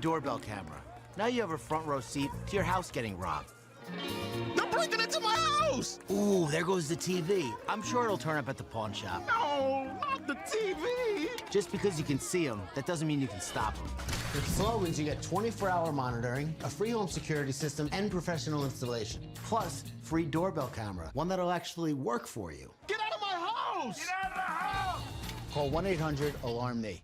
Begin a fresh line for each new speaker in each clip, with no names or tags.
Doorbell camera. Now you have a front row seat to your house getting robbed.
They're breaking into my house!
Ooh, there goes the TV. I'm sure it'll turn up at the pawn shop.
No, not the TV!
Just because you can see them, that doesn't mean you can stop them. With Slogans, you get 24-hour monitoring, a free home security system, and professional installation. Plus, free doorbell camera, one that'll actually work for you.
Get out of my house!
Get out of the house! Call 1-800-ALARM-ME.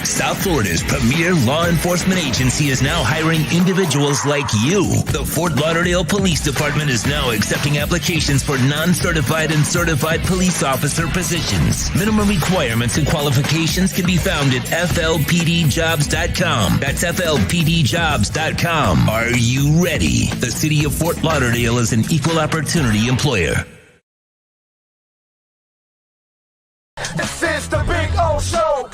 South Florida's premier law enforcement agency is now hiring individuals like you. The Fort Lauderdale Police Department is now accepting applications for non-certified and certified police officer positions. Minimum requirements and qualifications can be found at flpdjobs.com. That's flpdjobs.com. Are you ready? The city of Fort Lauderdale is an equal opportunity employer.
This is the Big O Show.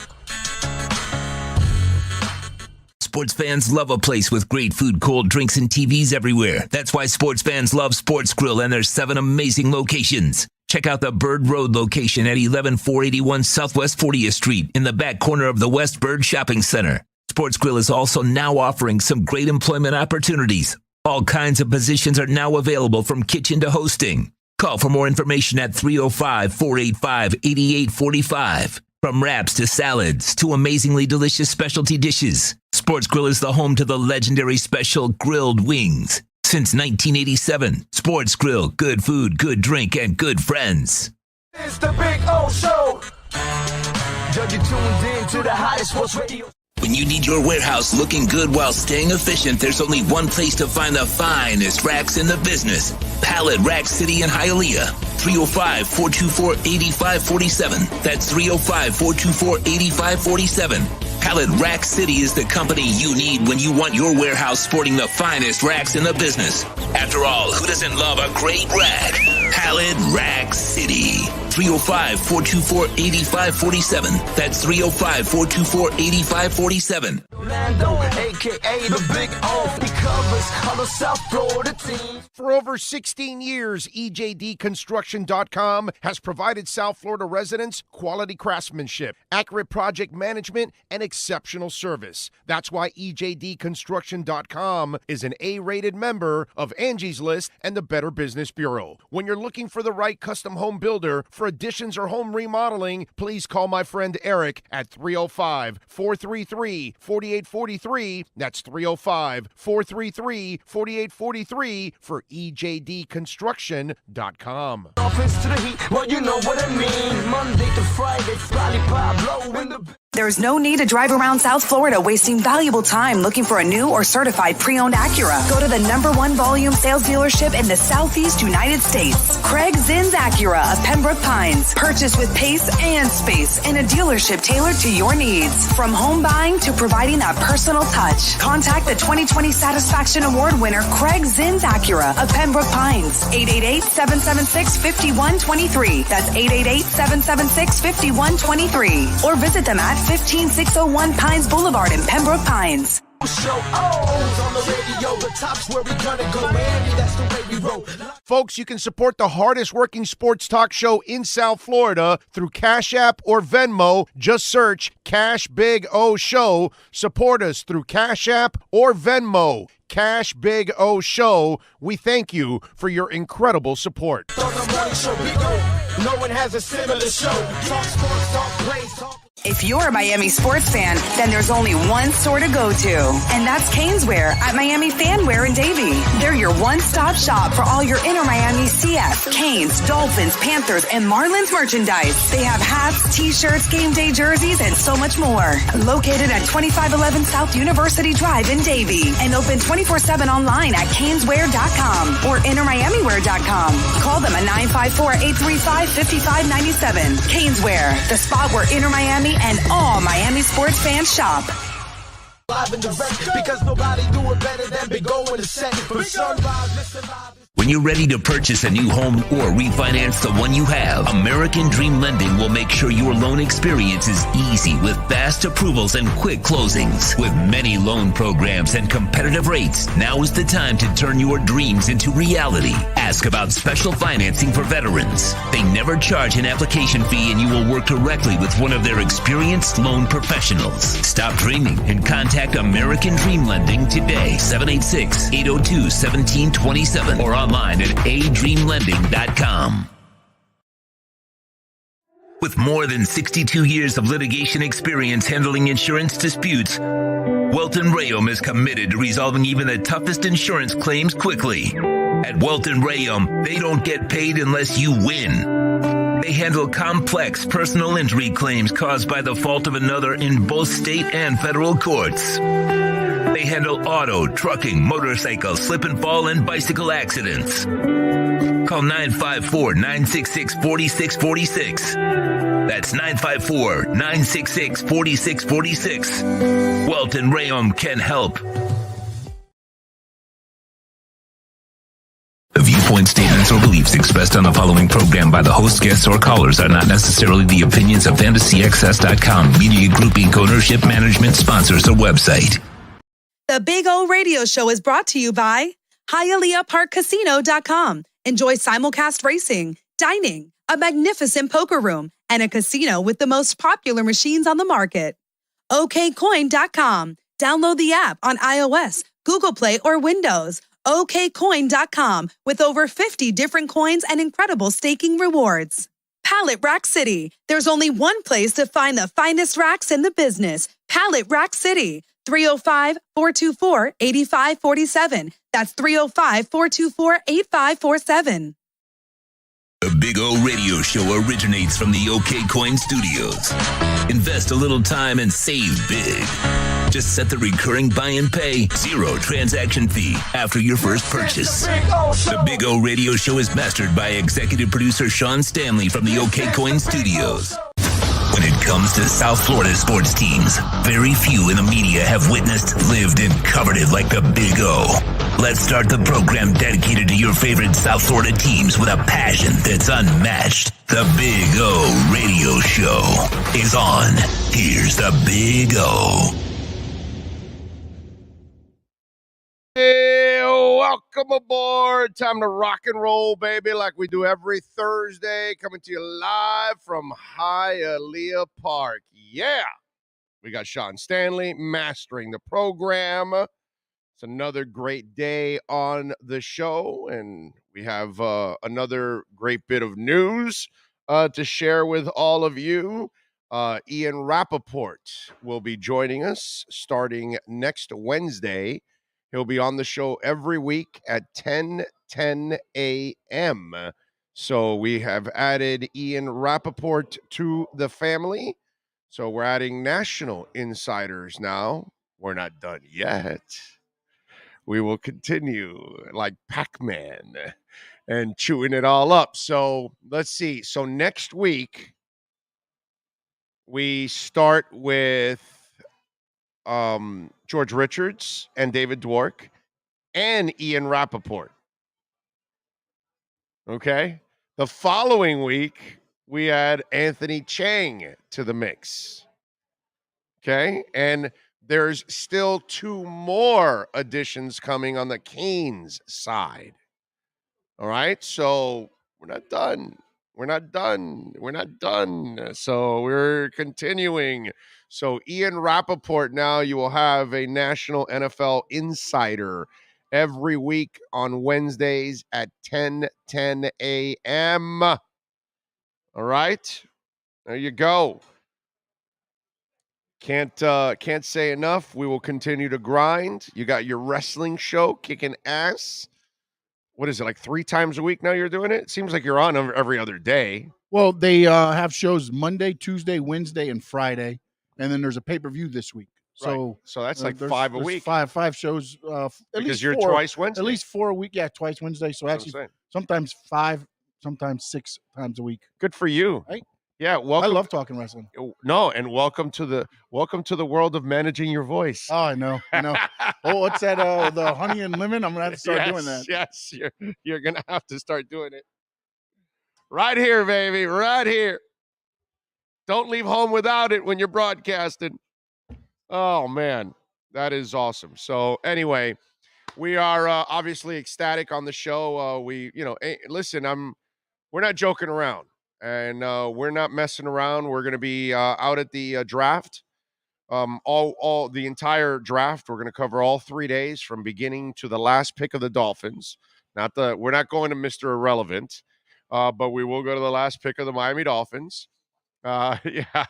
Sports fans love a place with great food, cold drinks, and TVs everywhere. That's why sports fans love Sports Grill and their 7 amazing locations. Check out the Bird Road location at 11481 Southwest 40th Street in the back corner of the West Bird Shopping Center. Sports Grill is also now offering some great employment opportunities. All kinds of positions are now available from kitchen to hosting. Call for more information at 305-485-8845. From wraps to salads to amazingly delicious specialty dishes, Sports Grill is the home to the legendary special grilled wings. Since 1987, Sports Grill, good food, good drink, and good friends.
It's the Big O Show. Judge, you tuned in to the hottest sports radio.
When you need your warehouse looking good while staying efficient, there's only one place to find the finest racks in the business. Pallet Rack City in Hialeah. 305-424-8547. That's 305-424-8547. Pallet Rack City is the company you need when you want your warehouse sporting the finest racks in the business. After all, who doesn't love a great rack? Pallet Rack City. 305-424-8547. That's 305-424-8547.
Orlando, a.k.a. the Big O. He covers all the South Florida teams.
For over 16 years, EJDconstruction.com has provided South Florida residents quality craftsmanship, accurate project management, and exceptional service. That's why EJDconstruction.com is an A-rated member of Angie's List and the Better Business Bureau. When you're looking for the right custom home builder for additions or home remodeling, please call my friend Eric at 305-433-4843. That's 305-433-4843 for EJDconstruction.com.
Offense to the heat, well, you know what I mean. Monday to Friday, Pablo in the...
There's no need to drive around South Florida wasting valuable time looking for a new or certified pre-owned Acura. Go to the #1 volume sales dealership in the Southeast United States. Craig Zinn's Acura of Pembroke Pines. Purchase with pace and space in a dealership tailored to your needs. From home buying to providing that personal touch. Contact the 2020 Satisfaction Award winner Craig Zinn's Acura of Pembroke Pines. 888-776-5123. That's 888-776-5123. Or visit them at 15601 Pines Boulevard in Pembroke Pines.
Show on the radio, the top's where we gonna go. Miami, that's the way we roll.
Folks, you can support the hardest working sports talk show in South Florida through Cash App or Venmo. Just search Cash Big O Show. Support us through Cash App or Venmo. Cash Big O Show. We thank you for your incredible support.
On the morning show, we go. No one has a similar show. Talk sports, talk plays, talk...
If you're a Miami sports fan, then there's only one store to go to, and that's Canes Wear at Miami Fanwear in Davie. They're your one-stop shop for all your inner Miami CF, Canes, Dolphins, Panthers, and Marlins merchandise. They have hats, t-shirts, game day jerseys, and so much more. Located at 2511 South University Drive in Davie, and open 24/7 online at caneswear.com or innermiamiwear.com. Call them at 954-835-5597. Canes Wear, the spot where inner Miami and all Miami sports fans shop.
Live and direct, because nobody do it better than Big O in the set. From sunrise, listen live.
When you're ready to purchase a new home or refinance the one you have, American Dream Lending will make sure your loan experience is easy with fast approvals and quick closings. With many loan programs and competitive rates, now is the time to turn your dreams into reality. Ask about special financing for veterans. They never charge an application fee, and you will work directly with one of their experienced loan professionals. Stop dreaming and contact American Dream Lending today, 786-802-1727, or online at adreamlending.com. With more than 62 years of litigation experience handling insurance disputes, Welton Rayom is committed to resolving even the toughest insurance claims quickly. At Welton Rayom, they don't get paid unless you win. They handle complex personal injury claims caused by the fault of another in both state and federal courts. They handle auto, trucking, motorcycle, slip and fall, and bicycle accidents. Call 954-966-4646. That's 954-966-4646. Welton Rayom can help. The viewpoint, statements, or beliefs expressed on the following program by the host, guests, or callers are not necessarily the opinions of FantasyXS.com, Media Group Inc., ownership, management, sponsors, or website.
The Big O Radio Show is brought to you by HialeahParkCasino.com. Enjoy simulcast racing, dining, a magnificent poker room, and a casino with the most popular machines on the market. OKCoin.com. Download the app on iOS, Google Play, or Windows. OKCoin.com with over 50 different coins and incredible staking rewards. Pallet Rack City. There's only one place to find the finest racks in the business. Pallet Rack City. 305-424-8547. That's 305-424-8547.
The Big O Radio Show originates from the OK Coin Studios. Invest a little time and save big. Just set the recurring buy and pay, zero transaction fee after your first purchase. The Big O Radio Show is mastered by executive producer Sean Stanley from the OK Coin Studios. When it comes to South Florida sports teams, very few in the media have witnessed, lived, and covered it like the Big O. Let's start the program dedicated to your favorite South Florida teams with a passion that's unmatched. The Big O Radio Show is on. Here's the Big O.
Hey, welcome aboard. Time to rock and roll, baby, like we do every Thursday. Coming to you live from Hialeah Park. Yeah. We got Sean Stanley mastering the program. It's another great day on the show, and we have another great bit of news to share with all of you. Ian Rappaport will be joining us starting next Wednesday. He'll be on the show every week at 10:10 a.m. So we have added Ian Rappaport to the family. So we're adding national insiders now. We're not done yet. We will continue like Pac-Man and chewing it all up. So let's see. So next week, we start with George Richards and David Dwork and Ian Rappaport. Okay. The following week, we add Anthony Chang to the mix. Okay. And there's still two more additions coming on the Canes side. All right. So we're not done. We're not done. So we're continuing. So Ian Rappaport, now you will have a national NFL insider every week on Wednesdays at 10:10 a.m. All right. There you go. Can't say enough. We will continue to grind. You got your wrestling show kicking ass. What is it, like 3 times a week now you're doing it? It seems like you're on every other day.
Well, they have shows Monday, Tuesday, Wednesday, and Friday, and then there's a pay-per-view this week. So,
Right. So that's like 5 a week.
Five shows. At
Because
least
you're
4,
twice Wednesday.
At least 4 a week. Yeah, twice Wednesday. So
That's what I'm
actually,
saying.
sometimes 5, sometimes 6 times a week.
Good for you.
Right?
Yeah, welcome.
I love talking wrestling.
No, and welcome to the world of managing your voice.
Oh, I know. Oh, what's that? The honey and lemon. I'm gonna have to start doing that.
Yes, you're gonna have to start doing it. Right here, baby. Right here. Don't leave home without it when you're broadcasting. Oh man, that is awesome. So anyway, we are obviously ecstatic on the show. Listen, we're not joking around, and we're not messing around. We're going to be out at the draft. All the entire draft. We're going to cover all 3 days from beginning to the last pick of the Dolphins. We're not going to Mr. Irrelevant, but we will go to the last pick of the Miami Dolphins. Yeah.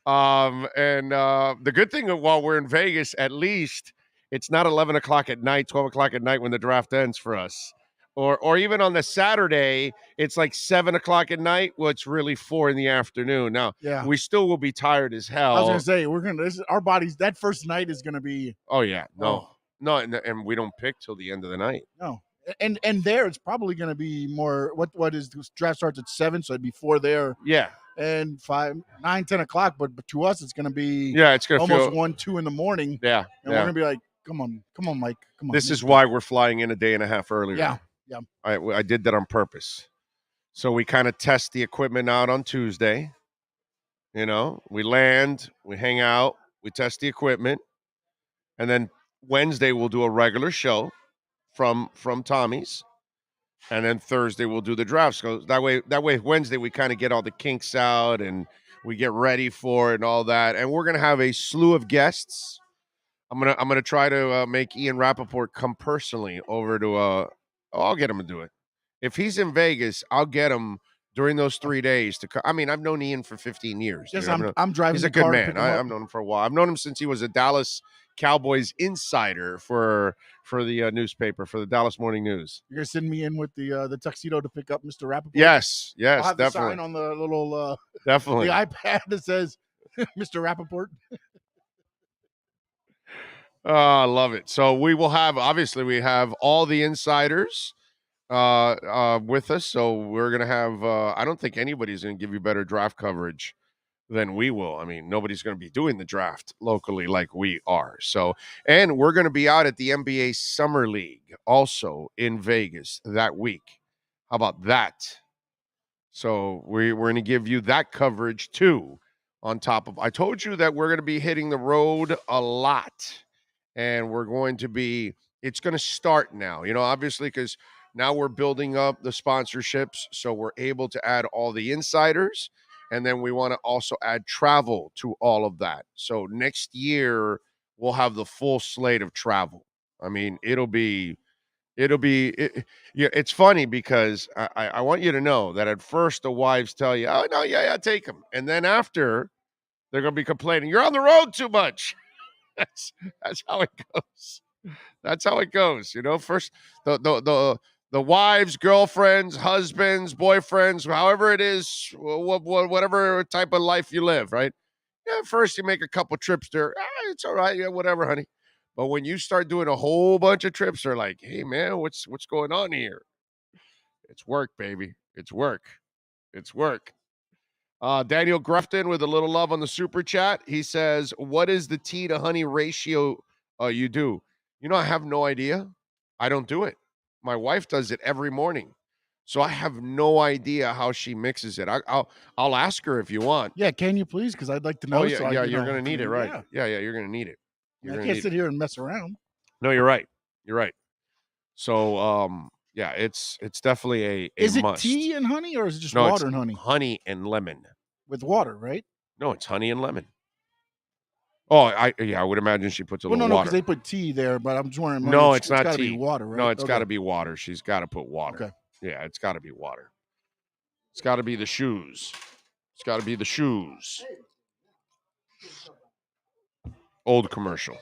The good thing while we're in Vegas, at least it's not 11 o'clock at night, 12 o'clock at night when the draft ends for us. Or even on the Saturday, it's like 7 o'clock at night. Well, it's really 4 in the afternoon. Now, we still will be tired as hell.
I was gonna say our bodies. That first night is gonna be.
Oh yeah, no, and we don't pick till the end of the night.
No, and there it's probably gonna be more. What is this draft starts at 7, so it'd be 4 there.
Yeah.
And 5, 9, 10 o'clock, but to us it's gonna be
it's gonna
almost
feel
1, 2 in the morning.
Yeah,
and we're gonna be like, come on, Mike, come on.
This is why we're flying in a day and a half earlier.
Yeah.
I did that on purpose. So we kind of test the equipment out on Tuesday. We land, we hang out, we test the equipment, and then Wednesday we'll do a regular show from Tommy's, and then Thursday we'll do the draft. So that way Wednesday we kind of get all the kinks out and we get ready for it and all that. And we're gonna have a slew of guests. I'm gonna try to make Ian Rappaport come personally over to I'll get him to do it. If he's in Vegas, I'll get him during those 3 days to come. I mean, I've known Ian for 15 years.
Yes, I'm driving.
He's a good man. I've known him for a while. I've known him since he was a Dallas Cowboys insider for the newspaper, for the Dallas Morning News.
You're gonna send me in with the tuxedo to pick up Mr. Rappaport?
Yes,
I'll have
definitely.
the sign on the little
definitely
the iPad that says Mr. Rappaport.
I love it. So we have all the insiders with us. So we're going to have, I don't think anybody's going to give you better draft coverage than we will. I mean, nobody's going to be doing the draft locally like we are. So, and we're going to be out at the NBA Summer League also in Vegas that week. How about that? So we're going to give you that coverage too on top of, I told you that we're going to be hitting the road a lot. And it's going to start now, obviously, because now we're building up the sponsorships. So we're able to add all the insiders. And then we want to also add travel to all of that. So next year, we'll have the full slate of travel. I mean, it's funny because I want you to know that at first the wives tell you, oh, no, yeah, take them. And then after, they're going to be complaining, you're on the road too much. That's how it goes. That's how it goes. First the wives, girlfriends, husbands, boyfriends, however it is, whatever type of life you live, right? Yeah, first you make a couple trips there. It's all right. Yeah, whatever, honey. But when you start doing a whole bunch of trips, they're like, hey man, what's going on here? It's work, baby. It's work. It's work. Daniel Grufton with a little love on the super chat. He says, what is the tea to honey ratio you do? I have no idea. I don't do it. My wife does it every morning. So I have no idea how she mixes it. I'll ask her if you want.
Yeah, can you please? Because I'd like to know.
Oh, yeah, you're going to need it, right? Yeah, you're going to need it.
I can't sit here and mess around.
No, you're right. You're right. So, yeah, it's definitely a
Is it
must.
tea and honey, or is it just water and honey?
Honey and lemon.
With water, right?
No, it's honey and lemon. Oh, I would imagine she puts a little water.
No, because they put tea there, but I'm just wondering.
No, it's not tea.
It's got to be water, right?
No, it's got to be water. She's got to put water.
Okay.
Yeah, it's got to be water. It's got to be the shoes. It's got to be the shoes. Old commercial.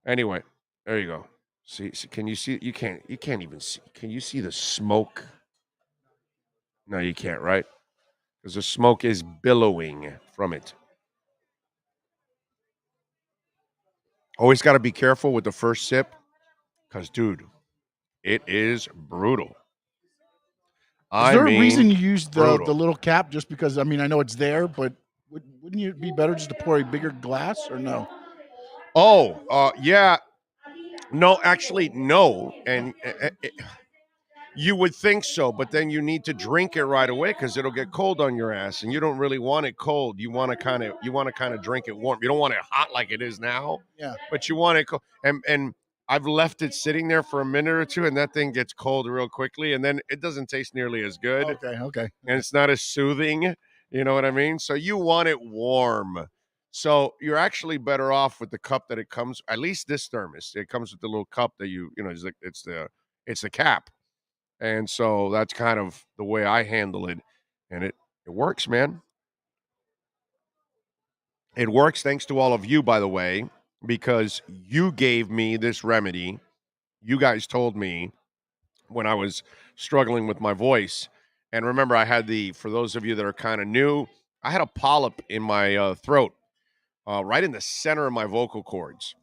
Anyway, there you go. See, can you see? You can't even see. Can you see the smoke? No, you can't, right? Because the smoke is billowing from it. Always got to be careful with the first sip, because, dude, it is brutal.
Is there a reason you
mean,
use the little cap just because, I mean, I know it's there, but wouldn't it be better just to pour a bigger glass or no?
Oh, yeah. No, actually, no. And you would think so, but then you need to drink it right away because it'll get cold on your ass, and you don't really want it cold. You want to kind of drink it warm. You don't want it hot like it is now.
Yeah.
But you want it cold. And I've left it sitting there for a minute or two, and that thing gets cold real quickly, and then it doesn't taste nearly as good.
Okay.
And it's not as soothing. You know what I mean? So you want it warm. So you're actually better off with the cup that it comes. At least this thermos, it comes with the little cup that it's the cap. And so that's kind of the way I handle it. And it works, man. It works thanks to all of you, by the way, because you gave me this remedy. You guys told me when I was struggling with my voice. And remember, I had for those of you that are kind of new, I had a polyp in my throat, right in the center of my vocal cords.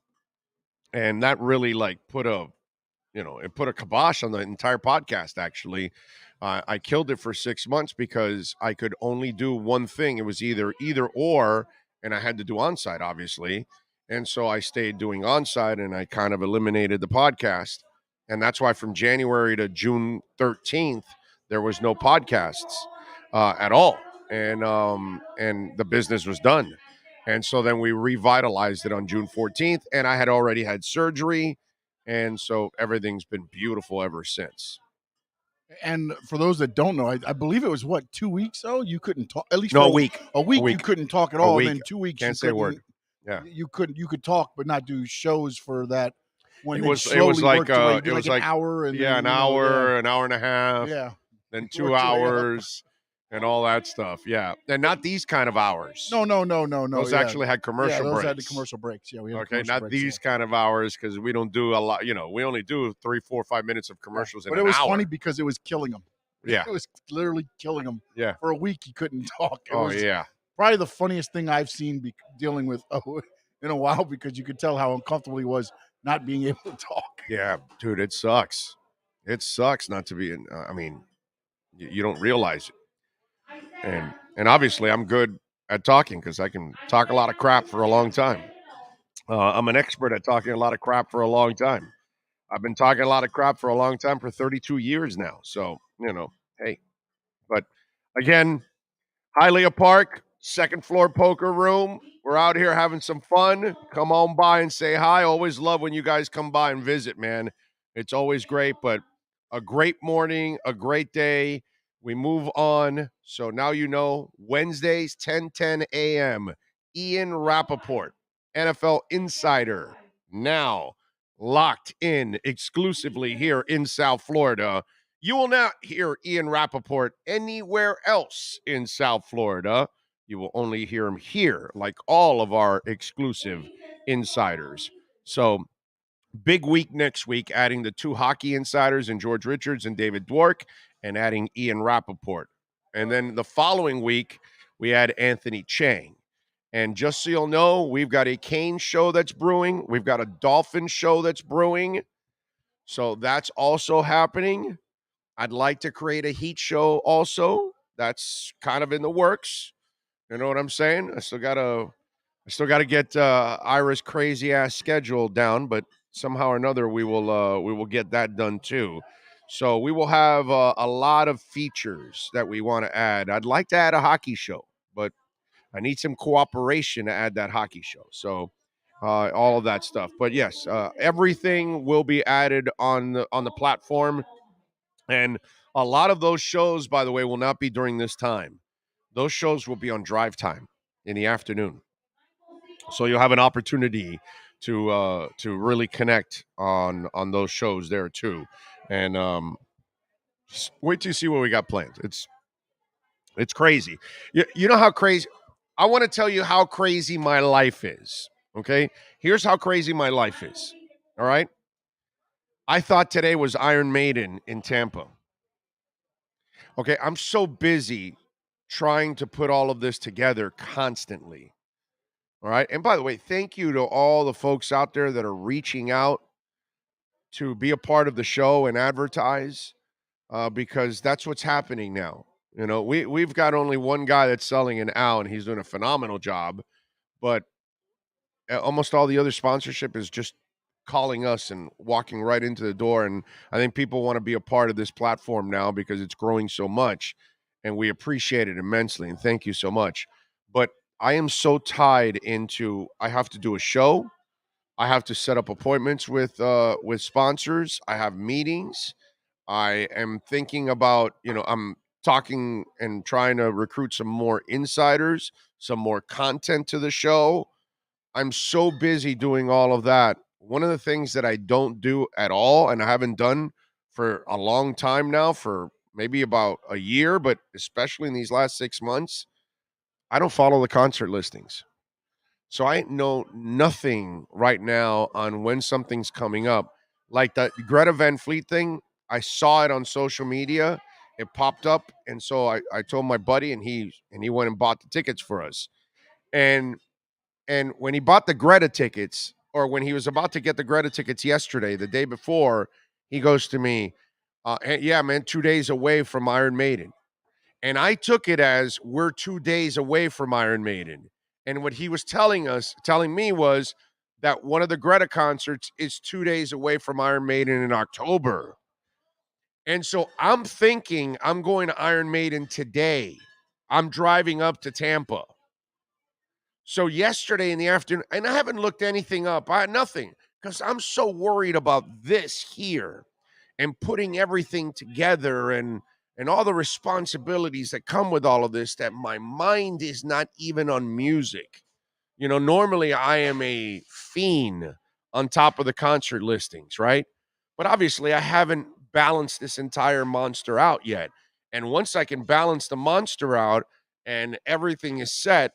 And that really put a kibosh on the entire podcast, actually. I killed it for 6 months because I could only do one thing. It was either or, and I had to do onsite, obviously. And so I stayed doing onsite, and I kind of eliminated the podcast. And that's why from January to June 13th, there was no podcasts at all. And the business was done. And so then we revitalized it on June 14th, and I had already had surgery. And so everything's been beautiful ever since.
And for those that don't know, I believe it was 2 weeks. Oh, you couldn't talk at least
No,
for
a week.
A week you couldn't talk at all. And then 2 weeks
Can't say a word. Yeah,
you could talk but not do shows for that. When
it was like
an hour and
an hour and a half.
Yeah,
then 2 hours. And all that stuff, yeah. And not these kind of hours.
No.
Those actually had commercial breaks.
Those had the commercial breaks. Yeah, we had
not these kind of hours because we don't do a lot. We only do 3, 4, 5 minutes of commercials in an hour.
But it was funny because it was killing them.
Yeah,
it was literally killing them.
Yeah,
for a week he couldn't talk. It was
yeah.
Probably the funniest thing I've seen dealing with in a while because you could tell how uncomfortable he was not being able to talk.
Yeah, dude, it sucks. It sucks not to be in. I mean, you don't realize it. And obviously I'm good at talking because I can talk a lot of crap for a long time. I'm an expert at talking a lot of crap for a long time. I've been talking a lot of crap for a long time for 32 years now. So, hey. But again, Hialeah Park, second floor poker room. We're out here having some fun. Come on by and say hi. Always love when you guys come by and visit, man. It's always great, but a great morning, a great day. We move on. So now Wednesdays, 10:10 a.m., Ian Rappaport, NFL Insider, now locked in exclusively here in South Florida. You will not hear Ian Rappaport anywhere else in South Florida. You will only hear him here, like all of our exclusive insiders. So big week next week, adding the 2 hockey insiders and George Richards and David Dwork, and adding Ian Rappaport. And then the following week, we add Anthony Chang. And just so you'll know, we've got a Kane show that's brewing. We've got a Dolphin show that's brewing. So that's also happening. I'd like to create a Heat show also. That's kind of in the works. You know what I'm saying? I still gotta get Ira's crazy ass schedule down, but somehow or another we will get that done too. So we will have a lot of features that we want to add. I'd like to add a hockey show, but I need some cooperation to add that hockey show. So all of that stuff. But yes, everything will be added on the platform. And a lot of those shows, by the way, will not be during this time. Those shows will be on drive time in the afternoon. So you'll have an opportunity to really connect on those shows there too. And just wait till you see what we got planned. It's crazy. You know how crazy. I want to tell you how crazy my life is. Okay? Here's how crazy my life is. All right? I thought today was Iron Maiden in Tampa. Okay, I'm so busy trying to put all of this together constantly. All right? And by the way, thank you to all the folks out there that are reaching out to be a part of the show and advertise, because that's what's happening now. You know, we've got only one guy that's selling an owl, and he's doing a phenomenal job. But almost all the other sponsorship is just calling us and walking right into the door. And I think people want to be a part of this platform now because it's growing so much, and we appreciate it immensely. And thank you so much. But I am so tied into, I have to do a show. I have to set up appointments with sponsors. I have meetings. I am thinking about, I'm talking and trying to recruit some more insiders, some more content to the show. I'm so busy doing all of that. One of the things that I don't do at all, and I haven't done for a long time now, for maybe about a year, but especially in these last 6 months, I don't follow the concert listings. So I know nothing right now on when something's coming up. Like the Greta Van Fleet thing, I saw it on social media. It popped up, and so I told my buddy, and he went and bought the tickets for us. And when he bought the Greta tickets, or when he was about to get the Greta tickets yesterday, the day before, he goes to me, "Hey, yeah, man, 2 days away from Iron Maiden." And I took it as we're 2 days away from Iron Maiden. And what he was telling me was that one of the Greta concerts is 2 days away from Iron Maiden in October. And so I'm thinking I'm going to Iron Maiden today. I'm driving up to Tampa. So yesterday in the afternoon, and I haven't looked anything up, nothing, because I'm so worried about this here and putting everything together and all the responsibilities that come with all of this, that my mind is not even on music. You know, normally I am a fiend on top of the concert listings, right? But obviously I haven't balanced this entire monster out yet. And once I can balance the monster out and everything is set,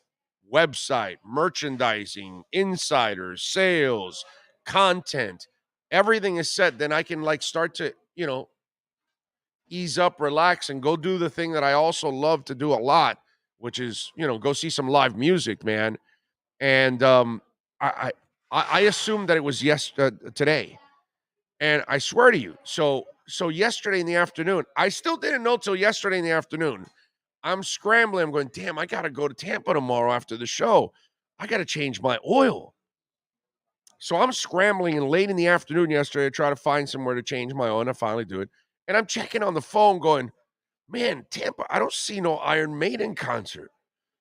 website, merchandising, insiders, sales, content, everything is set, then I can start to, ease up, relax, and go do the thing that I also love to do a lot, which is, go see some live music, man. And I assumed that it was today, and I swear to you. So yesterday in the afternoon, I still didn't know till yesterday in the afternoon. I'm scrambling. I'm going, damn, I got to go to Tampa tomorrow after the show. I got to change my oil. So I'm scrambling, and late in the afternoon yesterday, I try to find somewhere to change my oil, and I finally do it. And I'm checking on the phone going, man, Tampa, I don't see no Iron Maiden concert.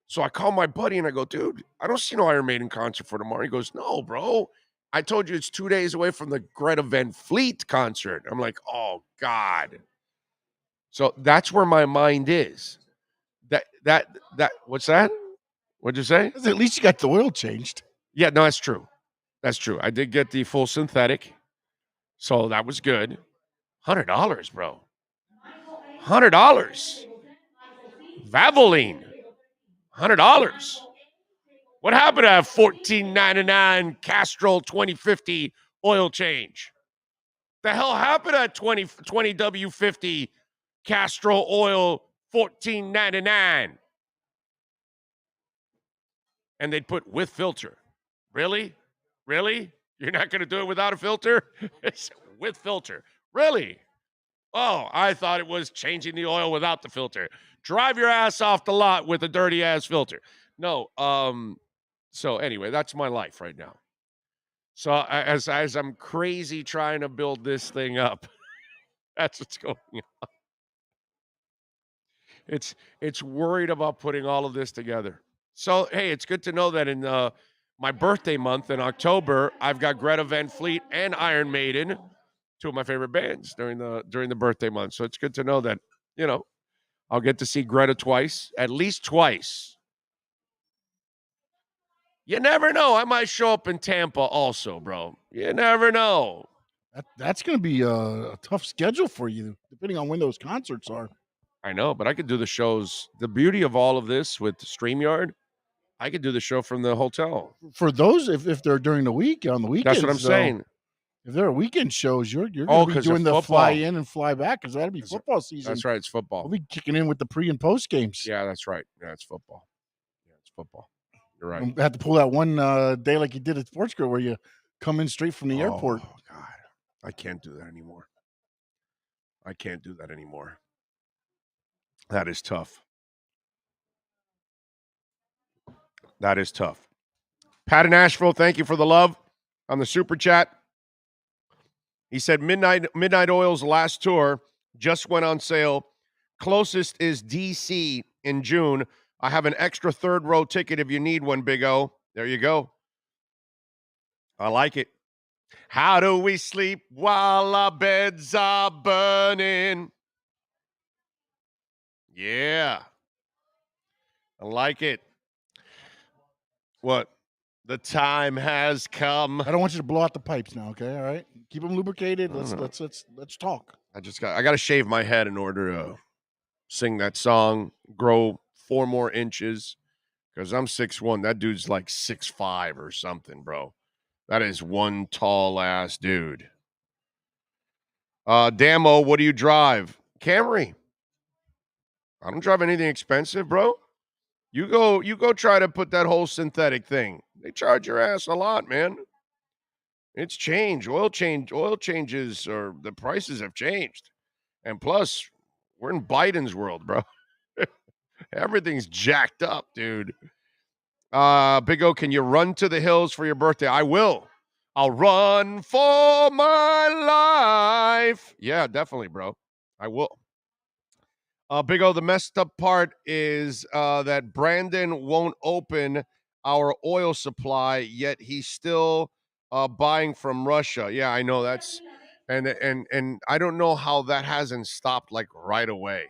So I call my buddy and I go, dude, I don't see no Iron Maiden concert for tomorrow. He goes, no, bro. I told you it's 2 days away from the Greta Van Fleet concert. I'm like, oh, God. So that's where my mind is. What's that? What'd you say?
At least you got the oil changed.
Yeah, no, that's true. That's true. I did get the full synthetic. So that was good. $100, bro. $100. Valvoline. $100. What happened to have $14.99 Castrol 2050 oil change? The hell happened to 20 W50 Castrol oil $14.99? And they'd put with filter. Really? Really? You're not going to do it without a filter? It's with filter. Really? Oh, I thought it was changing the oil without the filter. Drive your ass off the lot with a dirty ass filter. No. So anyway, that's my life right now. So as I'm crazy trying to build this thing up, that's what's going on. It's worried about putting all of this together. So hey, it's good to know that in my birthday month in October, I've got Greta Van Fleet and Iron Maiden, two of my favorite bands during the birthday month. So it's good to know that, I'll get to see Greta twice, at least twice. You never know. I might show up in Tampa also, bro. You never know.
That's going to be a tough schedule for you, depending on when those concerts are.
I know, but I could do the shows. The beauty of all of this with StreamYard, I could do the show from the hotel.
For those, if they're during the week, on the weekends.
That's what I'm saying.
If there are weekend shows, you're going to be doing the fly in and fly back because that'll be football season.
That's right. It's football.
We'll be kicking in with the pre and post games.
Yeah, that's right. Yeah, it's football. Yeah, it's football. You're right.
You have to pull that one day like you did at Sports Girl where you come in straight from the airport.
Oh, God. I can't do that anymore. That is tough. Pat in Asheville, thank you for the love on the super chat. He said Midnight Oil's last tour just went on sale. Closest is DC in June. I have an extra third row ticket if you need one, Big O. There you go. I like it. How do we sleep while our beds are burning? Yeah. I like it. What? The time has come.
I don't want you to blow out the pipes now, okay? All right? Keep them lubricated. Let's talk.
I got to shave my head in order to sing that song, grow 4 more inches, because I'm 6'1". That dude's like 6'5" or something, bro. That is one tall-ass dude. Damo, what do you drive? Camry. I don't drive anything expensive, bro. You go try to put that whole synthetic thing. They charge your ass a lot, man. It's changed. Oil changes, or the prices have changed. And plus, we're in Biden's world, bro. Everything's jacked up, dude. Big O, can you run to the hills for your birthday? I will. I'll run for my life. Yeah, definitely, bro. I will. Big O, the messed up part is that Brandon won't open our oil supply, yet he's still buying from Russia. Yeah, I know that's, and I don't know how that hasn't stopped like right away.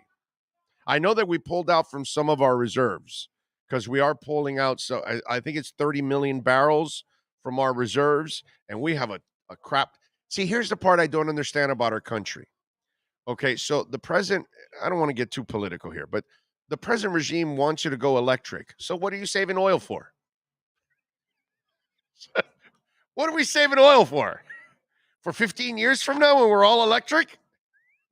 I know that we pulled out from some of our reserves because we are pulling out. So I think it's 30 million barrels from our reserves, and we have a crap. See, here's the part I don't understand about our country. Okay, so the president, I don't want to get too political here, but the present regime wants you to go electric. So what are you saving oil for? What are we saving oil for? For 15 years from now when we're all electric?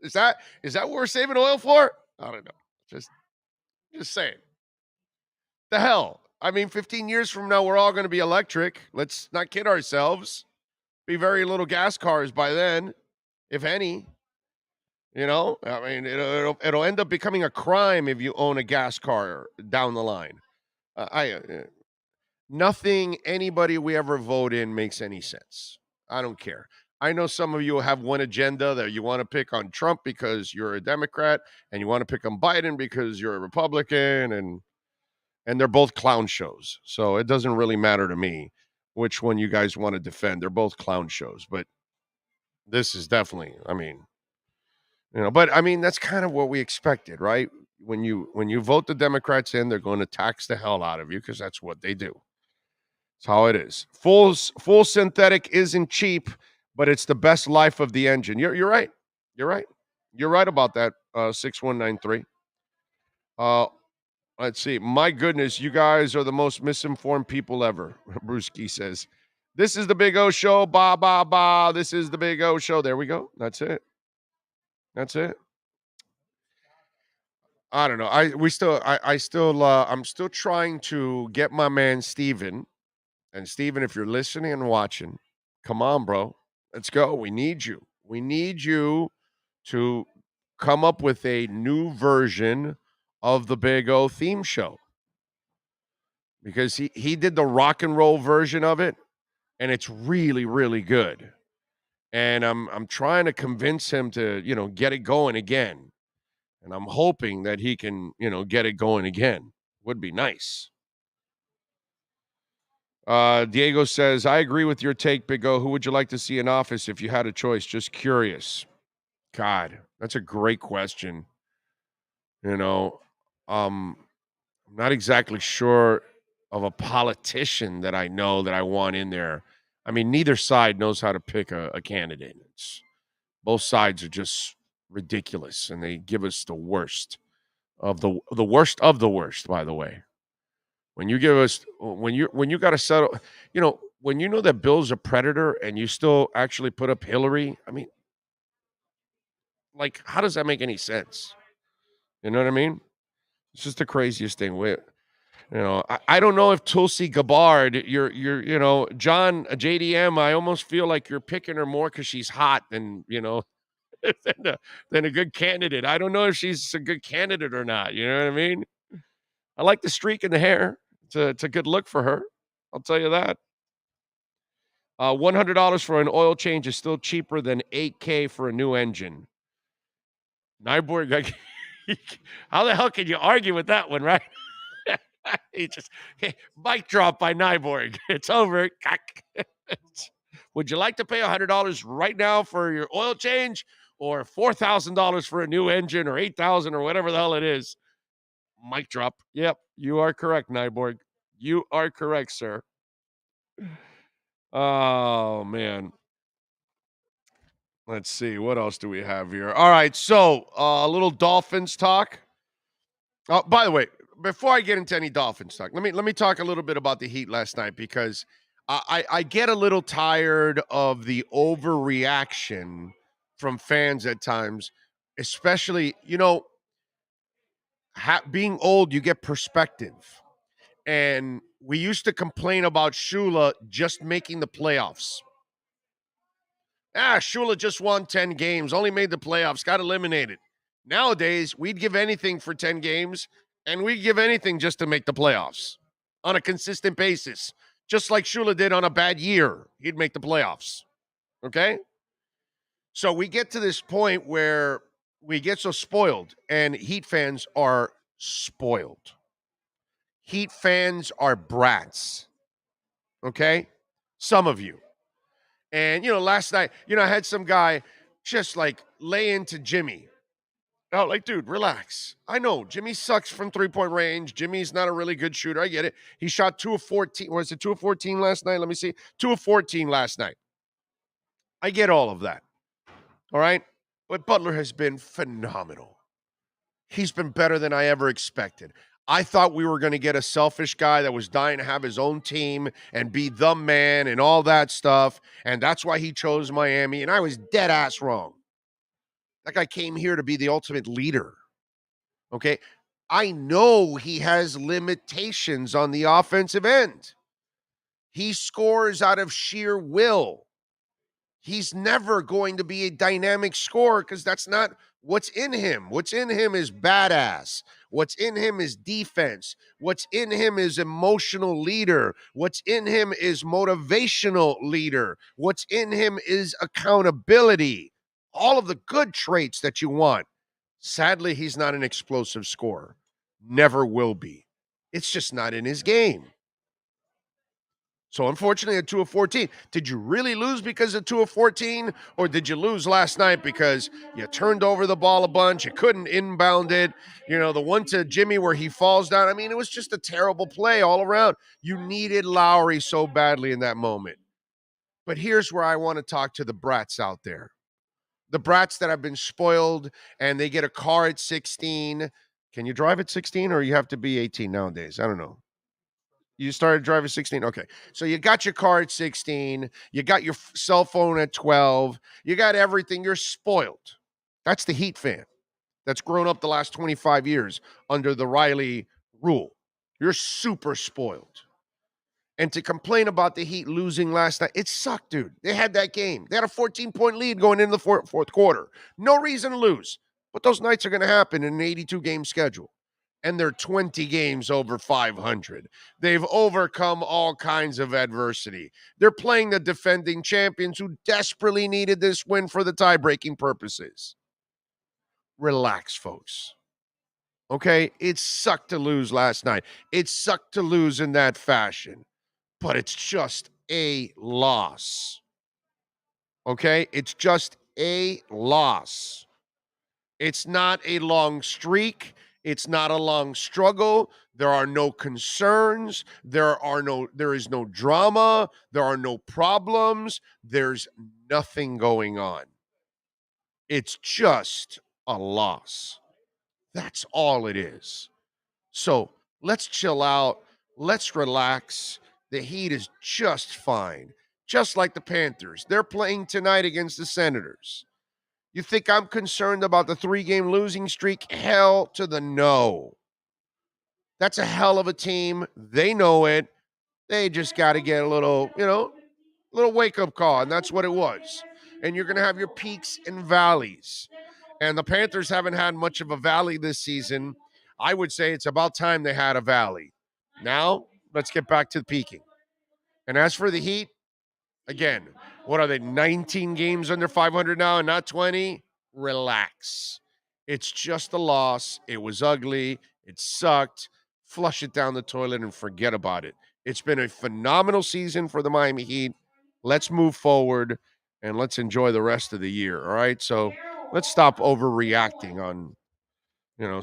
Is that what we're saving oil for? I don't know. Just saying. The hell? I mean, 15 years from now, we're all going to be electric. Let's not kid ourselves. Be very little gas cars by then, if any. You know, I mean, it'll end up becoming a crime if you own a gas car down the line. Nothing anybody we ever vote in makes any sense. I don't care. I know some of you have one agenda that you want to pick on Trump because you're a Democrat, and you want to pick on Biden because you're a Republican, and they're both clown shows. So it doesn't really matter to me which one you guys want to defend. They're both clown shows, but this is definitely, I mean, you know, but I mean, that's kind of what we expected, right? When you vote the Democrats in, they're going to tax the hell out of you because that's what they do. It's how it is. Full synthetic isn't cheap, but it's the best life of the engine. You're right. You're right about that. 6193. Let's see. My goodness, you guys are the most misinformed people ever. Brewski says, "This is the Big O Show. Ba ba ba. This is the Big O Show." There we go. That's it. I don't know. I'm still trying to get my man Steven. And Steven, if you're listening and watching, come on, bro. Let's go. We need you. We need you to come up with a new version of the Big O theme show. Because he did the rock and roll version of it, and it's really, really good. And I'm trying to convince him to, get it going again. And I'm hoping that he can, get it going again. Would be nice. Diego says, I agree with your take, Big O. Who would you like to see in office if you had a choice? Just curious. God, that's a great question. I'm not exactly sure of a politician that I know that I want in there. I mean, neither side knows how to pick a candidate. Both sides are just ridiculous, and they give us the worst of the worst of the worst, by the way. When you give us when you got to settle, when you know that Bill's a predator and you still actually put up Hillary, I mean, like, how does that make any sense? You know what I mean? It's just the craziest thing. I don't know if Tulsi Gabbard, John JDM. I almost feel like you're picking her more because she's hot than than a good candidate. I don't know if she's a good candidate or not. You know what I mean? I like the streak in the hair. It's a good look for her. I'll tell you that. $100 for an oil change is still cheaper than $8K for a new engine. Nyborg, how the hell can you argue with that one, right? Mic drop by Nyborg. It's over. Would you like to pay $100 right now for your oil change, or $4,000 for a new engine, or $8,000 or whatever the hell it is? Mic drop. Yep, you are correct, Nyborg. You are correct, sir. Oh, man. Let's see. What else do we have here? All right, so a little Dolphins talk. Oh, by the way, before I get into any Dolphins talk, let me talk a little bit about the Heat last night, because I get a little tired of the overreaction from fans at times, especially, being old, you get perspective. And we used to complain about Shula just making the playoffs. Shula just won 10 games, only made the playoffs, got eliminated. Nowadays, we'd give anything for 10 games, and we'd give anything just to make the playoffs on a consistent basis. Just like Shula did on a bad year, he'd make the playoffs. Okay? So we get to this point where we get so spoiled, and Heat fans are spoiled. Heat fans are brats. Okay? Some of you. And, last night, I had some guy just like lay into Jimmy. Oh, like, dude, relax. I know Jimmy sucks from 3-point range. Jimmy's not a really good shooter. I get it. He shot 2 of 14. Was it 2 of 14 last night? Let me see. 2 of 14 last night. I get all of that. All right? But Butler has been phenomenal. He's been better than I ever expected. I thought we were going to get a selfish guy that was dying to have his own team and be the man and all that stuff. And that's why he chose Miami. And I was dead ass wrong. That guy came here to be the ultimate leader. Okay? I know he has limitations on the offensive end. He scores out of sheer will. He's never going to be a dynamic scorer because that's not what's in him. What's in him is badass. What's in him is defense. What's in him is emotional leader. What's in him is motivational leader. What's in him is accountability. All of the good traits that you want. Sadly, he's not an explosive scorer. Never will be. It's just not in his game. So unfortunately, at 2 of 14, did you really lose because of 2 of 14? Or did you lose last night because you turned over the ball a bunch, you couldn't inbound it? The one to Jimmy where he falls down. I mean, it was just a terrible play all around. You needed Lowry so badly in that moment. But here's where I want to talk to the brats out there. The brats that have been spoiled and they get a car at 16. Can you drive at 16 or you have to be 18 nowadays? I don't know. You started driving 16? Okay. So you got your car at 16. You got your cell phone at 12. You got everything. You're spoiled. That's the Heat fan that's grown up the last 25 years under the Riley rule. You're super spoiled. And to complain about the Heat losing last night, it sucked, dude. They had that game. They had a 14-point lead going into the fourth quarter. No reason to lose. But those nights are going to happen in an 82-game schedule. And they're 20 games over 500. They've overcome all kinds of adversity. They're playing the defending champions who desperately needed this win for the tie-breaking purposes. Relax, folks. Okay? It sucked to lose last night. It sucked to lose in that fashion. But it's just a loss. Okay? It's just a loss. It's not a long streak. It's not a long struggle. There are no concerns. There is no drama. There are no problems. There's nothing going on. It's just a loss. That's all it is. So let's chill out. Let's relax. The Heat is just fine. Just like the Panthers. They're playing tonight against the Senators. You think I'm concerned about the 3-game losing streak? Hell to the no. That's a hell of a team. They know it. They just got to get a little, little wake-up call, and that's what it was. And you're going to have your peaks and valleys. And the Panthers haven't had much of a valley this season. I would say it's about time they had a valley. Now, let's get back to the peaking. And as for the Heat, again, what are they, 19 games under 500 now and not 20? Relax. It's just a loss. It was ugly. It sucked. Flush it down the toilet and forget about it. It's been a phenomenal season for the Miami Heat. Let's move forward and let's enjoy the rest of the year, all right? So let's stop overreacting on,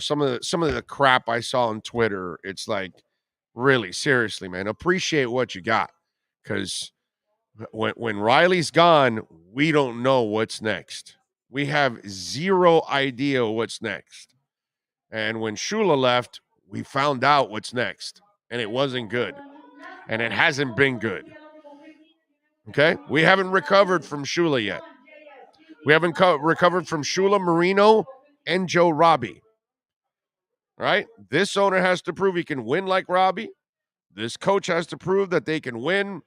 some of the crap I saw on Twitter. It's like, really, seriously, man, appreciate what you got, because when Riley's gone, we don't know what's next. We have zero idea what's next. And when Shula left, we found out what's next, and it wasn't good, and it hasn't been good. Okay? We haven't recovered from Shula yet. We haven't recovered from Shula, Marino, and Joe Robbie. All right? This owner has to prove he can win like Robbie. This coach has to prove that they can win.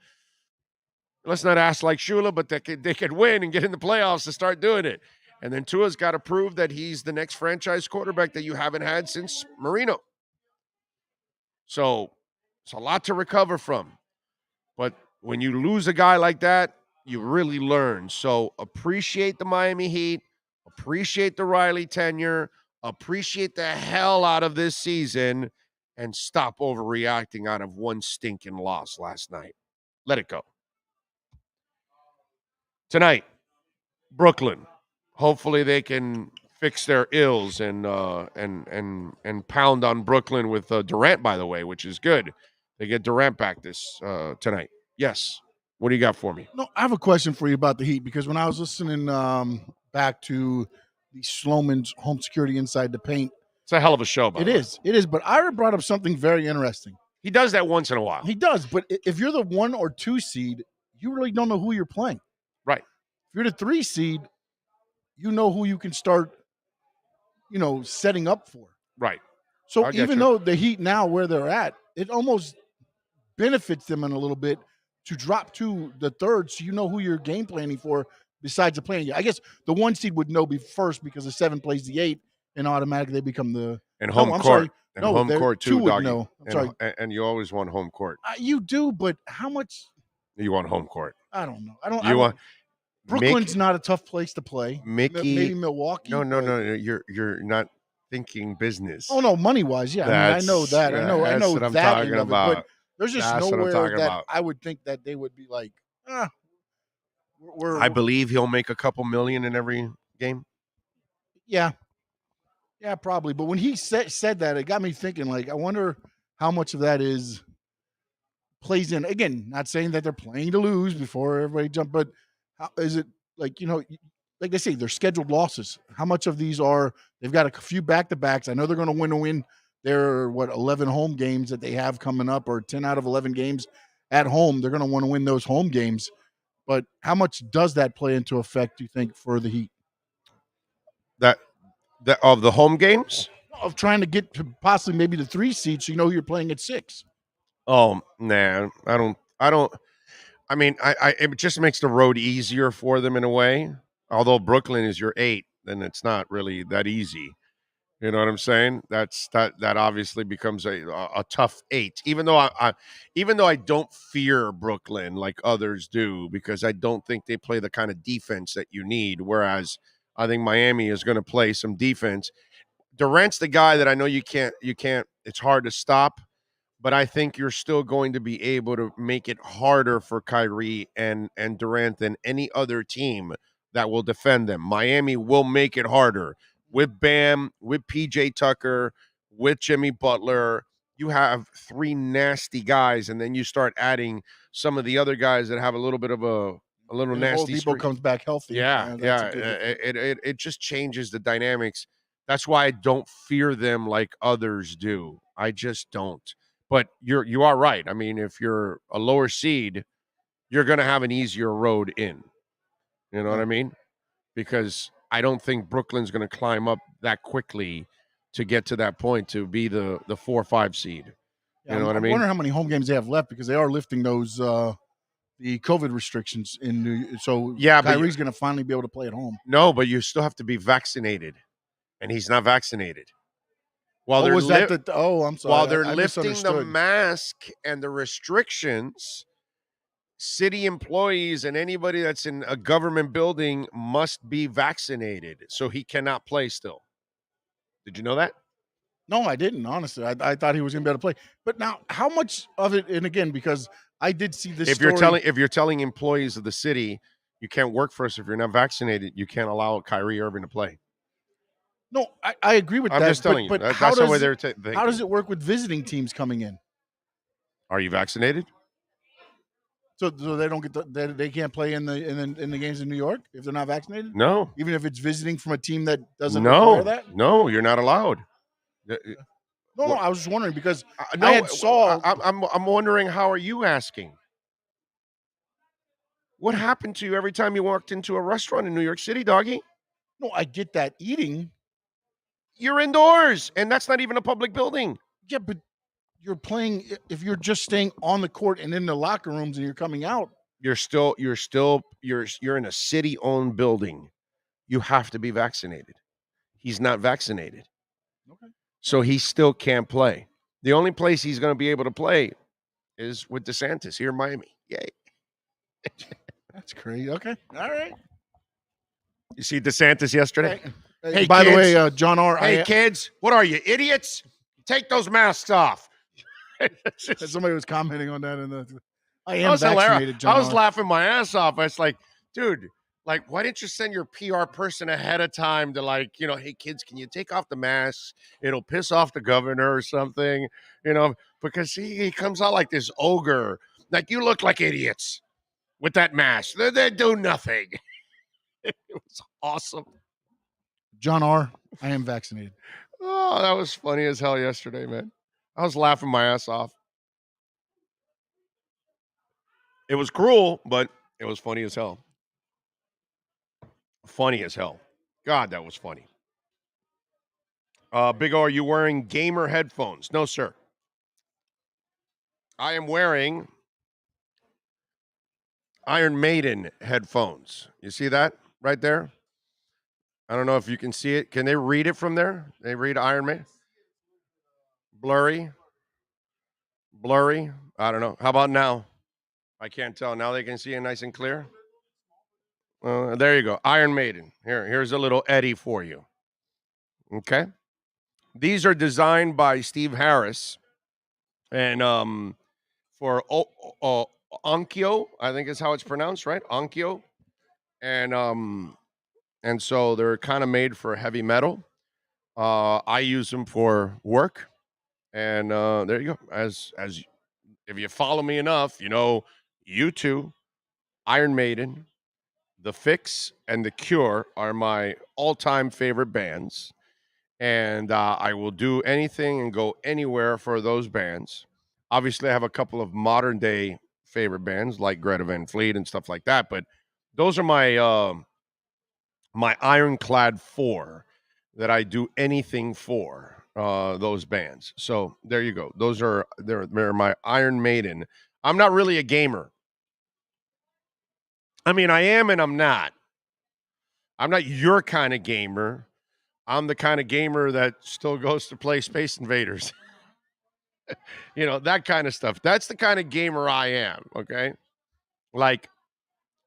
Let's not ask like Shula, but they can win and get in the playoffs to start doing it. And then Tua's got to prove that he's the next franchise quarterback that you haven't had since Marino. So it's a lot to recover from. But when you lose a guy like that, you really learn. So appreciate the Miami Heat. Appreciate the Riley tenure. Appreciate the hell out of this season. And stop overreacting out of one stinking loss last night. Let it go. Tonight, Brooklyn. Hopefully they can fix their ills and pound on Brooklyn with Durant, by the way, which is good. They get Durant back this tonight. Yes. What do you got for me?
No, I have a question for you about the Heat, because when I was listening back to the Sloman's Home Security Inside the Paint,
it's a hell of a show, by the way.
It is. But Ira brought up something very interesting.
He does that once in a while.
He does, but if you're the 1 or 2 seed, you really don't know who you're playing.
Right.
If you're the 3 seed, you know who you can start, setting up for.
Right.
So even though the Heat now where they're at, it almost benefits them in a little bit to drop to the 3rd, so you know who you're game planning for besides the playing. I guess the 1 seed would know first, because the 7 plays the 8, and automatically they become the
home court.
Sorry.
And home court too, doggy.
No, I'm sorry.
And you always want home court.
You do, but how much?
You want home court.
I don't know. Brooklyn's not a tough place to play. Maybe Milwaukee.
No. You're not thinking business.
Oh no, money wise, yeah. I know that. I know
what I'm
that
talking
end of it,
about.
but there's just nowhere that I would think that they would be like,
I believe he'll make a couple million in every game.
Yeah, probably. But when he said that, it got me thinking. Like, I wonder how much of that plays in. Again, not saying that they're playing to lose before everybody jump, but how, is it like like they say, they're scheduled losses. How much of these are they've got a few back-to-backs? I know they're going to win. There are 11 home games that they have coming up, or 10 out of 11 games at home. They're going to want to win those home games. But how much does that play into effect, do you think, for the Heat?
That of the home games?
Of trying to get to possibly maybe the 3 seed, so you're playing at 6.
Oh, nah, I don't. I mean, it just makes the road easier for them in a way. Although Brooklyn is your 8, then it's not really that easy. You know what I'm saying? That obviously becomes a tough 8. Even though I don't fear Brooklyn like others do, because I don't think they play the kind of defense that you need. Whereas I think Miami is going to play some defense. Durant's the guy that I know you can't. It's hard to stop, but I think you're still going to be able to make it harder for Kyrie and Durant than any other team that will defend them. Miami will make it harder. With Bam, with PJ Tucker, with Jimmy Butler, you have 3 nasty guys, and then you start adding some of the other guys that have a little bit of a little nasty
streak. Oladipo comes back healthy.
Yeah. It just changes the dynamics. That's why I don't fear them like others do. I just don't. But you are right. I mean, if you're a lower seed, you're going to have an easier road in. You know what I mean? Because I don't think Brooklyn's going to climb up that quickly to get to that point to be the 4 or 5 seed.
Yeah,
You know what I mean?
I wonder how many home games they have left because they are lifting those the COVID restrictions in New. So
Yeah, but
Kyrie's going to finally be able to play at home.
No, but you still have to be vaccinated, and he's not vaccinated. While they're
I'm sorry.
while they're
I
lifting the
misunderstood.
mask and the restrictions, city employees and anybody that's in a government building must be vaccinated, so he cannot play still. Did you know that?
No, I didn't. Honestly, I thought he was going to be able to play. But now, how much of it? And again, because I did see this.
If you're telling employees of the city you can't work for us if you're not vaccinated, you can't allow Kyrie Irving to play.
No, I agree with that.
I'm just telling you.
But
That's the way they're thinking.
how does it work with visiting teams coming in?
Are you vaccinated?
So they don't get they can't play in the games in New York if they're not vaccinated.
No.
Even if it's visiting from a team that doesn't require that.
No, you're not allowed.
No, I was just wondering because
I'm wondering, how are you asking? What happened to you every time you walked into a restaurant in New York City, doggy?
No, I get that eating.
You're indoors, and that's not even a public building.
Yeah, but you're playing. If you're just staying on the court and in the locker rooms, and you're coming out,
You're in a city-owned building. You have to be vaccinated. He's not vaccinated.
Okay.
So he still can't play. The only place he's going to be able to play is with DeSantis here in Miami. Yay.
That's crazy. Okay. All right.
You see DeSantis yesterday?
Hey, by the way, John R.
Hey, kids, what are you, idiots? Take those masks off.
Somebody was commenting on that in the. I
That
am
was hilarious.
vaccinated, John
I was
R.
laughing my ass off. I was like, dude, like, why didn't you send your PR person ahead of time to, like, hey, kids, can you take off the masks? It'll piss off the governor or something, because he comes out like this ogre. Like, you look like idiots with that mask. They do nothing. It was awesome.
John R. I am vaccinated.
Oh, that was funny as hell yesterday, man. I was laughing my ass off. It was cruel, but it was funny as hell. Funny as hell. God, that was funny. Big O, are you wearing gamer headphones? No, sir. I am wearing Iron Maiden headphones. You see that right there? I don't know if you can see it. Can they read it from there? They read Iron Maiden? Blurry? I don't know. How about now? I can't tell. Now they can see it nice and clear. There you go. Iron Maiden. Here's a little Eddie for you. Okay. These are designed by Steve Harris. And for Onkyo, I think is how it's pronounced, right? Onkyo. And so they're kind of made for heavy metal. I use them for work. And there you go. As if you follow me enough, U2, Iron Maiden, The Fix, and The Cure are my all-time favorite bands. And I will do anything and go anywhere for those bands. Obviously, I have a couple of modern-day favorite bands like Greta Van Fleet and stuff like that. But those are my my ironclad 4 that I do anything for. Those bands. So there you go. They're my Iron Maiden. I'm not really a gamer. I mean, I am and I'm not. I'm not your kind of gamer. I'm the kind of gamer that still goes to play Space Invaders. That kind of stuff. That's the kind of gamer I am, okay? Like,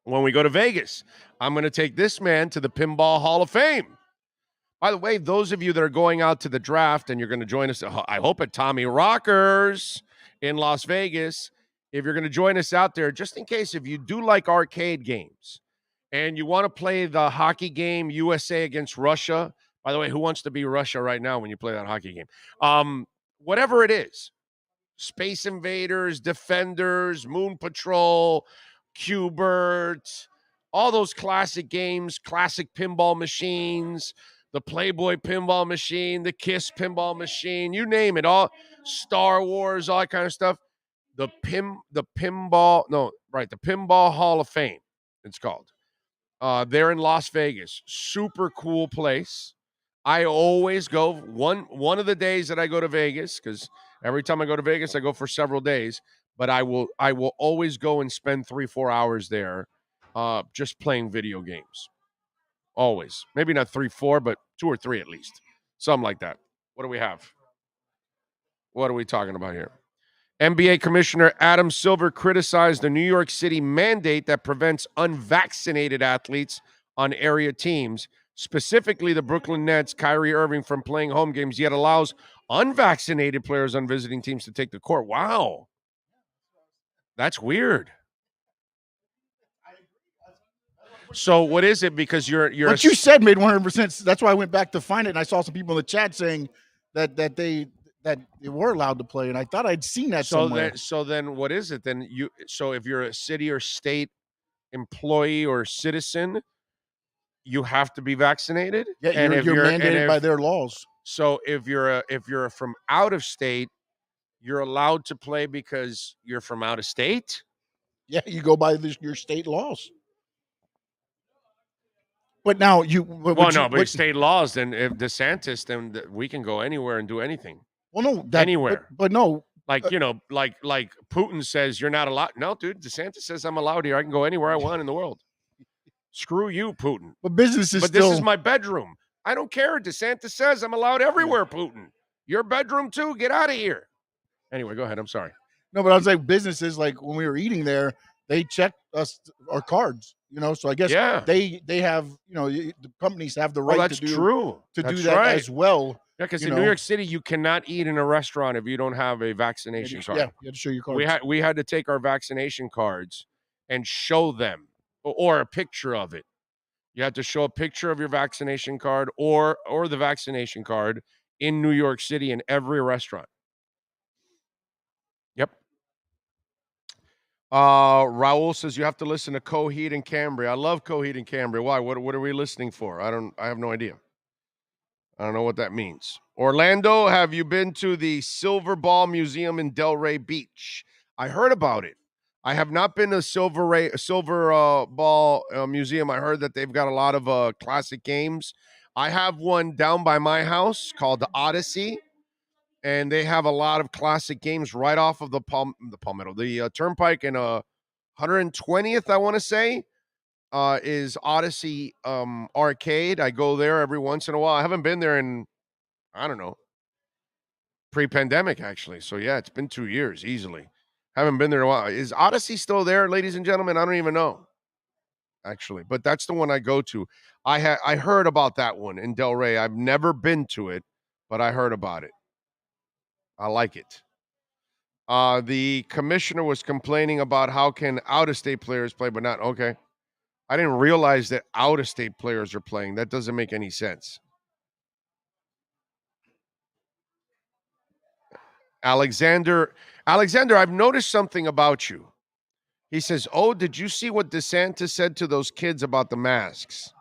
when we go to Vegas, I'm going to take this man to the Pinball Hall of Fame. By the way, those of you that are going out to the draft and you're going to join us, I hope at Tommy Rockers in Las Vegas, if you're going to join us out there, just in case, if you do like arcade games and you want to play the hockey game USA against Russia, by the way, who wants to be Russia right now when you play that hockey game? Whatever it is, Space Invaders, Defenders, Moon Patrol, Q-Bert, all those classic games, classic pinball machines,
the Playboy pinball machine, the Kiss pinball machine, you name it, all Star Wars, all that kind of stuff. The Pinball Hall of Fame, it's called. They're in Las Vegas. Super cool place. I always go one of the days that I go to Vegas, because every time I go to Vegas, I go for several days. But I will always go and spend 3-4 hours there, just playing video games. Always, maybe not 3-4, but 2 or 3 at least, something like that. What do we have? What are we talking about here? NBA Commissioner Adam Silver criticized the New York City mandate that prevents unvaccinated athletes on area teams, specifically the Brooklyn Nets, Kyrie Irving, from playing home games, yet allows unvaccinated players on visiting teams to take the court. Wow. That's weird. So what is it? Because you're
what you said made 100%. That's why I went back to find it, and I saw some people in the chat saying that they were allowed to play, and I thought I'd seen that somewhere.
So then what is it? Then so if you're a city or state employee or citizen, you have to be vaccinated?
Yeah, and you're mandated by their laws.
So if you're from out of state, you're allowed to play because you're from out of state?
Yeah, you go by your state laws. But now
state laws, then if DeSantis, then we can go anywhere and do anything.
Well, no,
anywhere.
But no.
Like Putin says you're not allowed. No, dude, DeSantis says I'm allowed here. I can go anywhere I want in the world. Screw you, Putin.
But this
is my bedroom. I don't care. DeSantis says I'm allowed everywhere, Putin. Your bedroom too? Get out of here. Anyway, go ahead. I'm sorry.
No, but I was like, businesses, like when we were eating there, they checked our cards, so I guess they have, the companies have the right to do that as well.
Yeah, because in New York City, you cannot eat in a restaurant if you don't have a vaccination card.
Yeah, you have to show your cards.
We had to take our vaccination cards and show them, or a picture of it. You have to show a picture of your vaccination card or the vaccination card in New York City in every restaurant. Yep. Raul says you have to listen to Coheed and Cambria. I love Coheed and Cambria. Why? What are we listening for? I have no idea. I don't know what that means. Orlando, have you been to the Silver Ball Museum in Delray Beach? I heard about it. I have not been to Silver Ball Museum. I heard that they've got a lot of classic games. I have one down by my house called the Odyssey, and they have a lot of classic games right off of the Turnpike, and 120th, I want to say, is Odyssey Arcade. I go there every once in a while. I haven't been there in, I don't know, pre-pandemic, actually. So, yeah, it's been 2 years easily. Haven't been there in a while. Is Odyssey still there, ladies and gentlemen? I don't even know, actually. But that's the one I go to. I heard about that one in Delray. I've never been to it, but I heard about it. I like it. The commissioner was complaining about how can out-of-state players play, but not. Okay. I didn't realize that out-of-state players are playing. That doesn't make any sense. Alexander, I've noticed something about you. He says, oh, did you see what DeSantis said to those kids about the masks?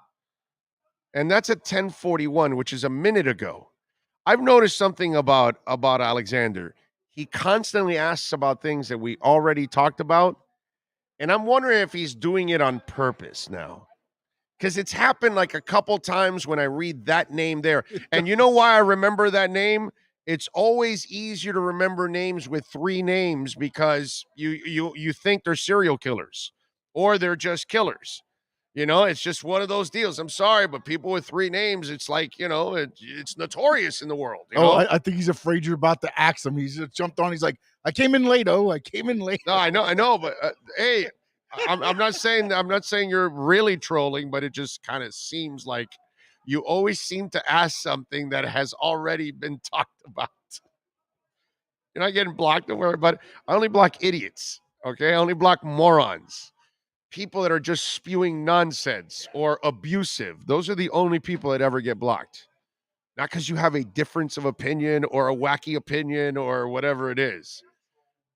And that's at 10:41, which is a minute ago. I've noticed something about Alexander. He constantly asks about things that we already talked about. And I'm wondering if he's doing it on purpose now. Because it's happened like a couple times when I read that name there. And you know why I remember that name? It's always easier to remember names with 3 names because you think they're serial killers or they're just killers. It's just one of those deals. I'm sorry, but people with 3 names, it's like, it's notorious in the world.
I think he's afraid you're about to axe him. He's jumped on. He's like, I came in late. Oh, I came in late.
No, I know. But hey, I'm not saying you're really trolling, but it just kind of seems like you always seem to ask something that has already been talked about. You're not getting blocked, don't worry about it. I only block idiots. Okay, I only block morons. People that are just spewing nonsense or abusive. Those are the only people that ever get blocked. Not because you have a difference of opinion or a wacky opinion or whatever it is.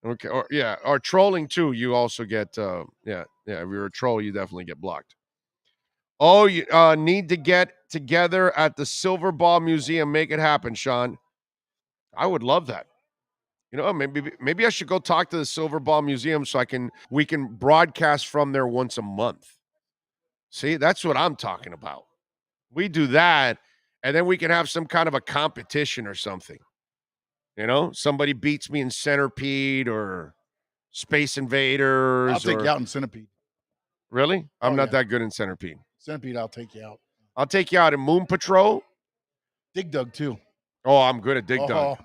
Okay, or trolling too. You also get, if you're a troll, you definitely get blocked. Oh, you need to get together at the Silver Ball Museum. Make it happen, Sean. I would love that. You know, maybe I should go talk to the Silver Ball Museum so we can broadcast from there once a month. See, that's what I'm talking about. We do that, and then we can have some kind of a competition or something. You know, somebody beats me in Centipede or Space Invaders.
I'll take you out in Centipede.
Really? I'm not that good in Centipede.
Centipede, I'll take you out.
I'll take you out in Moon Patrol.
Dig Dug, too.
Oh, I'm good at Dig Dug.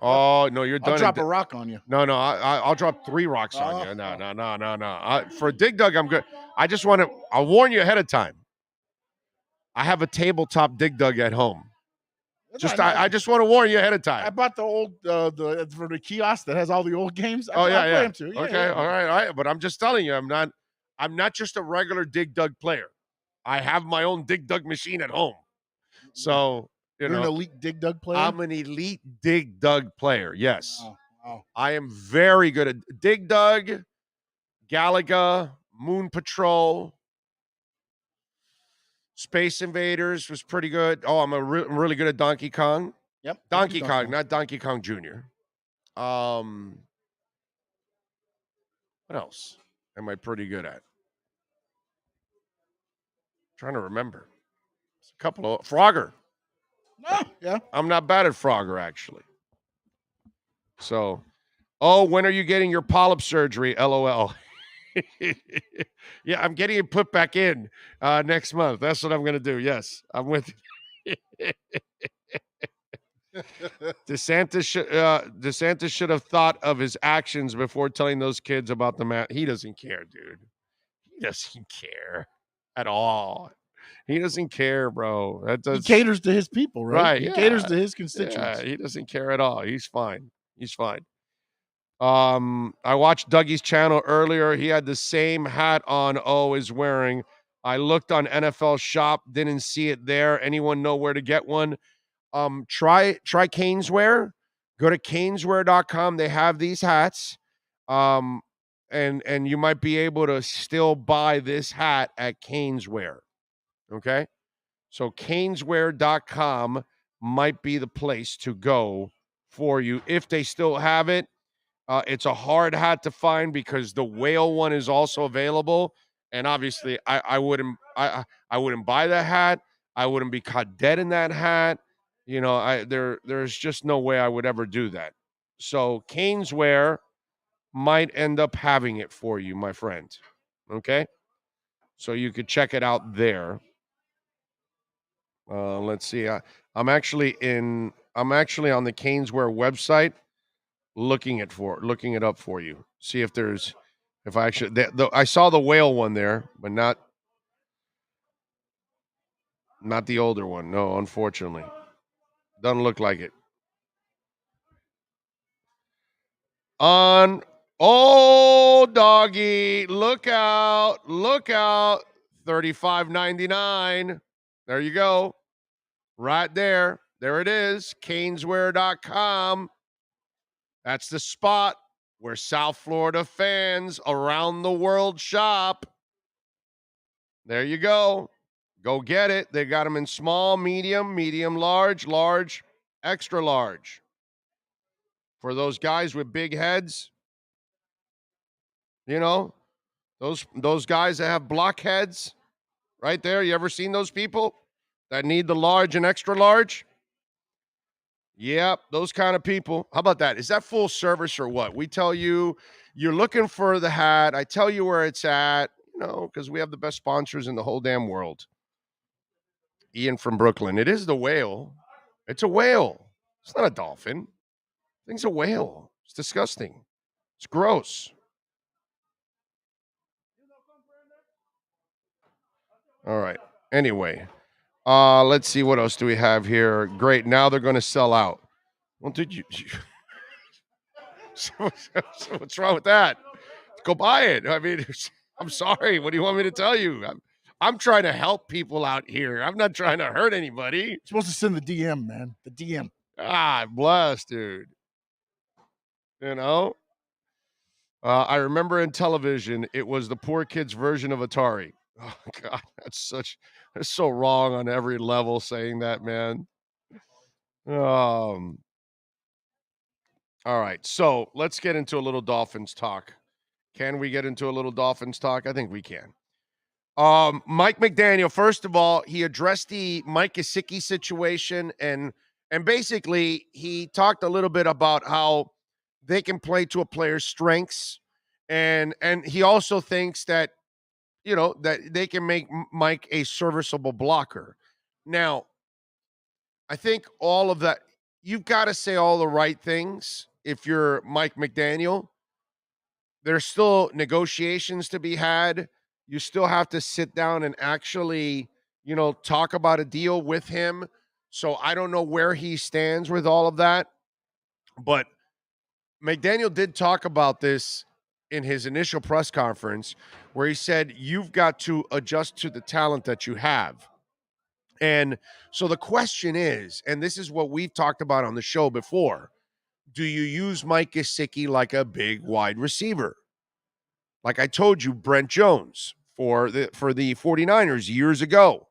Oh, no, you're done.
I'll drop a rock on you.
No, I'll drop 3 rocks on you. No. For Dig Dug, I'm good. I'll warn you ahead of time. I have a tabletop Dig Dug at home. I just want to warn you ahead of time.
I bought the old for the kiosk that has all the old games. I play them too.
All right. But I'm just telling you, I'm not just a regular Dig Dug player. I have my own Dig Dug machine at home. So
you're an elite Dig Dug player?
I'm an elite Dig Dug player, yes.
Wow.
I am very good at Dig Dug, Galaga, Moon Patrol, Space Invaders was pretty good. Oh, I'm really good at Donkey Kong.
Yep.
Donkey Kong, not Donkey Kong Jr. What else am I pretty good at? Trying to remember. It's a couple of Frogger.
Yeah.
I'm not bad at Frogger, actually. So, when are you getting your polyp surgery? LOL. Yeah, I'm getting it put back in next month. That's what I'm going to do. Yes, I'm with you. DeSantis should have thought of his actions before telling those kids about the math. He doesn't care, dude. He doesn't care at all. He doesn't care, bro.
He caters to his people, right? He caters to his constituents.
Yeah, he doesn't care at all. He's fine. I watched Dougie's channel earlier. He had the same hat on O is wearing. I looked on NFL Shop, didn't see it there. Anyone know where to get one? Try Caneswear. Go to caneswear.com. They have these hats. And you might be able to still buy this hat at Caneswear. Okay? So caneswear.com might be the place to go for you if they still have it. It's a hard hat to find because the whale one is also available, and obviously, I wouldn't buy that hat. I wouldn't be caught dead in that hat. You know, there's just no way I would ever do that. So Caneswear might end up having it for you, my friend. Okay, so you could check it out there. Let's see. I'm actually on the Caneswear website. Looking it up for you. See if I saw the whale one there, but not the older one. No, unfortunately. Doesn't look like it. Doggy, look out. $35.99. There you go. Right there. There it is. Caneswear.com. That's the spot where South Florida fans around the world shop. There you go. Go get it. They got them in small, medium, large, extra large. For those guys with big heads, you know, those guys that have blockheads right there. You ever seen those people that need the large and extra large? Yep, those kind of people. How about that? Is that full service or what? We tell you, you're looking for the hat. I tell you where it's at, because we have the best sponsors in the whole damn world. Ian from Brooklyn. It is the whale. It's a whale. It's not a dolphin. Thing's a whale. It's disgusting. It's gross. All right. Anyway. Let's see, what else do we have here? Great. Now they're going to sell out. Well, did you so what's wrong with that? Go buy it. I mean, I'm sorry. What do you want me to tell you? I'm trying to help people out here. I'm not trying to hurt anybody.
You're supposed to send the DM, man. The DM.
Bless, dude. I remember in television, it was the poor kids' version of Atari. Oh God, that's so wrong on every level saying that, man. Um, all right, so let's get into a little Dolphins talk. Can we get into a little Dolphins talk? I think we can. Mike McDaniel, first of all, he addressed the Mike Gesicki situation and basically he talked a little bit about how they can play to a player's strengths, and he also thinks that that they can make Mike a serviceable blocker. Now, I think all of that, you've got to say all the right things if you're Mike McDaniel. There's still negotiations to be had. You still have to sit down and actually, talk about a deal with him. So I don't know where he stands with all of that. But McDaniel did talk about this in his initial press conference where he said, you've got to adjust to the talent that you have. And so the question is, and this is what we've talked about on the show before, do you use Mike Gesicki like a big wide receiver? Like I told you, Brent Jones for the 49ers years ago.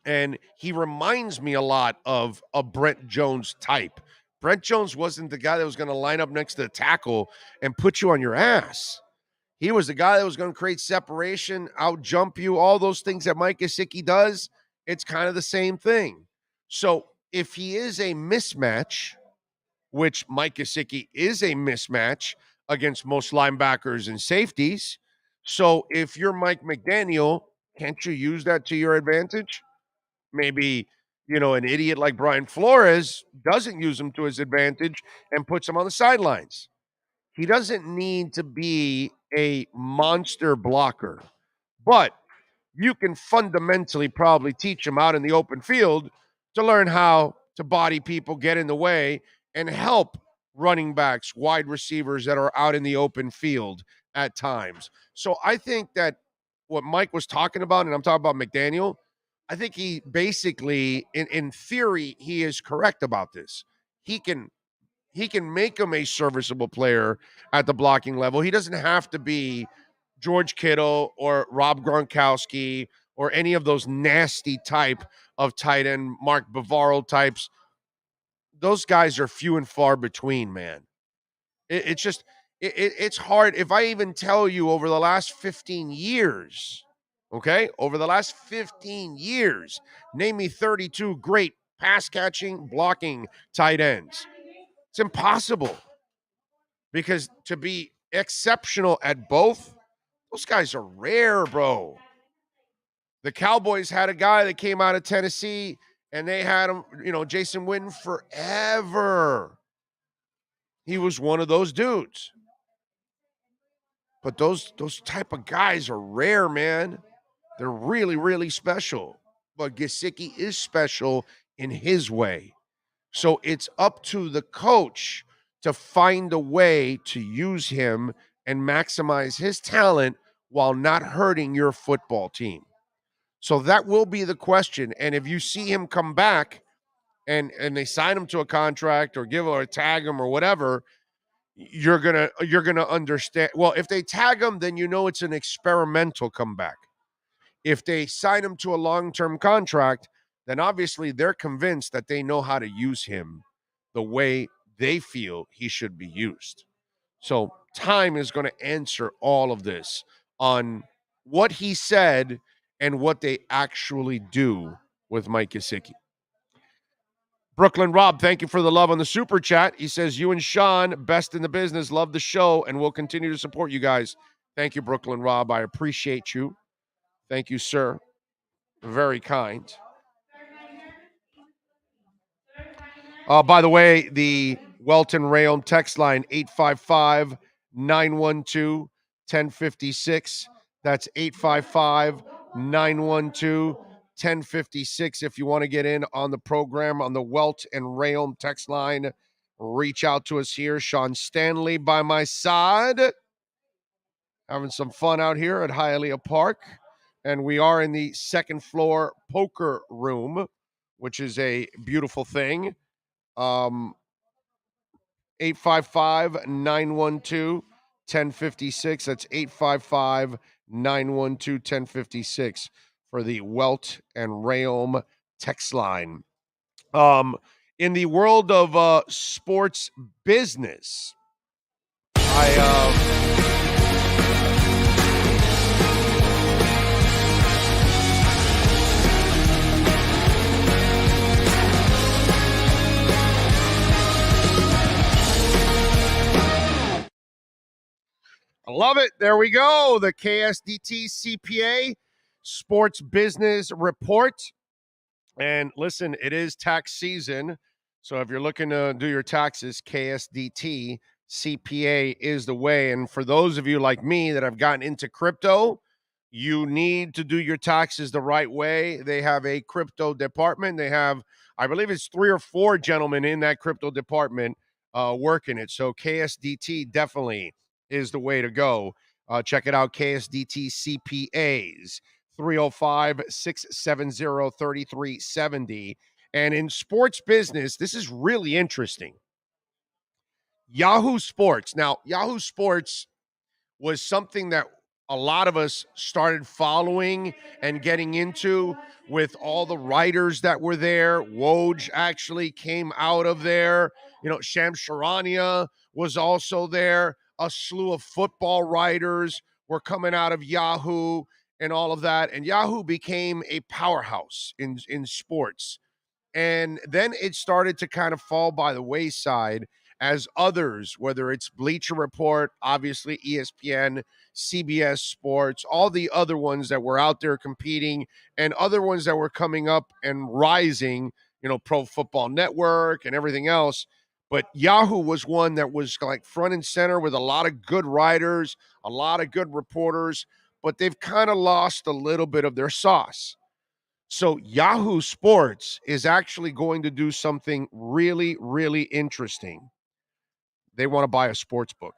And he reminds me a lot of a Brent Jones type. Brent Jones wasn't the guy that was going to line up next to the tackle and put you on your ass. He was the guy that was going to create separation, out jump you, all those things that Mike Gesicki does. It's kind of the same thing. So if he is a mismatch, which Mike Gesicki is a mismatch against most linebackers and safeties. So if you're Mike McDaniel, can't you use that to your advantage? Maybe, an idiot like Brian Flores doesn't use him to his advantage and puts him on the sidelines. He doesn't need to be a monster blocker, but you can fundamentally probably teach him out in the open field to learn how to body people, get in the way, and help running backs, wide receivers that are out in the open field at times. So I think that what Mike was talking about, and I'm talking about McDaniel, I think he basically, in theory, he is correct about this. He can make him a serviceable player at the blocking level. He doesn't have to be George Kittle or Rob Gronkowski or any of those nasty type of tight end, Mark Bavaro types. Those guys are few and far between, man. It's hard. If I even tell you over the last 15 years, okay, over the last 15 years, name me 32 great pass catching, blocking tight ends. It's impossible because to be exceptional at both, those guys are rare, bro. The Cowboys had a guy that came out of Tennessee and they had him, Jason Witten forever. He was one of those dudes. But those type of guys are rare, man. They're really, really special. But Gesicki is special in his way. So it's up to the coach to find a way to use him and maximize his talent while not hurting your football team. So that will be the question. And if you see him come back and they sign him to a contract or tag him or whatever, you're gonna understand. Well, if they tag him, then it's an experimental comeback. If they sign him to a long-term contract, then obviously they're convinced that they know how to use him the way they feel he should be used. So time is going to answer all of this on what he said and what they actually do with Mike Gesicki. Brooklyn Rob, thank you for the love on the super chat. He says, you and Sean, best in the business, love the show, and we'll continue to support you guys. Thank you, Brooklyn Rob. I appreciate you. Thank you, sir. Very kind. By the way, the Welton Rayon text line, 855-912-1056. That's 855-912-1056. If you want to get in on the program on the Welt and Rayon text line, reach out to us here. Sean Stanley by my side. Having some fun out here at Hialeah Park. And we are in the second floor poker room, which is a beautiful thing. 855-912-1056. That's 912-1056 for the Welt and Rayom text line. In the world of sports business, I love it. There we go. The KSDT CPA Sports Business Report. And listen, it is tax season. So if you're looking to do your taxes, KSDT CPA is the way. And for those of you like me that have gotten into crypto, you need to do your taxes the right way. They have a crypto department. They have, I believe it's 3 or 4 gentlemen in that crypto department working it. So KSDT definitely is the way to go. Check it out, KSDT CPAs, 305-670-3370. And in sports business, this is really interesting. Yahoo Sports. Now, Yahoo Sports was something that a lot of us started following and getting into with all the writers that were there. Woj actually came out of there. You know, Shams Charania was also there. A slew of football writers were coming out of Yahoo and all of that. And Yahoo became a powerhouse in sports. And then it started to kind of fall by the wayside as others, whether it's Bleacher Report, obviously ESPN, CBS Sports, all the other ones that were out there competing, and other ones that were coming up and rising, you know, Pro Football Network and everything else. But Yahoo was one that was like front and center with a lot of good writers, a lot of good reporters, but they've kind of lost a little bit of their sauce. So Yahoo Sports is actually going to do something really, really interesting. They want to buy a sports book.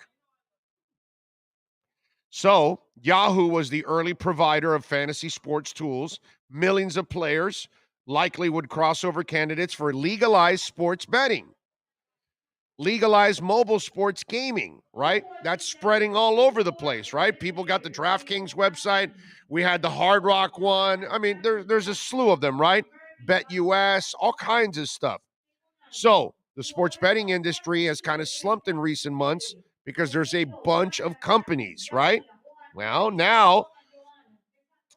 So Yahoo was the early provider of fantasy sports tools. Millions of players likely would crossover candidates for legalized sports betting. Legalized mobile sports gaming, right? That's spreading all over the place, right? People got the DraftKings website. We had the Hard Rock one. I mean, there's a slew of them, right? BetUS, all kinds of stuff. So the sports betting industry has kind of slumped in recent months because there's a bunch of companies, right? Well, now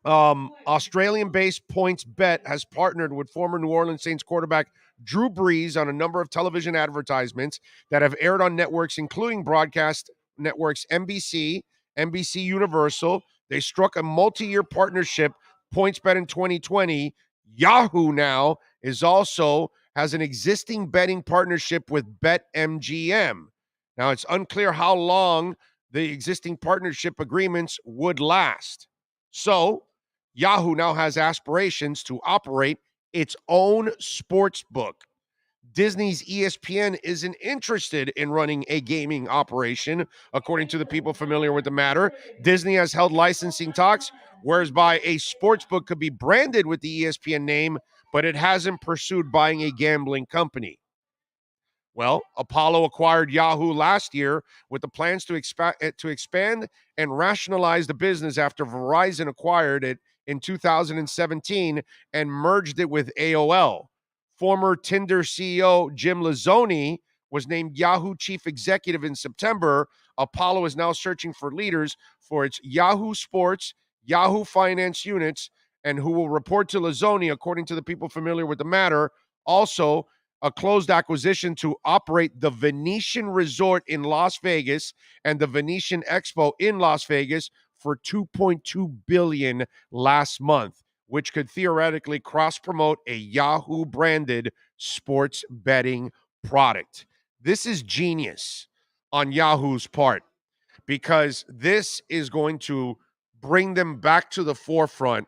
Australian-based Points Bet has partnered with former New Orleans Saints quarterback Drew Brees on a number of television advertisements that have aired on networks, including broadcast networks NBC, NBC Universal. They struck a multi-year partnership, Points Bet in 2020. Yahoo now has an existing betting partnership with BetMGM. Now, it's unclear how long the existing partnership agreements would last. So, Yahoo now has aspirations to operate its own sports book. Disney's ESPN isn't interested in running a gaming operation, according to the people familiar with the matter. Disney has held licensing talks, whereby a sports book could be branded with the ESPN name, but it hasn't pursued buying a gambling company. Well, Apollo acquired Yahoo last year with the plans to expand and rationalize the business after Verizon acquired it in 2017 and merged it with AOL. Former Tinder CEO Jim Lazzoni was named Yahoo chief executive in September. Apollo is now searching for leaders for its Yahoo Sports, Yahoo Finance units, and who will report to Lazzoni, according to the people familiar with the matter. Also, a closed acquisition to operate the Venetian Resort in Las Vegas and the Venetian Expo in Las Vegas for $2.2 billion last month, which could theoretically cross-promote a Yahoo-branded sports betting product. This is genius on Yahoo's part because this is going to bring them back to the forefront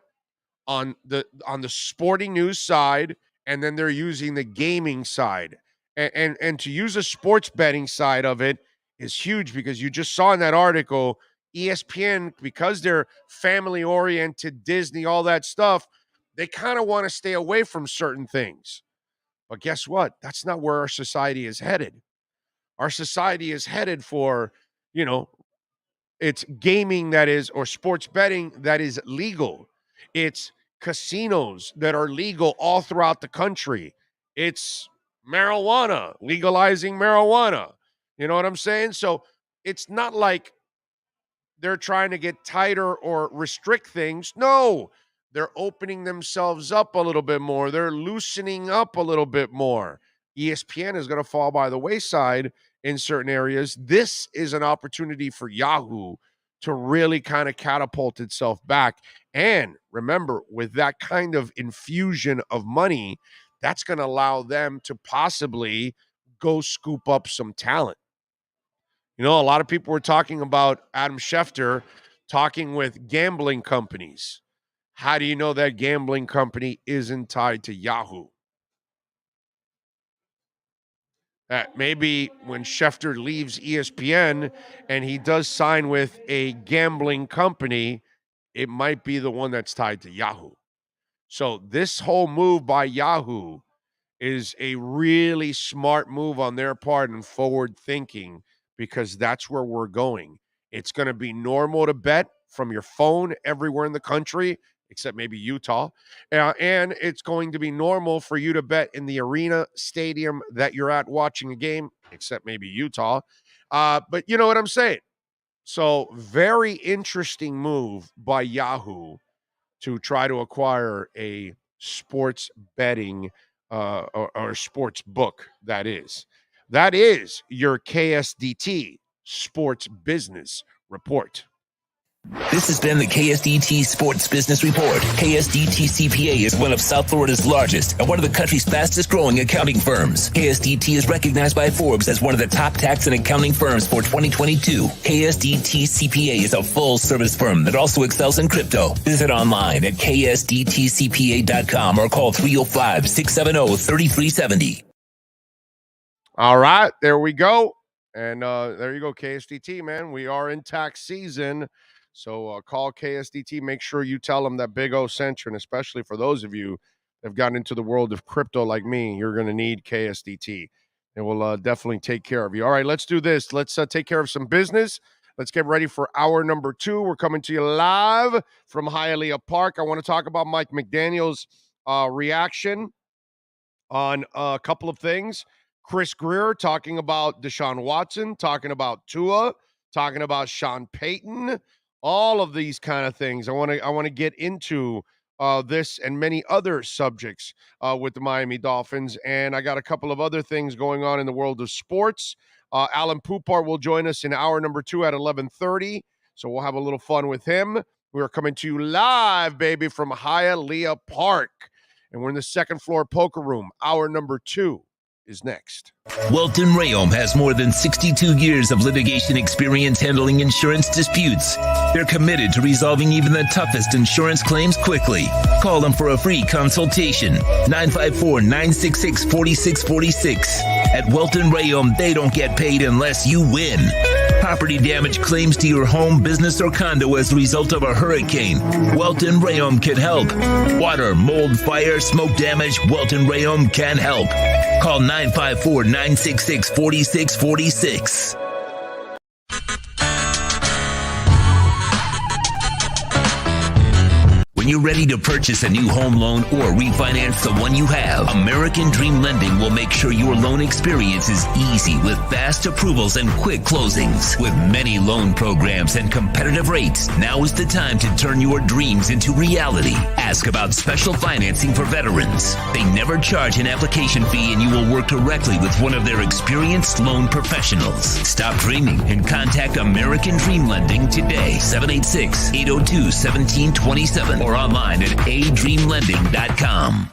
on the sporting news side, and then they're using the gaming side. And to use a sports betting side of it is huge because you just saw in that article, ESPN, because they're family-oriented, Disney, all that stuff, they kind of want to stay away from certain things. But guess what? That's not where our society is headed. Our society is headed for, It's gaming that is, or sports betting that is legal. It's casinos that are legal all throughout the country. It's marijuana, legalizing marijuana. You know what I'm saying? So it's not like they're trying to get tighter or restrict things. No, they're opening themselves up a little bit more. They're loosening up a little bit more. ESPN is going to fall by the wayside in certain areas. This is an opportunity for Yahoo to really kind of catapult itself back. And remember, with that kind of infusion of money, that's going to allow them to possibly go scoop up some talent. You know, a lot of people were talking about Adam Schefter talking with gambling companies. How do you know that gambling company isn't tied to Yahoo? Maybe when Schefter leaves ESPN and he does sign with a gambling company, it might be the one that's tied to Yahoo. So this whole move by Yahoo is a really smart move on their part and forward thinking, because that's where we're going. It's going to be normal to bet from your phone everywhere in the country, except maybe Utah. And it's going to be normal for you to bet in the arena, stadium that you're at watching a game, except maybe Utah. But you know what I'm saying? So very interesting move by Yahoo to try to acquire a sports betting or sports book, that is. That is your KSDT Sports Business Report.
This has been the KSDT Sports Business Report. KSDT CPA is one of South Florida's largest and one of the country's fastest growing accounting firms. KSDT is recognized by Forbes as one of the top tax and accounting firms for 2022. KSDT CPA is a full service firm that also excels in crypto. Visit online at ksdtcpa.com or call 305-670-3370.
All right, there we go. And there you go, KSDT, man. We are in tax season. So call KSDT. Make sure you tell them that Big O sent you, and especially for those of you that have gotten into the world of crypto like me, you're going to need KSDT. And we'll definitely take care of you. All right, let's do this. Let's take care of some business. Let's get ready for hour number 2. We're coming to you live from Hialeah Park. I want to talk about Mike McDaniel's reaction on a couple of things. Chris Greer talking about Deshaun Watson, talking about Tua, talking about Sean Payton, all of these kind of things. I want to get into this and many other subjects with the Miami Dolphins, and I got a couple of other things going on in the world of sports. Alan Poupart will join us in hour number 2 at 11:30, so we'll have a little fun with him. We're coming to you live, baby, from Hialeah Park, and we're in the second floor poker room. Hour number 2 is next.
Welton Rayom has more than 62 years of litigation experience handling insurance disputes. They're committed to resolving even the toughest insurance claims quickly. Call them for a free consultation. 954-966-4646. At Welton Rayom, they don't get paid unless you win. Property damage claims to your home, business, or condo as a result of a hurricane. Welton Rayom can help. Water, mold, fire, smoke damage, Welton Rayom can help. Call 954-966-4646. When you're ready to purchase a new home loan or refinance the one you have, American Dream Lending will make sure your loan experience is easy with fast approvals and quick closings. With many loan programs and competitive rates, now is the time to turn your dreams into reality. Ask about special financing for veterans. They never charge an application fee, and you will work directly with one of their experienced loan professionals. Stop dreaming and contact American Dream Lending today. 786-802-1727 or online at adreamlending.com.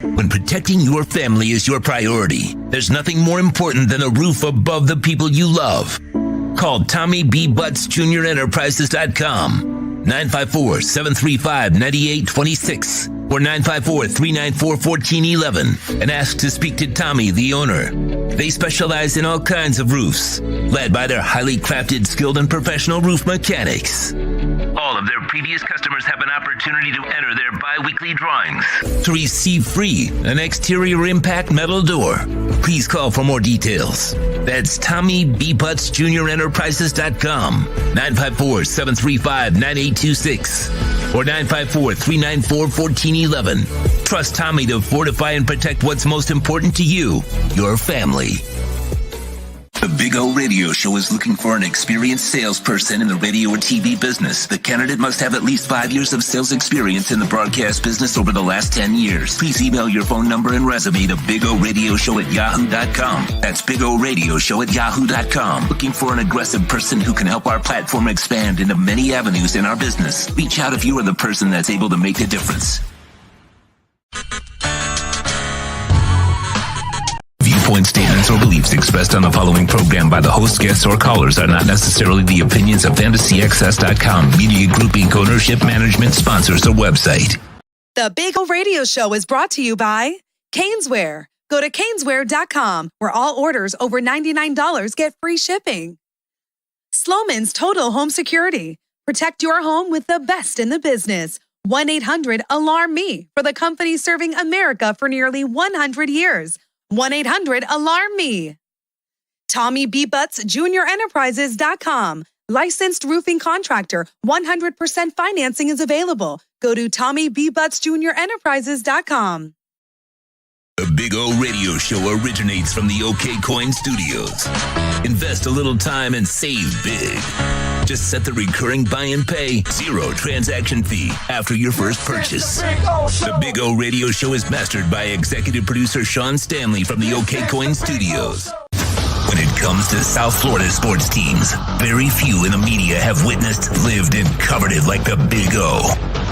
When protecting your family is your priority, there's nothing more important than a roof above the people you love. Call Tommy B. Butts Jr. Enterprises.com, 954-735-9826 or 954-394-1411, and ask to speak to Tommy, the owner. They specialize in all kinds of roofs, led by their highly crafted, skilled, and professional roof mechanics. All of their previous customers have an opportunity to enter their bi-weekly drawings to receive free an exterior impact metal door. Please call for more details. That's TommyBButtsJuniorEnterprises.com. 954-735-9826 or 954-394-1411. Trust Tommy to fortify and protect what's most important to you, your family. The Big O Radio Show is looking for an experienced salesperson in the radio or TV business. The candidate must have at least 5 years of sales experience in the broadcast business over the last 10 years. Please email your phone number and resume to BigORadioShow@yahoo.com. That's BigORadioShow@yahoo.com. Looking for an aggressive person who can help our platform expand into many avenues in our business. Reach out if you are the person that's able to make a difference. Viewpoint statements or beliefs expressed on the following program by the host, guests, or callers are not necessarily the opinions of FantasyAccess.com, Media Group Inc. ownership, management, sponsors, or website.
The Big O Radio Show is brought to you by Caneswear. Go to Caneswear.com, where all orders over $99 get free shipping. Sloman's Total Home Security. Protect your home with the best in the business. 1-800-ALARM-ME for the company serving America for nearly 100 years. 1-800-ALARM-ME. Tommy B. Butts JuniorEnterprises.com. Licensed roofing contractor. 100% financing is available. Go to TommyBButtsJuniorEnterprises.com.
The Big O Radio Show originates from the OK Coin Studios. Invest a little time and save big. Just set the recurring buy and pay, 0 transaction fee after your first purchase. The Big O Radio Show is mastered by executive producer Sean Stanley from the OK Coin Studios. When it comes to South Florida sports teams, very few in the media have witnessed, lived, and covered it like the Big O.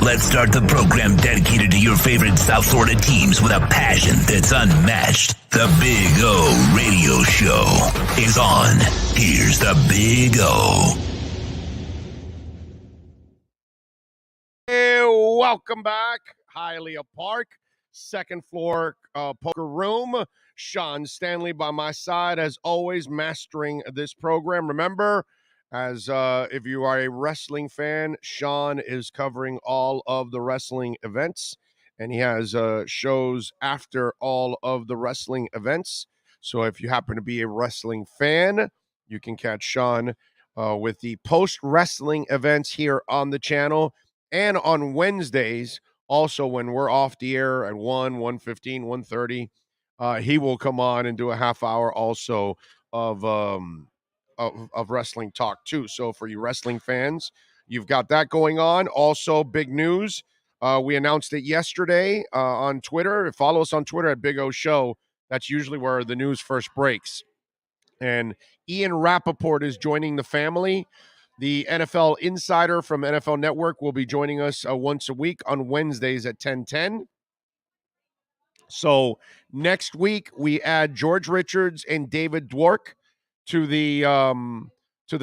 Let's start the program dedicated to your favorite South Florida teams with a passion that's unmatched. The Big O Radio Show is on. Here's the Big O.
Hey, welcome back. Hialeah Park, second floor poker room. Sean Stanley by my side, as always, mastering this program. Remember, as if you are a wrestling fan, Sean is covering all of the wrestling events, and he has shows after all of the wrestling events. So if you happen to be a wrestling fan, you can catch Sean with the post-wrestling events here on the channel. And on Wednesdays, also when we're off the air at 1, 1:15, 1:30, he will come on and do a half hour also of wrestling talk too. So for you wrestling fans, you've got that going on. Also, big news. We announced it yesterday on Twitter. Follow us on Twitter at Big O Show. That's usually where the news first breaks. And Ian Rappaport is joining the family. The NFL insider from NFL Network will be joining us once a week on Wednesdays at 10:10. So next week we add George Richards and David Dwork to the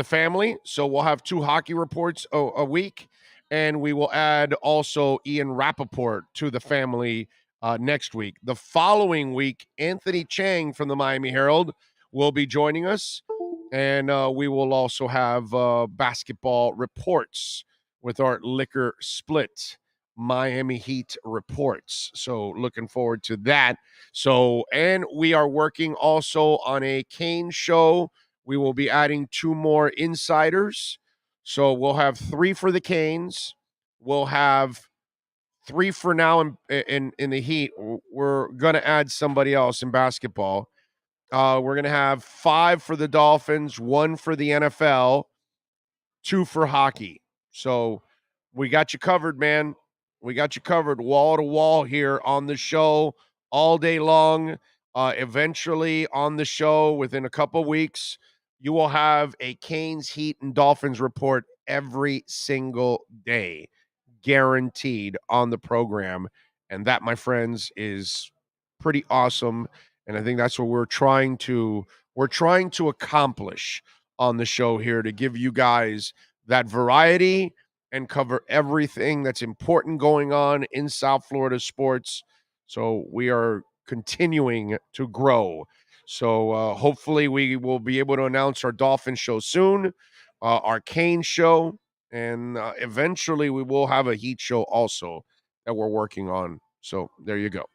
family. So we'll have 2 hockey reports a week, and we will add also Ian Rappaport to the family next week. The following week, Anthony Chang from the Miami Herald will be joining us. And we will also have basketball reports with our liquor split, Miami Heat reports. So looking forward to that. So, and we are working also on a Kane show. We will be adding 2 more insiders. So we'll have 3 for the Canes. We'll have 3 for now in the Heat. We're going to add somebody else in basketball. We're going to have 5 for the Dolphins, 1 for the NFL, 2 for hockey. So we got you covered, man. We got you covered wall to wall here on the show all day long. Eventually on the show within a couple weeks, you will have a Canes, Heat, and Dolphins report every single day, guaranteed on the program. And that, my friends, is pretty awesome. And I think that's what we're trying to accomplish on the show here, to give you guys that variety and cover everything that's important going on in South Florida sports. So we are continuing to grow. So hopefully we will be able to announce our Dolphin show soon, our Kane show, and eventually we will have a Heat show also that we're working on. So there you go.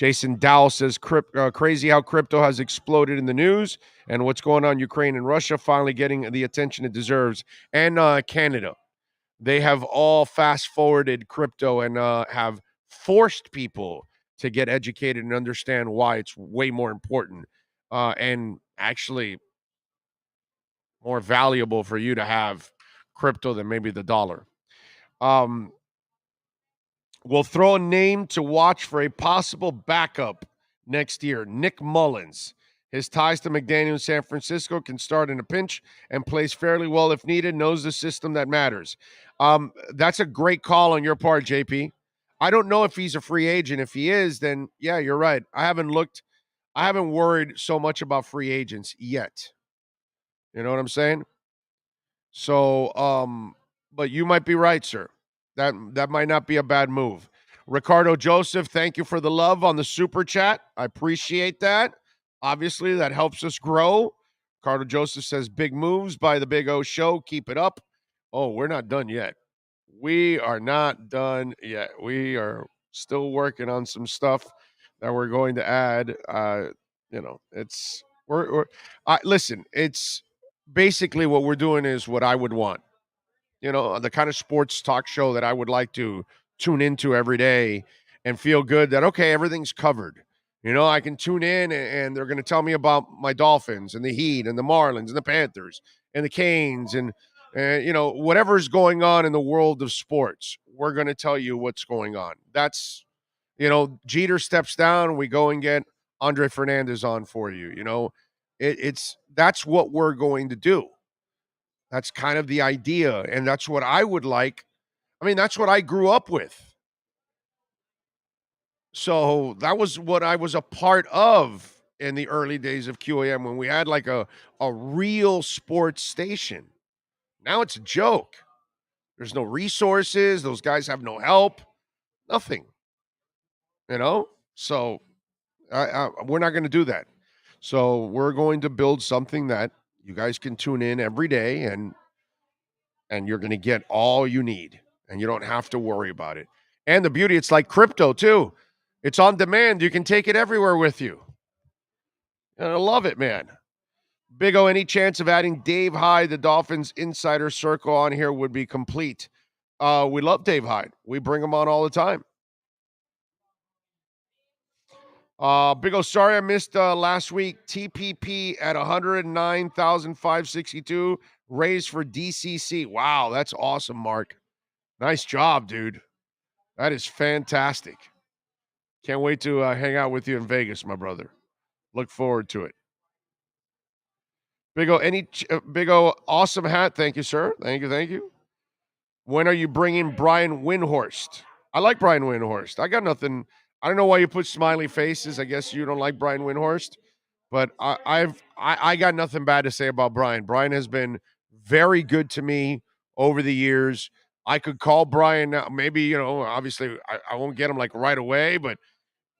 Jason Dow says, crazy how crypto has exploded in the news, and what's going on in Ukraine and Russia finally getting the attention it deserves. And Canada. They have all fast-forwarded crypto and have forced people to get educated and understand why it's way more important and actually more valuable for you to have crypto than maybe the dollar. We'll throw a name to watch for a possible backup next year. Nick Mullins. His ties to McDaniel in San Francisco, can start in a pinch and plays fairly well if needed, knows the system that matters. That's a great call on your part, JP. I don't know if he's a free agent. If he is, then yeah, you're right. I haven't worried so much about free agents yet. You know what I'm saying? So, but you might be right, sir. That might not be a bad move. Ricardo Joseph, thank you for the love on the super chat. I appreciate that. Obviously, that helps us grow. Ricardo Joseph says, big moves by the Big O Show. Keep it up. Oh, we're not done yet. We are not done yet. We are still working on some stuff that we're going to add. Listen, it's basically what we're doing is what I would want. The kind of sports talk show that I would like to tune into every day and feel good that, okay, everything's covered. I can tune in and they're going to tell me about my Dolphins and the Heat and the Marlins and the Panthers and the Canes and whatever's going on in the world of sports. We're going to tell you what's going on. That's, Jeter steps down, we go and get Andre Fernandez on for you. That's what we're going to do. That's kind of the idea, and that's what I would like. I mean, that's what I grew up with. So that was what I was a part of in the early days of QAM when we had like a real sports station. Now it's a joke. There's no resources. Those guys have no help. Nothing. So we're not going to do that. So we're going to build something that you guys can tune in every day and you're going to get all you need and you don't have to worry about it. And the beauty, it's like crypto too. It's on demand. You can take it everywhere with you. And I love it, man. Big O, any chance of adding Dave Hyde, the Dolphins insider circle on here would be complete. We love Dave Hyde. We bring him on all the time. Big O, sorry I missed last week. TPP at 109,562 raised for DCC. Wow, that's awesome, Mark. Nice job, dude. That is fantastic. Can't wait to hang out with you in Vegas, my brother. Look forward to it. Big O, Big O, awesome hat. Thank you, sir. Thank you. When are you bringing Brian Windhorst? I like Brian Windhorst. I got nothing. I don't know why you put smiley faces. I guess you don't like Brian Windhorst, but I got nothing bad to say about Brian. Brian has been very good to me over the years. I could call Brian now. Maybe, obviously I won't get him like right away, but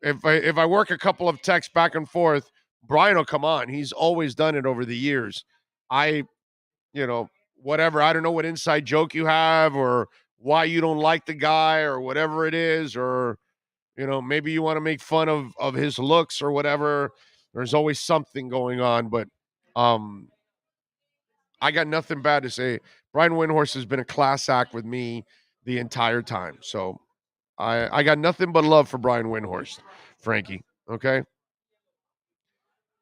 if I work a couple of texts back and forth, Brian will come on. He's always done it over the years. Whatever. I don't know what inside joke you have or why you don't like the guy or whatever it is, or, maybe you want to make fun of his looks or whatever. There's always something going on, but I got nothing bad to say. Brian Windhorst has been a class act with me the entire time. So I got nothing but love for Brian Windhorst, Frankie. Okay.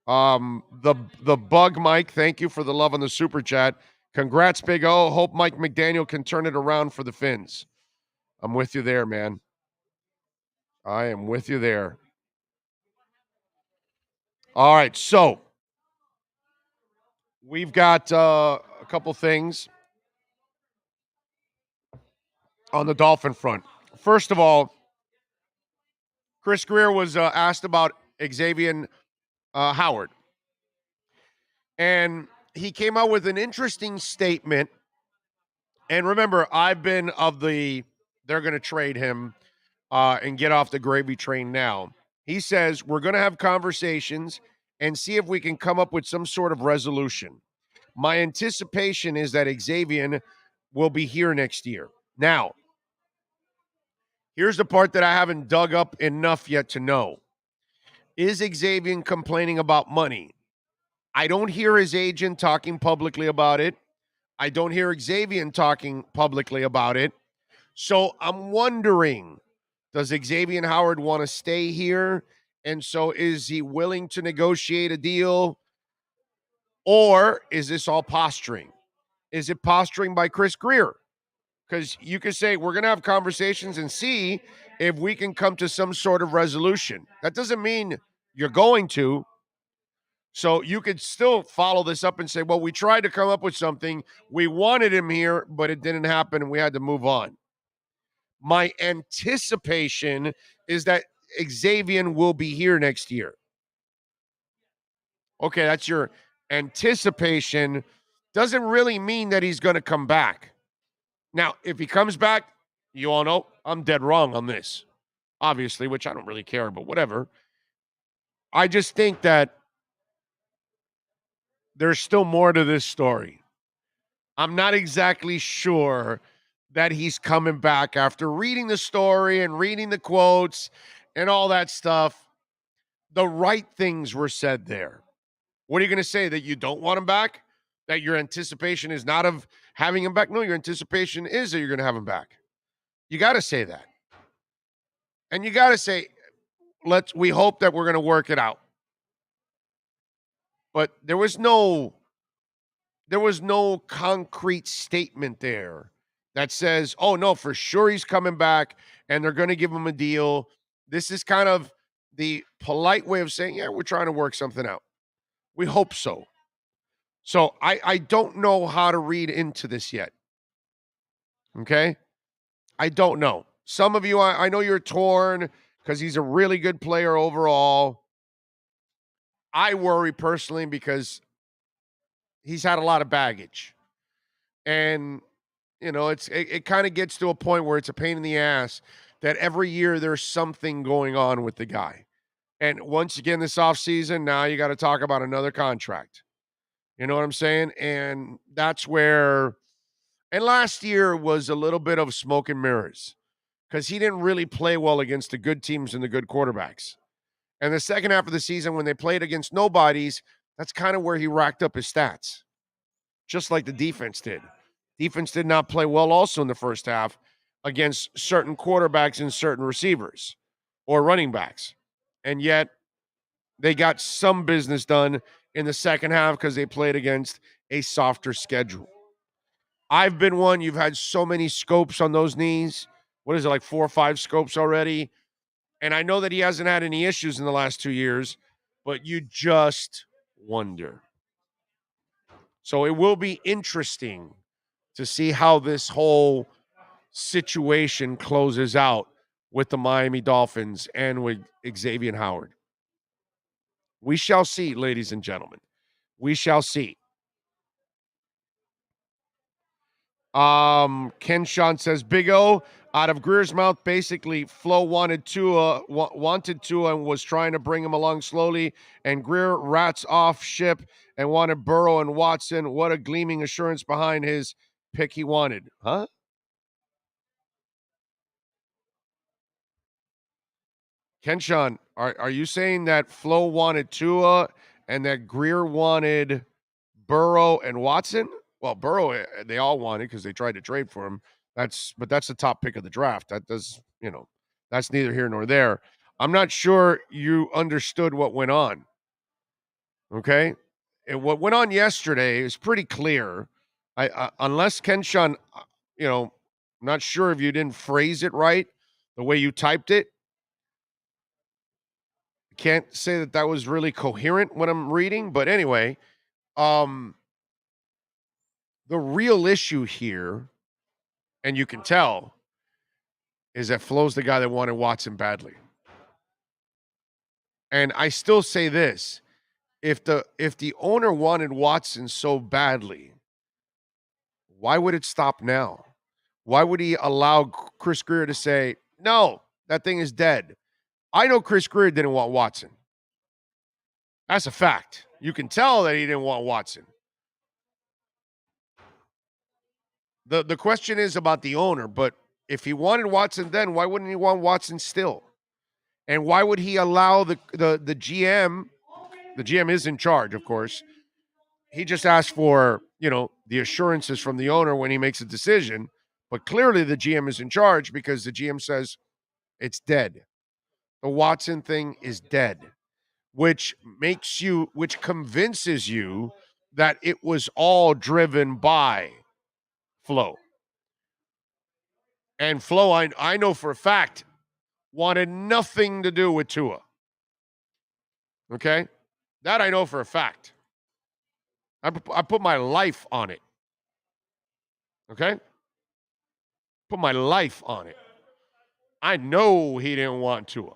The bug Mike, thank you for the love on the super chat. Congrats, Big O. Hope Mike McDaniel can turn it around for the Finns. I'm with you there, man. I am with you there. All right, so we've got a couple things on the Dolphin front. First of all, Chris Greer was asked about Xavier Howard. And he came out with an interesting statement. And remember, I've been of the they're going to trade him and get off the gravy train now. He says, we're going to have conversations and see if we can come up with some sort of resolution. My anticipation is that Xavier will be here next year. Now, here's the part that I haven't dug up enough yet to know. Is Xavier complaining about money? I don't hear his agent talking publicly about it. I don't hear Xavier talking publicly about it. So I'm wondering, does Xavier Howard want to stay here? And so is he willing to negotiate a deal? Or is this all posturing? Is it posturing by Chris Greer? Because you could say, we're going to have conversations and see if we can come to some sort of resolution. That doesn't mean you're going to. So you could still follow this up and say, well, we tried to come up with something. We wanted him here, but it didn't happen, and we had to move on. My anticipation is that Xavier will be here next year. Okay, that's your anticipation. Doesn't really mean that he's going to come back. Now, if he comes back, you all know I'm dead wrong on this, obviously, which I don't really care, but whatever. I just think that there's still more to this story. I'm not exactly sure that he's coming back after reading the story and reading the quotes and all that stuff. The right things were said there. What are you going to say? That you don't want him back? That your anticipation is not of having him back? No, your anticipation is that you're going to have him back. You got to say that. And you got to say, we hope that we're going to work it out. But there was no concrete statement there that says, oh, no, for sure he's coming back and they're going to give him a deal. This is kind of the polite way of saying, yeah, we're trying to work something out. We hope so. So I don't know how to read into this yet. Okay? I don't know. Some of you, I know you're torn because he's a really good player overall. I worry personally because he's had a lot of baggage. And, you know, it kind of gets to a point where it's a pain in the ass that every year there's something going on with the guy. And once again, this offseason, now you got to talk about another contract. You know what I'm saying? And that's where, and last year was a little bit of smoke and mirrors because he didn't really play well against the good teams and the good quarterbacks. And the second half of the season, when they played against nobodies, that's kind of where he racked up his stats, just like the defense did. Defense did not play well also in the first half against certain quarterbacks and certain receivers or running backs. And yet they got some business done in the second half because they played against a softer schedule. I've been one. You've had so many scopes on those knees. What is it, like 4 or 5 scopes already? And I know that he hasn't had any issues in the last 2 years, but you just wonder. So it will be interesting to see how this whole situation closes out with the Miami Dolphins and with Xavier Howard. We shall see, ladies and gentlemen. We shall see. Ken Sean says, Big O, out of Greer's mouth, basically, Flo wanted Tua and was trying to bring him along slowly, and Greer rats off ship and wanted Burrow and Watson. What a gleaming assurance behind his pick he wanted. Huh? Ken Sean, are you saying that Flo wanted Tua and that Greer wanted Burrow and Watson? Well, Burrow, they all wanted because they tried to trade for him. But that's the top pick of the draft. That does, that's neither here nor there. I'm not sure you understood what went on. Okay? And what went on yesterday is pretty clear. Unless Ken Sean, I'm not sure if you didn't phrase it right, the way you typed it. Can't say that was really coherent when I'm reading, but anyway, the real issue here, and you can tell, is that Flo's the guy that wanted Watson badly. And I still say this, if the owner wanted Watson so badly, why would it stop now? Why would he allow Chris Greer to say, no, that thing is dead? I know Chris Greer didn't want Watson. That's a fact. You can tell that he didn't want Watson. The question is about the owner, but if he wanted Watson then, why wouldn't he want Watson still? And why would he allow the GM? The GM is in charge, of course. He just asked for, the assurances from the owner when he makes a decision. But clearly the GM is in charge because the GM says it's dead. The Watson thing is dead, which convinces you that it was all driven by Flo. And Flo, I know for a fact, wanted nothing to do with Tua. Okay? That I know for a fact. I put my life on it. Okay? Put my life on it. I know he didn't want Tua.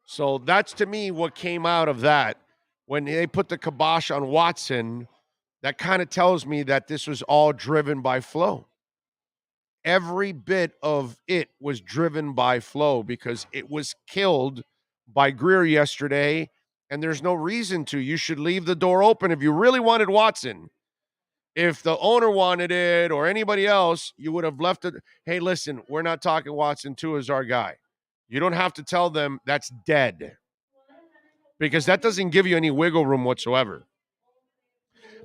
So that's, to me, what came out of that. When they put the kibosh on Watson, that kind of tells me that this was all driven by Flo. Every bit of it was driven by Flo because it was killed by Greer yesterday, and there's no reason to. You should leave the door open if you really wanted Watson. If the owner wanted it or anybody else, you would have left it. Hey, listen, we're not talking Watson. Tua is our guy. You don't have to tell them that's dead because that doesn't give you any wiggle room whatsoever.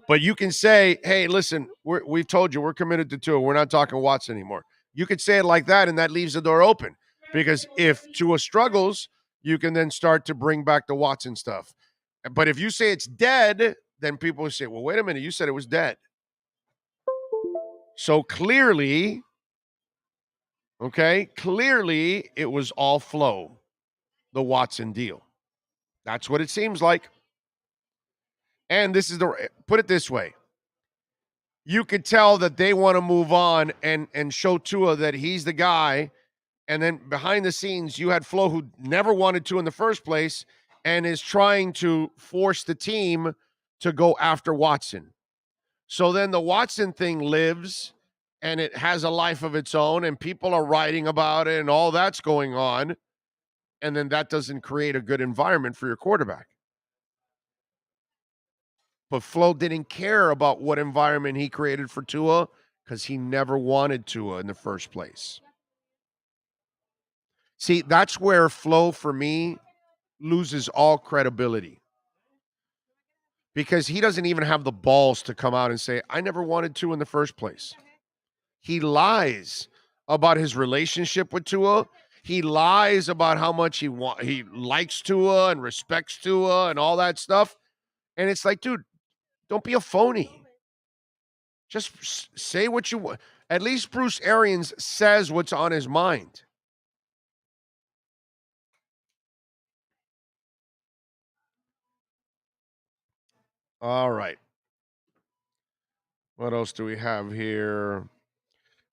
But you can say, hey, listen, we've told you we're committed to Tua. We're not talking Watson anymore. You could say it like that, and that leaves the door open. Because if Tua struggles, you can then start to bring back the Watson stuff. But if you say it's dead, then people will say, well, wait a minute, you said it was dead. So clearly, it was all Flo, the Watson deal. That's what it seems like. And put it this way. You could tell that they want to move on and show Tua that he's the guy. And then behind the scenes, you had Flo, who never wanted to in the first place and is trying to force the team to go after Watson. So then the Watson thing lives and it has a life of its own and people are writing about it and all that's going on. And then that doesn't create a good environment for your quarterback. But Flo didn't care about what environment he created for Tua because he never wanted Tua in the first place. See, that's where Flo, for me, loses all credibility. Because he doesn't even have the balls to come out and say, I never wanted Tua in the first place. He lies about his relationship with Tua. He lies about how much he likes Tua and respects Tua and all that stuff. And it's like, dude, don't be a phony. Just say what you want. At least Bruce Arians says what's on his mind. All right. What else do we have here?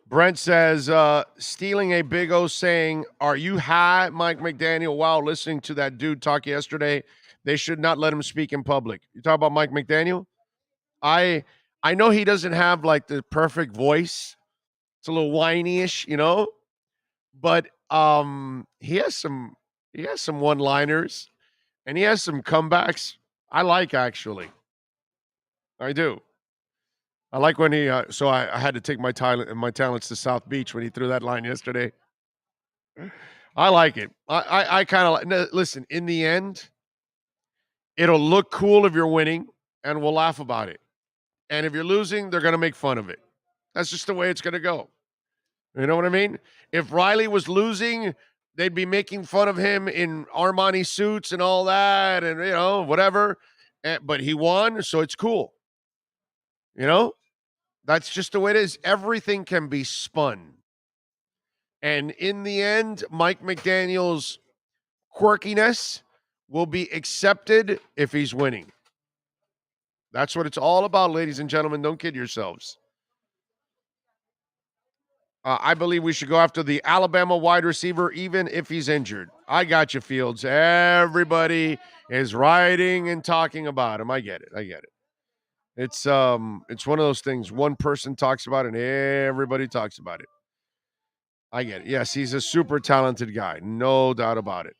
Brent says, stealing a Big O saying, are you high, Mike McDaniel? Wow, listening to that dude talk yesterday. They should not let him speak in public. You talk about Mike McDaniel? I know he doesn't have like the perfect voice. It's a little whiny-ish, but he has some one-liners and he has some comebacks I like, actually. I do. I like when he so I had to take my talents to South Beach when he threw that line yesterday. I like it. I kind of like, listen, in the end, it'll look cool if you're winning and we'll laugh about it. And if you're losing, they're going to make fun of it. That's just the way it's going to go. You know what I mean? If Riley was losing, they'd be making fun of him in Armani suits and all that and, whatever. But he won, so it's cool. That's just the way it is. Everything can be spun. And in the end, Mike McDaniel's quirkiness will be accepted if he's winning. That's what it's all about, ladies and gentlemen. Don't kid yourselves. I believe we should go after the Alabama wide receiver, even if he's injured. I got you, Fields. Everybody is writing and talking about him. I get it. It's one of those things. One person talks about it and everybody talks about it. I get it. Yes, he's a super talented guy. No doubt about it.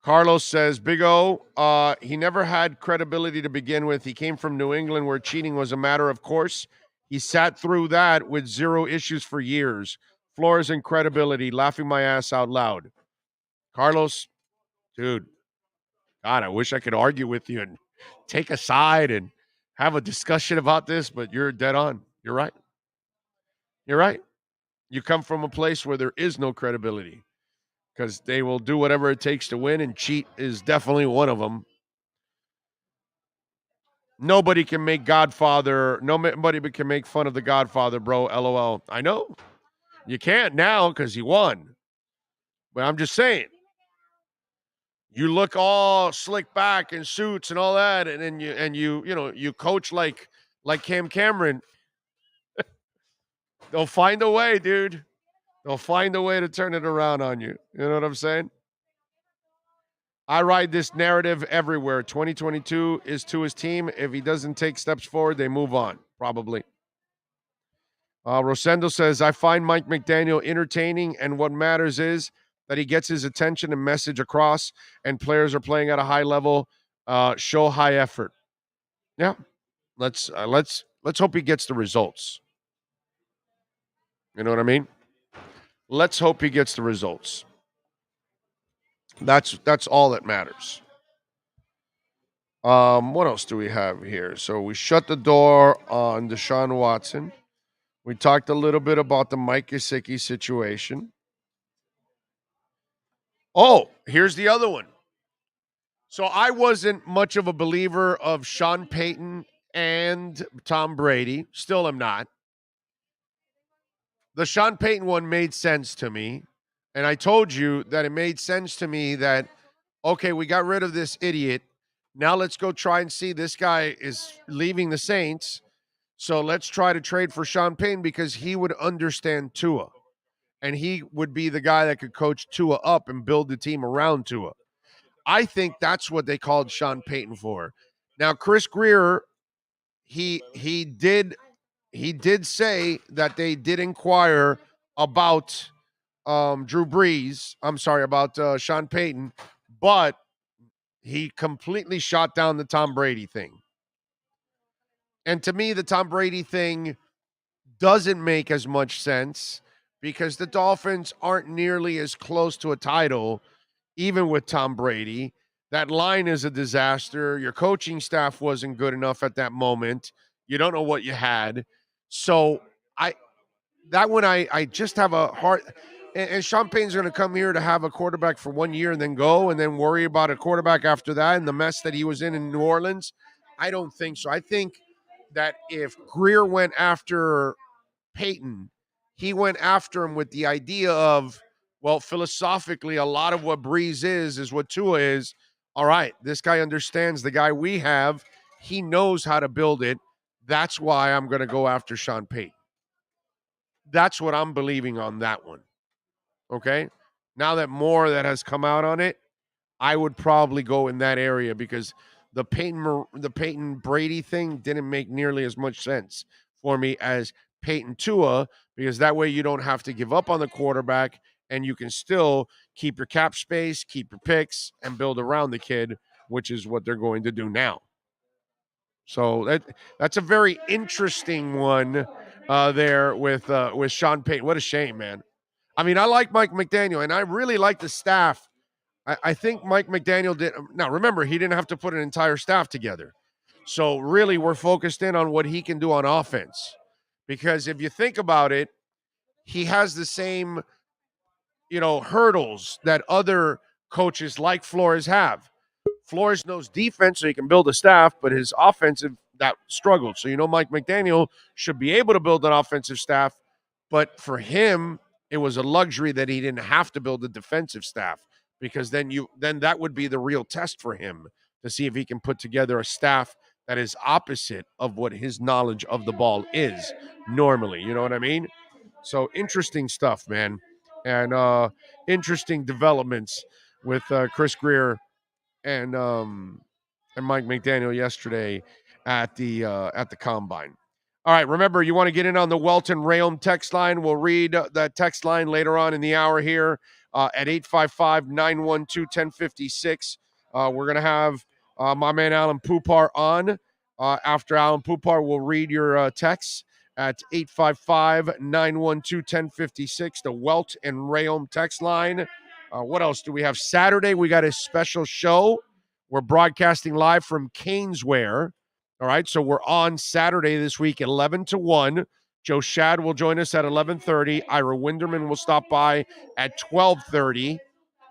Carlos says, Big O, he never had credibility to begin with. He came from New England where cheating was a matter of course. He sat through that with zero issues for years. Flores and credibility, laughing my ass out loud. Carlos, dude, God, I wish I could argue with you and take a side and have a discussion about this, but you're dead on. You're right. You're right. You come from a place where there is no credibility because they will do whatever it takes to win, and cheat is definitely one of them. Nobody can make Godfather, nobody can make fun of the Godfather, bro. LOL. I know. You can't now because he won. But I'm just saying. You look all slick back in suits and all that, and then you coach like Cam Cameron. They'll find a way, dude. They'll find a way to turn it around on you. You know what I'm saying? I ride this narrative everywhere. 2022 is to his team. If he doesn't take steps forward, they move on, probably. Rosendo says, I find Mike McDaniel entertaining, and what matters is that he gets his attention and message across, and players are playing at a high level, show high effort. Yeah, let's hope he gets the results. You know what I mean? Let's hope he gets the results. That's all that matters. What else do we have here? So we shut the door on Deshaun Watson. We talked a little bit about the Mike Gesicki situation. Oh, here's the other one. So I wasn't much of a believer of Sean Payton and Tom Brady. Still am not. The Sean Payton one made sense to me. And I told you that it made sense to me that, okay, we got rid of this idiot. Now let's go try and see. This guy is leaving the Saints. So let's try to trade for Sean Payton because he would understand Tua. And he would be the guy that could coach Tua up and build the team around Tua. I think that's what they called Sean Payton for. Now, Chris Greer, he did say that they did inquire about Drew Brees. I'm sorry, about Sean Payton, but he completely shot down the Tom Brady thing. And to me, the Tom Brady thing doesn't make as much sense because the Dolphins aren't nearly as close to a title, even with Tom Brady. That line is a disaster. Your coaching staff wasn't good enough at that moment. You don't know what you had. So I just have a hard – and Sean Payton's going to come here to have a quarterback for 1 year and then go and then worry about a quarterback after that and the mess that he was in New Orleans. I don't think so. I think that if Greer went after Payton, he went after him with the idea of, well, philosophically, a lot of what Breeze is what Tua is. All right, this guy understands the guy we have. He knows how to build it. That's why I'm going to go after Sean Payton. That's what I'm believing on that one. Okay? Now that more that has come out on it, I would probably go in that area because the Peyton Brady thing didn't make nearly as much sense for me as Peyton Tua, because that way you don't have to give up on the quarterback and you can still keep your cap space, keep your picks, and build around the kid, which is what they're going to do now. So that's a very interesting one there with Sean Payton. What a shame, man. I mean, I like Mike McDaniel, and I really like the staff. I think Mike McDaniel did. Now, remember, he didn't have to put an entire staff together. So really, we're focused in on what he can do on offense. Because if you think about it, he has the same, hurdles that other coaches like Flores have. Flores knows defense, so he can build a staff, but his offensive, that struggled. So, Mike McDaniel should be able to build an offensive staff, but for him, it was a luxury that he didn't have to build a defensive staff, because then that would be the real test for him to see if he can put together a staff that is opposite of what his knowledge of the ball is normally. You know what I mean? So interesting stuff, man. And interesting developments with Chris Greer and Mike McDaniel yesterday at the Combine. All right, remember, you want to get in on the Welton Rayom text line. We'll read that text line later on in the hour here at 855-912-1056. We're going to have my man Alan Poupar on. After Alan Poupar, we'll read your texts at 855-912-1056, the Welt and Rayom text line. What else do we have? Saturday, we got a special show. We're broadcasting live from Caneswear. All right, so we're on Saturday this week, 11 to 1. Joe Shad will join us at 11:30. Ira Winderman will stop by at 12:30.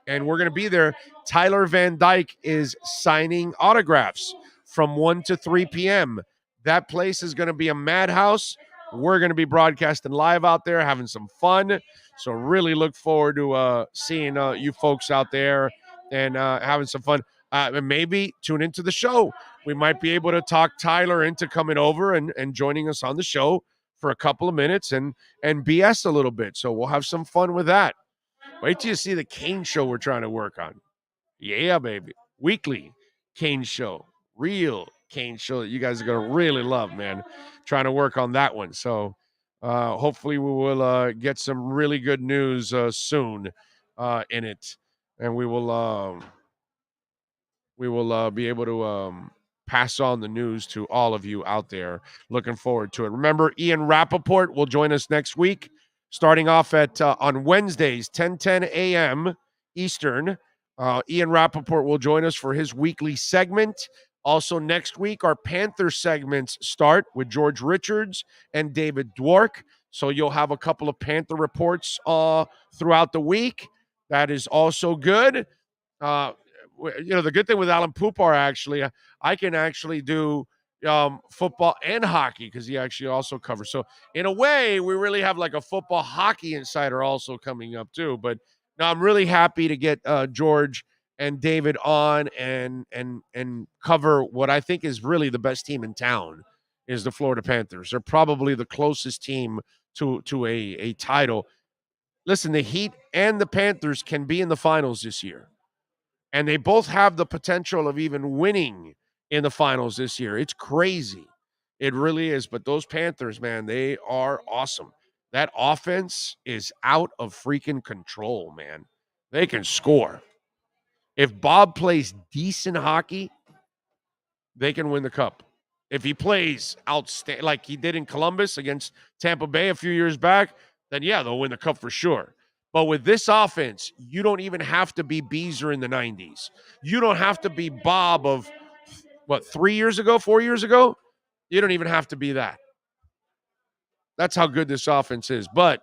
And we're going to be there. Tyler Van Dyke is signing autographs from 1 to 3 p.m. That place is going to be a madhouse. We're going to be broadcasting live out there, having some fun. So really look forward to seeing you folks out there and having some fun. And maybe tune into the show. We might be able to talk Tyler into coming over and joining us on the show for a couple of minutes and BS a little bit. So we'll have some fun with that. Wait till you see the Kane show we're trying to work on. Yeah, baby. Weekly Kane show. Real Kane show that you guys are going to really love, man. Trying to work on that one. So hopefully we will get some really good news soon in it. And we will be able to pass on the news to all of you out there. Looking forward to it. Remember, Ian Rappaport will join us next week. Starting off at on Wednesdays, 10:10 a.m. Eastern. Ian Rappaport will join us for his weekly segment. Also next week, our Panther segments start with George Richards and David Dwork. So you'll have a couple of Panther reports throughout the week. That is also good. The good thing with Alan Poupar, actually, I can actually do football and hockey because he actually also covers. So in a way, we really have like a football hockey insider also coming up too. But no, I'm really happy to get George and David on and cover what I think is really the best team in town is the Florida Panthers. They're probably the closest team to a title. Listen, the Heat and the Panthers can be in the finals this year. And they both have the potential of even winning in the finals this year. It's crazy. It really is. But those Panthers, man, they are awesome. That offense is out of freaking control, man. They can score. If Bob plays decent hockey, they can win the cup. If he plays outstanding, like he did in Columbus against Tampa Bay a few years back, then yeah, they'll win the cup for sure. But with this offense, you don't even have to be Beezer in the 90s. You don't have to be Bob of, 4 years ago? You don't even have to be that. That's how good this offense is. But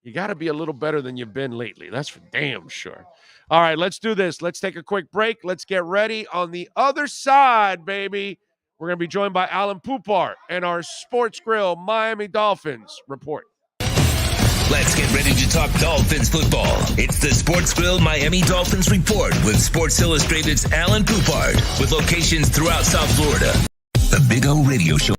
you got to be a little better than you've been lately. That's for damn sure. All right, let's do this. Let's take a quick break. Let's get ready. On the other side, baby, we're going to be joined by Alan Poupar and our Sports Grill Miami Dolphins report.
Let's get ready to talk Dolphins football. It's the Sports Grill Miami Dolphins Report with Sports Illustrated's Alan Poupard with locations throughout South Florida. The Big O Radio Show.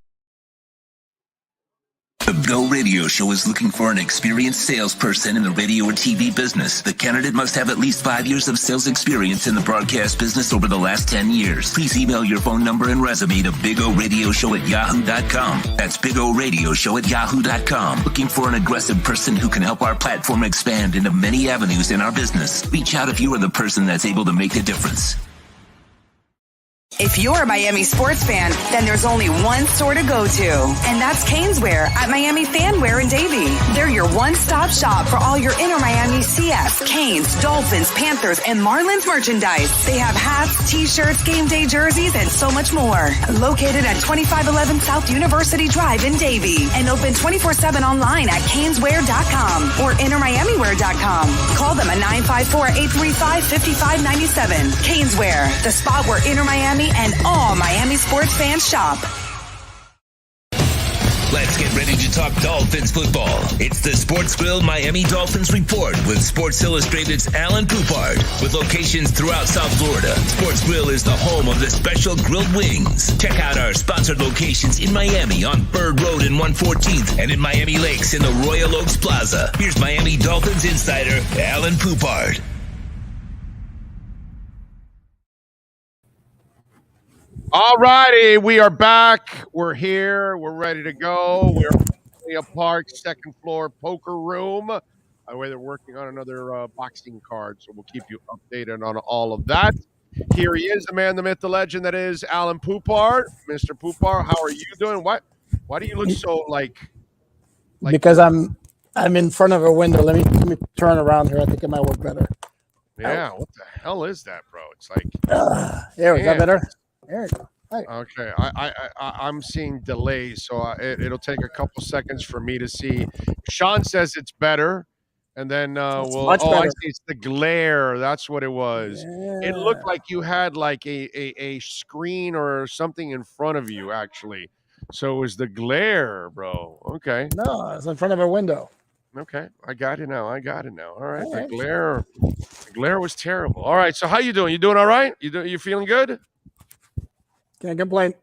The Big O Radio Show is looking for an experienced salesperson in the radio or TV business. The candidate must have at least 5 years of sales experience in the broadcast business over the last 10 years. Please email your phone number and resume to BigORadioshow@yahoo.com. That's BigORadioshow@yahoo.com. Looking for an aggressive person who can help our platform expand into many avenues in our business. Reach out if you are the person that's able to make a difference.
If you're a Miami sports fan, then there's only one store to go to, and that's Caneswear at Miami Fanwear in Davie. They're your one-stop shop for all your inner Miami CS, Canes, Dolphins, Panthers, and Marlins merchandise. They have hats, t-shirts, game day jerseys, and so much more. Located at 2511 South University Drive in Davie, and open 24/7 online at caneswear.com or innermiamiwear.com. Call them at 954-835-5597. Caneswear, the spot where inner Miami and all Miami sports fans shop.
Let's get ready to talk Dolphins football. It's the Sports Grill Miami Dolphins Report with Sports Illustrated's Alan Poupard with locations throughout South Florida. Sports Grill is the home of the special grilled wings. Check out our sponsored locations in Miami on Bird Road and 114th and in Miami Lakes in the Royal Oaks Plaza. Here's Miami Dolphins insider Alan Poupard.
All righty, we are back. We're here. We're ready to go. We're in a park, second floor poker room. By the way, they're working on another boxing card, so we'll keep you updated on all of that. Here he is, the man, the myth, the legend that is Alan Poupard. Mr. Poupard, how are you doing? Why do you look so Like
because I'm in front of a window. Let me turn around here. I think it might work better.
yeah, what the hell is that, bro? It's like
There, is that
man.
better? There you go.
Okay, I'm seeing delays, so it'll take a couple seconds for me to see. Sean says it's better, and then
It's
we'll.
much
Oh, I
better.
see. It's the glare. That's what it was. It looked
Yeah.
like you had like a screen or something in front of you, actually. So it was the glare, bro. Okay,
No, it's in front of a window.
okay, I got it now. I got it now. All right,
All
the
right.
glare was terrible. All right, so how you doing? You doing all right? You feeling good?
Can't complain.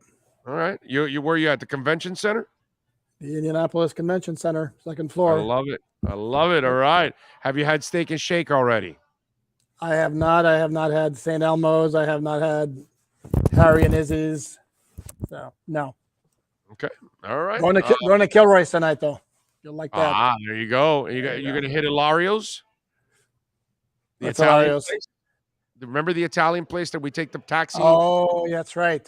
All right. You were you at the convention center?
The Indianapolis Convention Center, second
I
floor.
love it. I love it. All right. Have you had Steak and Shake already?
I have not. I have not had St. Elmo's. I have not had Harry and Izzy's. So no.
Okay. All right.
Going to Kilroy's tonight though. You'll like that.
There you go. You're gonna hit Hilario's? The
What's
Italian
Hilario's?
place. Remember the Italian place that we take the taxi?
Oh, that's right.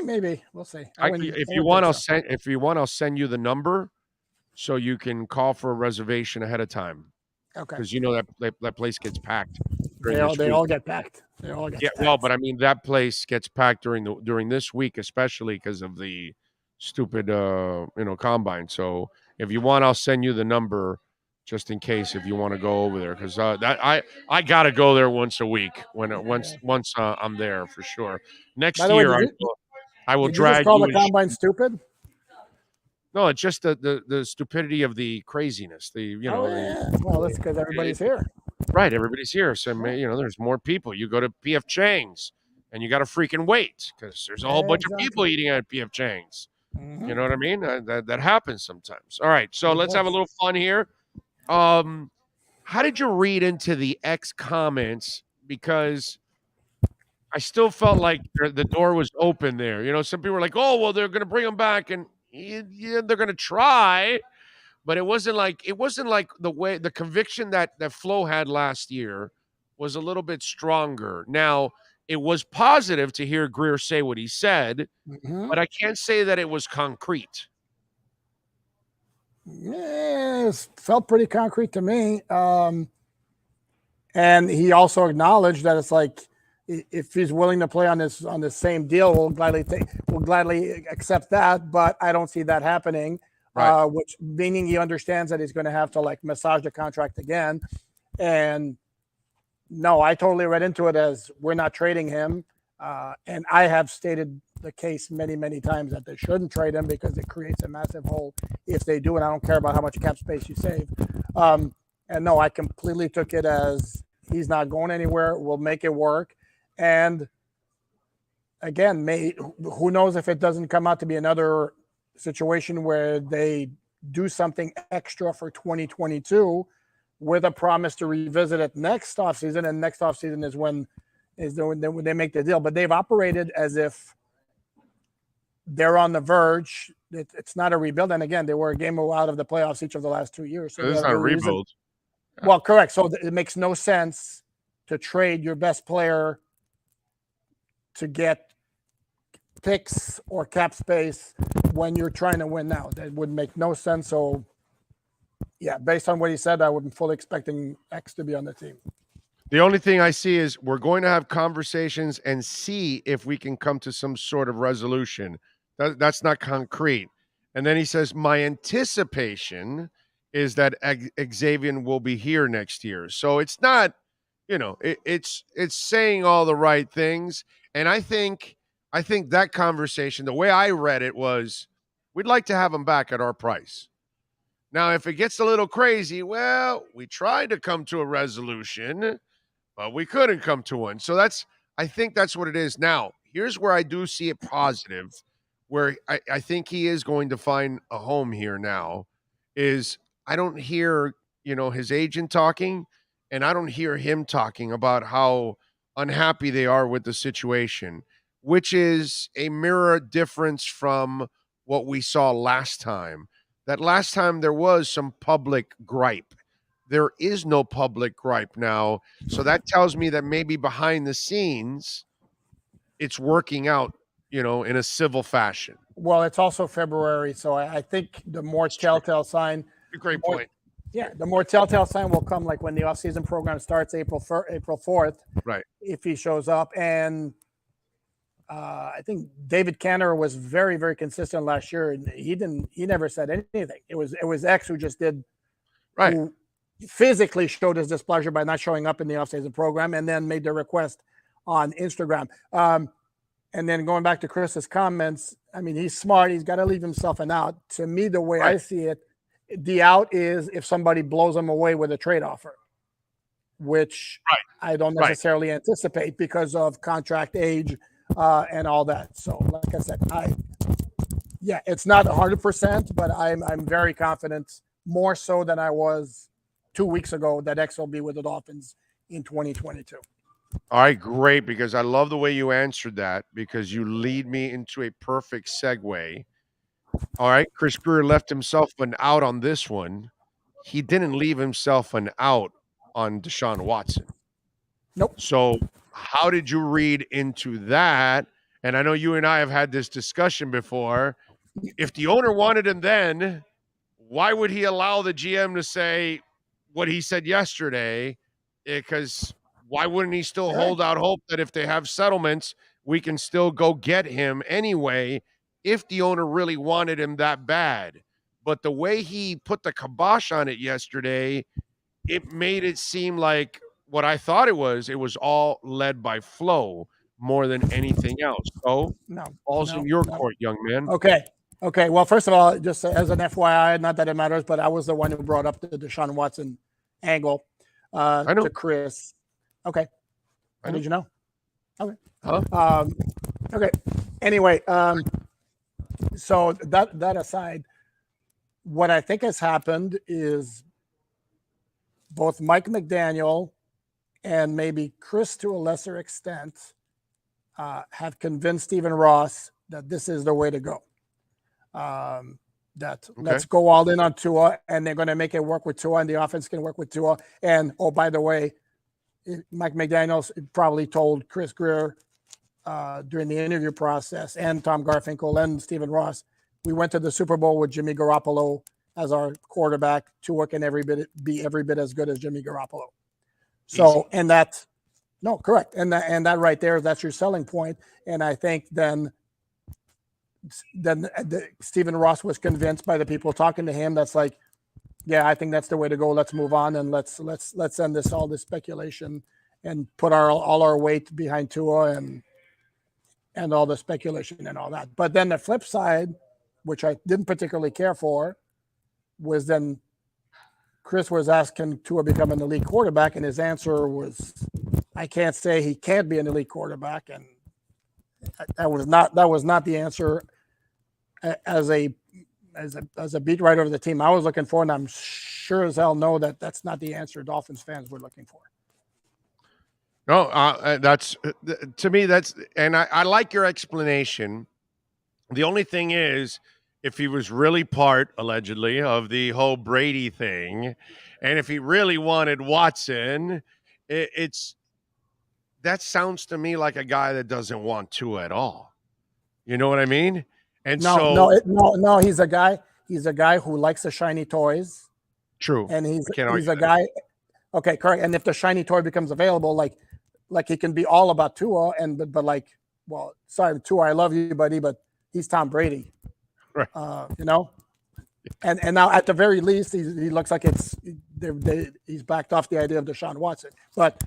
Maybe we'll see.
If you want, I'll send you the number so you can call for a reservation ahead of time.
Okay.
Because you know that place gets packed.
They all get packed. They all get
Yeah,
packed.
well, but I mean that place gets packed during this week, especially because of the stupid combine. So if you want, I'll send you the number just in case if you want to go over there, because I gotta go there once a week once I'm there for sure. Next
By the way,
year I will
did you just
drag
call
you.
the combine stupid?
No, it's just the stupidity of the craziness.
Well, that's because everybody's here.
Right, everybody's here. So there's more people. You go to PF Chang's and you got to freaking wait because there's a whole bunch of people eating at PF Chang's.
Mm-hmm.
You know what I mean? That happens sometimes. All right, so let's have a little fun here. How did you read into the X comments? Because I still felt like the door was open there. Some people were like, "Oh, well, they're going to bring him back," and yeah, they're going to try. But it wasn't like the conviction that Flo had last year was a little bit stronger. Now, it was positive to hear Greer say what he said, but I can't say that it was concrete.
Yeah, it felt pretty concrete to me. And he also acknowledged that it's like if he's willing to play on the same deal, we'll gladly accept that. But I don't see that happening. Right. Which meaning he understands that he's going to have to like massage the contract again. And no, I totally read into it as we're not trading him. And I have stated the case many, many times that they shouldn't trade him because it creates a massive hole if they do. And I don't care about how much cap space you save. And no, I completely took it as he's not going anywhere. We'll make it work. And again, who knows if it doesn't come out to be another situation where they do something extra for 2022 with a promise to revisit it next offseason, and next offseason is when they make the deal. But they've operated as if they're on the verge. It's not a rebuild. And again, they were a game out of the playoffs each of the last 2 years. So
it's not a rebuild.
Well, correct. So it makes no sense to trade your best player to get picks or cap space when you're trying to win now. That would make no sense. So, yeah, based on what he said, I wasn't fully expecting X to be on the team.
The only thing I see is we're going to have conversations and see if we can come to some sort of resolution. That's not concrete. And then he says, my anticipation is that Xavier will be here next year. So it's not, it's saying all the right things. And I think that conversation, the way I read it was, we'd like to have him back at our price. Now, if it gets a little crazy, well, we tried to come to a resolution, but we couldn't come to one. So I think that's what it is. Now, here's where I do see it positive, where I think he is going to find a home here now, is I don't hear, his agent talking, and I don't hear him talking about how unhappy they are with the situation, which is a mirror difference from what we saw last time. That last time there was some public gripe. There is no public gripe now. So that tells me that maybe behind the scenes, it's working out in a civil fashion.
Well, it's also February, so I think the more telltale sign.
Great point.
Yeah, the more telltale sign will come like when the off-season program starts April 4th.
Right.
If he shows up. And I think David Cantor was very, very consistent last year. And he never said anything. It was X who just did.
Right.
Who physically showed his displeasure by not showing up in the off-season program and then made the request on Instagram. And then going back to Chris's comments, I mean, he's smart. He's got to leave himself an out. To me, the way I see it, the out is if somebody blows him away with a trade offer, which I don't necessarily anticipate because of contract age and all that. So, like I said, it's not 100%, but I'm very confident, more so than I was 2 weeks ago, that X will be with the Dolphins in 2022.
All right, great, because I love the way you answered that, because you lead me into a perfect segue. All right, Chris Greer left himself an out on this one. He didn't leave himself an out on Deshaun Watson.
Nope.
So how did you read into that? And I know you and I have had this discussion before. If the owner wanted him then, why would he allow the GM to say what he said yesterday? Because why wouldn't he still hold out hope that if they have settlements, we can still go get him anyway if the owner really wanted him that bad? But the way he put the kibosh on it yesterday, it made it seem like what I thought it was all led by Flo more than anything else. So, all's in your court, young man.
Okay. Well, first of all, just as an FYI, not that it matters, but I was the one who brought up the Deshaun Watson angle to Chris. Okay. How did you know? Okay.
Huh?
Okay. Anyway, so that aside, what I think has happened is both Mike McDaniel and maybe Chris to a lesser extent have convinced Stephen Ross that this is the way to go. Let's go all in on Tua, and they're going to make it work with Tua, and the offense can work with Tua. And, oh, by the way, Mike McDaniels probably told Chris Greer during the interview process, and Tom Garfinkel and Stephen Ross, we went to the Super Bowl with Jimmy Garoppolo as our quarterback. Tua can be every bit as good as Jimmy Garoppolo. So, and that's correct. And that right there, that's your selling point. And I think then Stephen Ross was convinced by the people talking to him. That's like, yeah, I think that's the way to go. Let's move on and let's end all this speculation and put all our weight behind Tua and all the speculation and all that. But then the flip side, which I didn't particularly care for, was then Chris was asking Tua become an elite quarterback, and his answer was, I can't say he can't be an elite quarterback. And that was not the answer as a beat writer of the team I was looking for, and I'm sure as hell know that that's not the answer Dolphins fans were looking for.
No, that's to me. And I like your explanation. The only thing is, if he was really part, allegedly, of the whole Brady thing, and if he really wanted Watson, that sounds to me like a guy that doesn't want to at all. You know what I mean? And
no, he's a guy. He's a guy who likes the shiny toys.
True.
And he's a guy. Okay, correct. And if the shiny toy becomes available, like he can be all about Tua, but like, well, sorry, Tua, I love you, buddy, but he's Tom Brady.
Right.
And now at the very least, he looks like he's backed off the idea of Deshaun Watson. But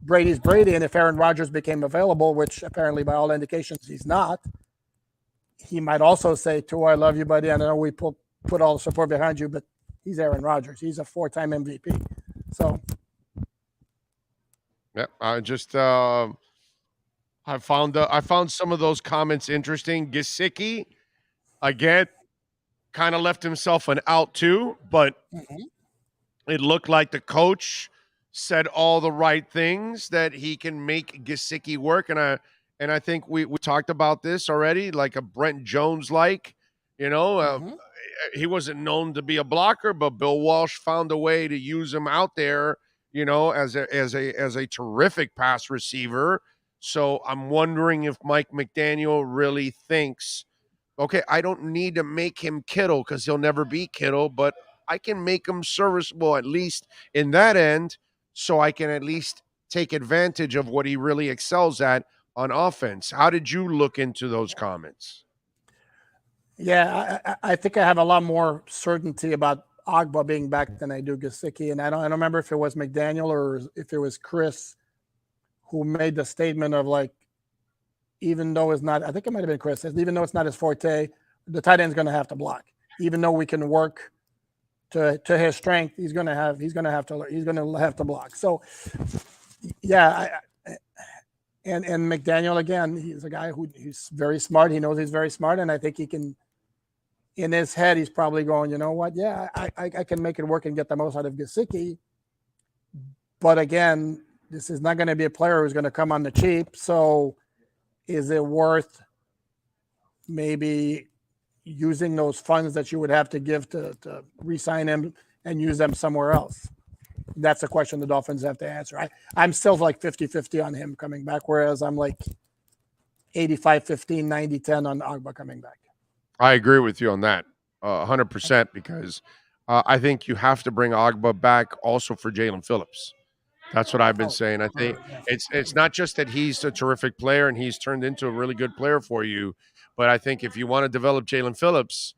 Brady's Brady, and if Aaron Rodgers became available, which apparently by all indications he's not, he might also say, Tua, I love you, buddy. I know we put all the support behind you, but he's Aaron Rodgers. He's a 4-time MVP. So,
yeah, I found some of those comments interesting. Gesicki, again, kind of left himself an out too, but it looked like the coach said all the right things that he can make Gesicki work. And I think we talked about this already, like a Brent Jones, he wasn't known to be a blocker, but Bill Walsh found a way to use him out there, as a terrific pass receiver. So I'm wondering if Mike McDaniel really thinks, okay, I don't need to make him Kittle because he'll never be Kittle, but I can make him serviceable at least in that end, so I can at least take advantage of what he really excels at on offense. How did you look into those comments?
Yeah, I think I have a lot more certainty about Agba being back than I do Gesicki, and I don't remember if it was McDaniel or if it was Chris who made the statement of like, even though it's not, I think it might have been Chris, even though it's not his forte, the tight end's going to have to block. Even though we can work to his strength, he's going to have to block. So, yeah, and McDaniel again, he's a guy who's very smart. He knows he's very smart, and I think he can. In his head, he's probably going, you know what? Yeah, I can make it work and get the most out of Gesicki. But again, this is not going to be a player who's going to come on the cheap. So is it worth maybe using those funds that you would have to give to re-sign him and use them somewhere else? That's a question the Dolphins have to answer. I'm still like 50-50 on him coming back, whereas I'm like 85-15, 90-10 on Agba coming back.
I agree with you on that 100% because I think you have to bring Agba back also for Jalen Phillips. That's what I've been saying. I think it's not just that he's a terrific player and he's turned into a really good player for you, but I think if you want to develop Jalen Phillips,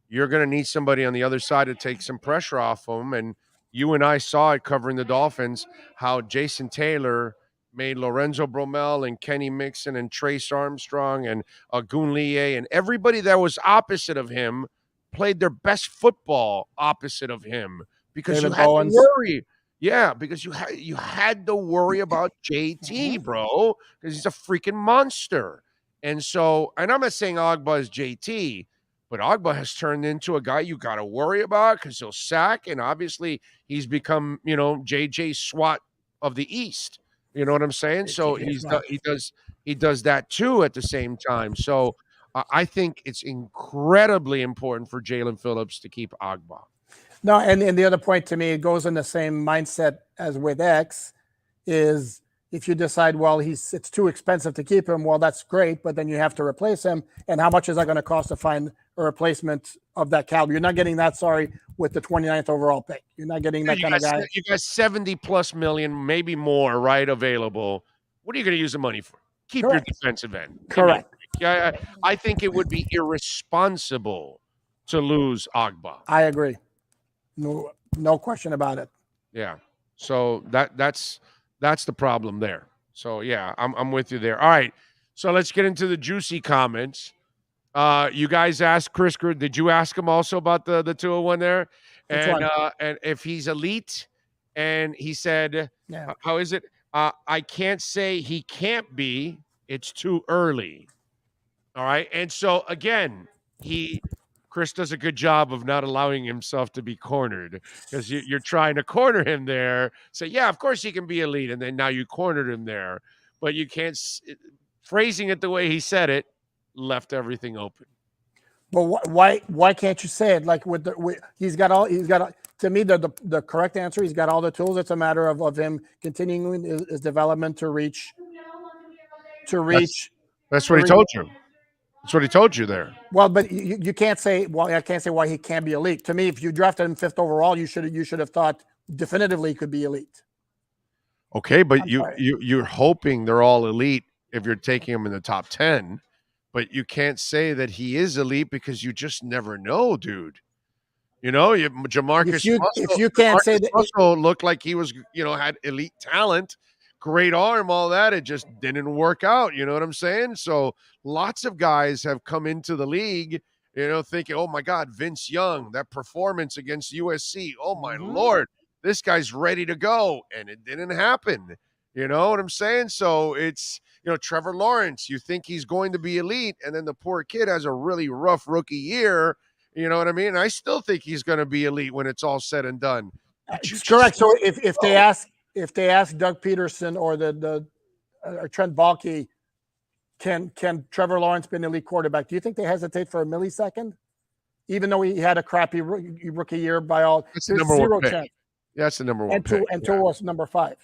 you're going to need somebody on the other side to take some pressure off him. And you and I saw it covering the Dolphins, how Jason Taylor made Lorenzo Bromell and Kenny Mixon and Trace Armstrong and Agunlie and everybody that was opposite of him played their best football opposite of him because
David
you had
Owens.
to worry. Yeah, because you had to worry about JT, bro, because he's a freaking monster. And so, and I'm not saying Agba is JT, but Agba has turned into a guy you got to worry about because he'll sack, and obviously he's become, JJ SWAT of the East. You know what I'm saying? So he does that too at the same time. So I think it's incredibly important for Jalen Phillips to keep Agba.
No, and the other point to me, it goes in the same mindset as with X, is if you decide, well, it's too expensive to keep him, well, that's great, but then you have to replace him. And how much is that going to cost to find a replacement of that caliber? You're not getting that, with the 29th overall pick. You're not getting that kind of guy.
You got 70+ million, maybe more, right, available. What are you going to use the money for? Keep your defensive end.
Correct.
I think it would be irresponsible to lose Agba.
I agree. No question about it.
Yeah. So that's the problem there. So yeah, I'm with you there. All right. So let's get into the juicy comments. You guys asked Chris, did you ask him also about the 201 there? And if he's elite, and he said, how is it? I can't say he can't be. It's too early. All right. And so again, Chris does a good job of not allowing himself to be cornered because you're trying to corner him there. So yeah, of course he can be elite. And then now you cornered him there, but you can't phrasing it the way he said it left everything open.
But why can't you say it? Like he's got to me, the correct answer, he's got all the tools. It's a matter of him continuing his development to reach.
That's what he told you. That's what he told you there.
Well, but you can't say, I can't say why he can't be elite. To me, if you drafted him 5th overall, you should have thought definitively he could be elite.
Okay, but you're hoping they're all elite if you're taking them in the top 10, but you can't say that he is elite because you just never know, dude. Jamarcus
if you can't say that
Russell looked like he was, had elite talent, great arm, all that. It just didn't work out. You know what I'm saying? So lots of guys have come into the league, thinking, oh my God, Vince Young, that performance against USC. Oh my Lord, this guy's ready to go. And it didn't happen. You know what I'm saying? So it's, Trevor Lawrence, you think he's going to be elite. And then the poor kid has a really rough rookie year. You know what I mean? I still think he's going to be elite when it's all said and done.
Correct. So if they ask Doug Peterson or or Trent Baalke, can Trevor Lawrence be an elite quarterback? Do you think they hesitate for a millisecond, even though he had a crappy rookie year by all?
That's the number one pick. Chance. That's the number one pick.
Two was number 5.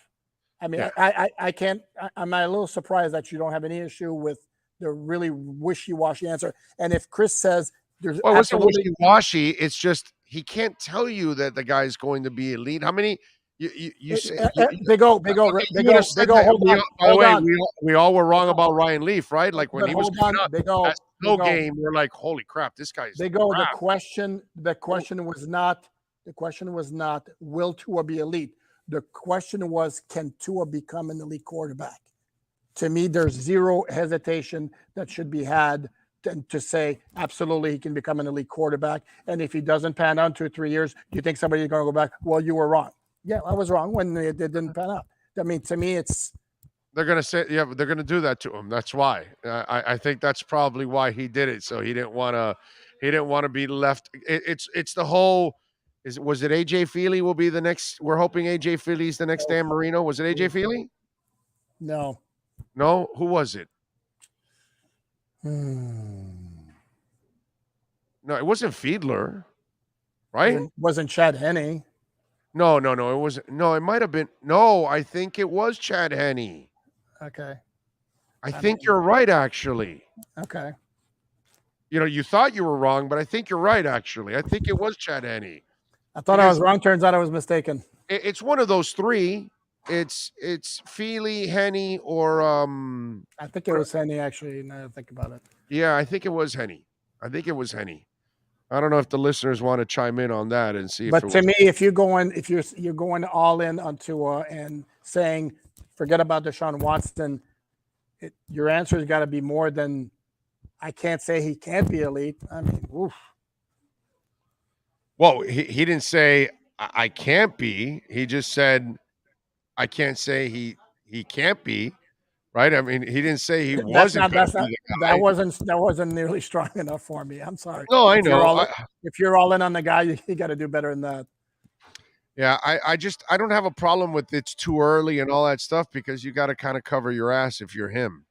I mean,
Yeah.
I can't. I'm a little surprised that you don't have any issue with the really wishy-washy answer. And if Chris says there's
Well, it wasn't
absolutely
wishy-washy. It's just he can't tell you that the guy's going to be elite. How many? You say
Big O,
okay, you would have said
Big O.
that.
Hold on,
By the way,
on.
we all were wrong about Ryan Leaf, right? Like when
But
he was
hold
coming
on,
up,
Big O,
that snow
Big O.
game, we're like, holy crap, this guy's
Big O.
crap.
The question was not. The question was not, will Tua be elite? The question was, can Tua become an elite quarterback? To me, there's zero hesitation that should be had to say, absolutely, he can become an elite quarterback. And if he doesn't pan out 2 or 3 years, do you think somebody's going to go back? Well, you were wrong. Yeah, I was wrong when it didn't pan out. I mean, to me, it's.
They're gonna say, yeah, they're gonna do that to him. That's why. I think that's probably why he did it. So he didn't want to be left. It's the whole. Was it AJ Feely will be the next? We're hoping AJ Feely's the next Dan Marino. Was it AJ Feely?
No.
No. Who was it? No, it wasn't Fiedler, right?
Wasn't Chad Henne.
No. It wasn't. No, it might have been. No, I think it was Chad Henne.
Okay.
I think you're right, actually.
Okay.
You thought you were wrong, but I think you're right, actually. I think it was Chad Henne.
I thought I was wrong. Turns out I was mistaken.
It's one of those three. It's Feely, Henne, or
I think it was Henne, actually, now that I think about it.
Yeah, I think it was Henne. I don't know if the listeners want to chime in on that and see.
But to me, if you're going all in on Tua and saying forget about Deshaun Watson, your answer has got to be more than I can't say he can't be elite. I mean, oof.
Well, he didn't say I can't be. He just said I can't say he can't be. Right? I mean, he didn't say he wasn't.
That wasn't nearly strong enough for me. I'm sorry.
No, I know.
If you're all in on the guy, you got to do better than that.
Yeah, I don't have a problem with it's too early and all that stuff because you got to kind of cover your ass if you're him.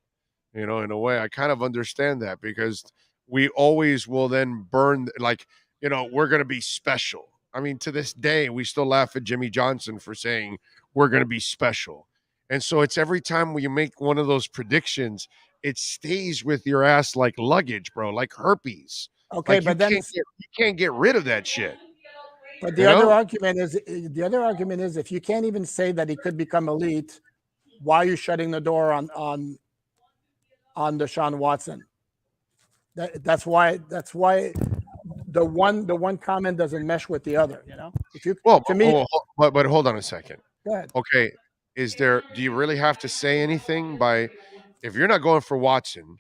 In a way, I kind of understand that because we always will then burn we're going to be special. I mean, to this day, we still laugh at Jimmy Johnson for saying we're going to be special. And so it's every time when you make one of those predictions, it stays with your ass like luggage, bro, like herpes.
Okay, but then
you can't get rid of that shit.
But the other argument is if you can't even say that he could become elite, why are you shutting the door on Deshaun Watson? That's why the one comment doesn't mesh with the other.
But hold on a second.
Go ahead.
Okay. Do you really have to say anything if you're not going for Watson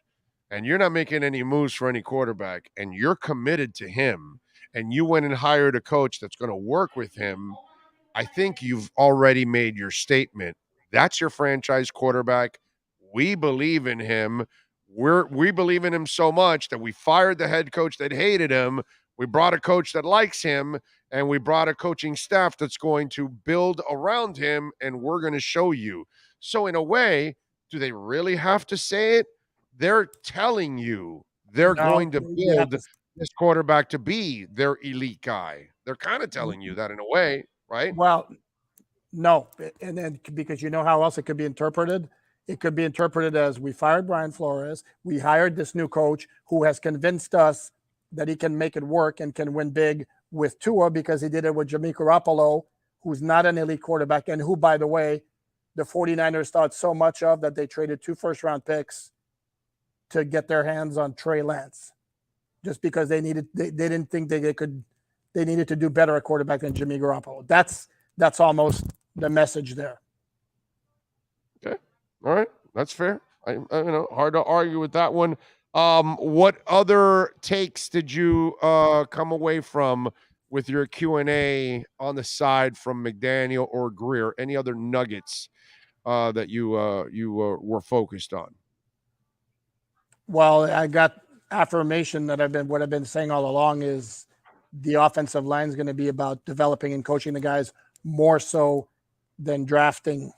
and you're not making any moves for any quarterback and you're committed to him and you went and hired a coach that's going to work with him, I think you've already made your statement. That's your franchise quarterback. We believe in him. We believe in him so much that we fired the head coach that hated him. We brought a coach that likes him, and we brought a coaching staff that's going to build around him, and we're going to show you. So in a way, do they really have to say it? They're telling you they're going to build this quarterback to be their elite guy. They're kind of telling you that in a way, right?
Well, no. And then because you know how else it could be interpreted? It could be interpreted as we fired Brian Flores. We hired this new coach who has convinced us that he can make it work and can win big with Tua because he did it with Jimmy Garoppolo, who's not an elite quarterback and who, by the way, the 49ers thought so much of that they traded 2 first-round picks to get their hands on Trey Lance just because they didn't think they needed to do better at quarterback than Jimmy Garoppolo. That's almost the message there.
Okay. All right. That's fair. Hard to argue with that one. What other takes did you come away from with your Q&A on the side from McDaniel or Greer? Any other nuggets that you were focused on?
Well, I got affirmation that what I've been saying all along is the offensive line is going to be about developing and coaching the guys more so than drafting,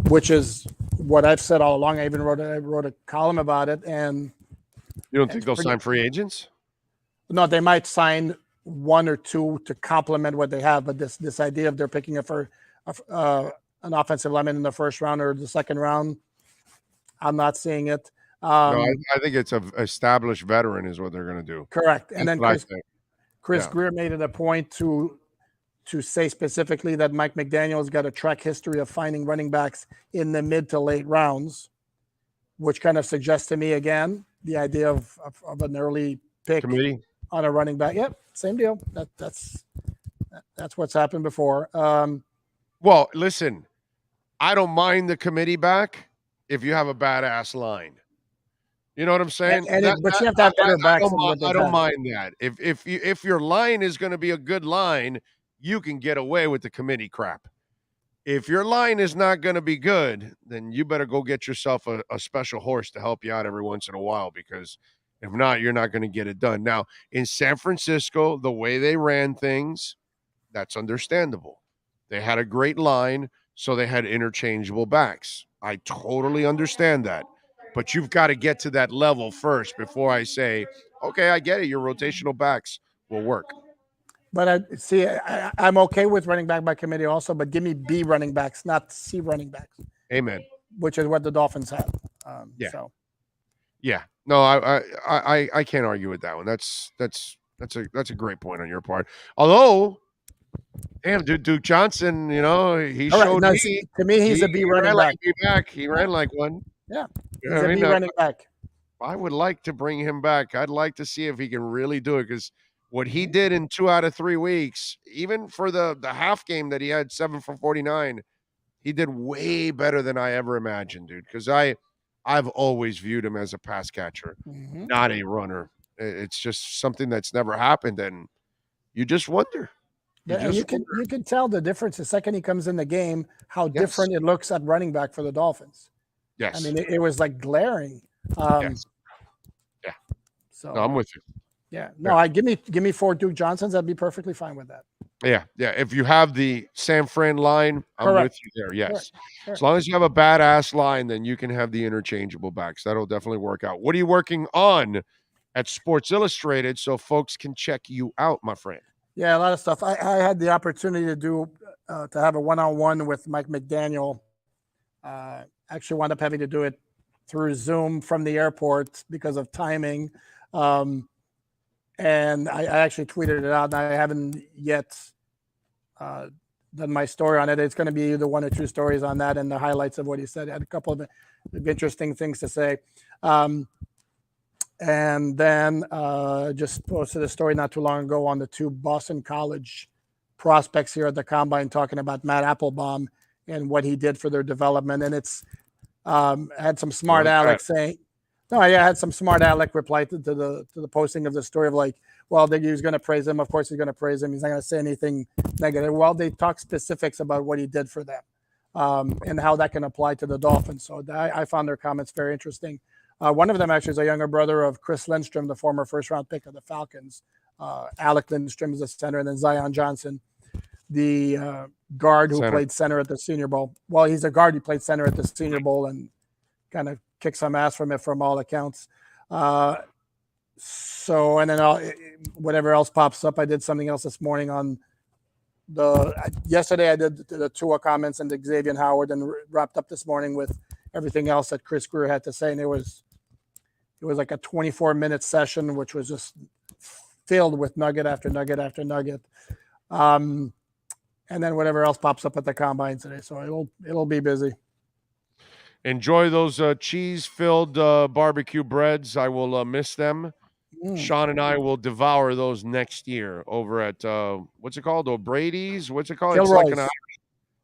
which is what I've said all along. I even wrote a column about it. And
you don't think they'll sign free agents?
No, they might sign 1 or 2 to complement what they have. But this idea of they're picking a an offensive lineman in the first round or the second round. I'm not seeing it.
No, I think it's an established veteran is what they're going to do.
Correct. And then Chris
Yeah.
Greer made it a point to say specifically that Mike McDaniel's got a track history of finding running backs in the mid to late rounds, which kind of suggests to me, again, the idea of an early pick
Committee
on a running back. Yep, same deal. That's what's happened before.
Well, listen, I don't mind the committee back if you have a badass line. You know what I'm saying?
But you have to have better backs.
I don't mind that. If your line is going to be a good line, you can get away with the committee crap. If your line is not going to be good, then you better go get yourself a special horse to help you out every once in a while, because if not, you're not going to get it done. Now, in San Francisco, the way they ran things, that's understandable. They had a great line, so they had interchangeable backs. I totally understand that. But you've got to get to that level first before I say, okay, I get it. Your rotational backs will work.
But I'm okay with running back by committee also, but give me B running backs, not C running backs.
Amen.
Which is what the Dolphins have.
Yeah.
So.
Yeah. No, I can't argue with that one. That's a great point on your part. Although, damn, Duke Johnson, he showed
to me he's a B running back.
He ran like one.
Yeah. He's a B running back.
I would like to bring him back. I'd like to see if he can really do it, because what he did in 2 out of 3 weeks, even for the half game that he had 7 for 49, he did way better than I ever imagined, dude. Because I've always viewed him as a pass catcher, not a runner. It's just something that's never happened, and you just wonder.
You can tell the difference the second he comes in the game, how different it looks at running back for the Dolphins.
Yes.
I mean, it was like glaring.
Yes. Yeah.
So
no, I'm with you.
Yeah. No, give me 4 Duke Johnsons. I'd be perfectly fine with that.
Yeah. Yeah. If you have the San Fran line, I'm with you there. Yes.
Correct.
As long as you have a badass line, then you can have the interchangeable backs. That'll definitely work out. What are you working on at Sports Illustrated so folks can check you out, my friend?
Yeah, a lot of stuff. I had the opportunity to have a one-on-one with Mike McDaniel. Actually wound up having to do it through Zoom from the airport because of timing. And I actually tweeted it out, and I haven't yet done my story on it. It's going to be either 1 or 2 stories on that and the highlights of what he said. I had a couple of interesting things to say. And then just posted a story not too long ago on the 2 Boston College prospects here at the Combine, talking about Matt Applebaum and what he did for their development. And it's had some smart aleck saying, I had some smart aleck reply to the posting of the story of like, well, he was going to praise him. Of course, he's going to praise him. He's not going to say anything negative. Well, they talk specifics about what he did for them and how that can apply to the Dolphins. So I found their comments very interesting. One of them actually is a younger brother of Chris Lindstrom, the former first-round pick of the Falcons. Alec Lindstrom is a center, and then Zion Johnson, the guard who played center at the Senior Bowl. Well, he's a guard. He played center at the Senior Bowl and kind of kicked some ass from it from all accounts. So, and then whatever else pops up, I did something else this morning on yesterday I did the Tua comments and the Xavier Howard, and wrapped up this morning with everything else that Chris Greer had to say. And it was like a 24-minute session, which was just filled with nugget after nugget after nugget. And then whatever else pops up at the Combine today. So it'll be busy.
Enjoy those cheese-filled barbecue breads. I will miss them. Sean and I will devour those next year over at, what's it called? O'Brady's? What's it called?
Kilroy's.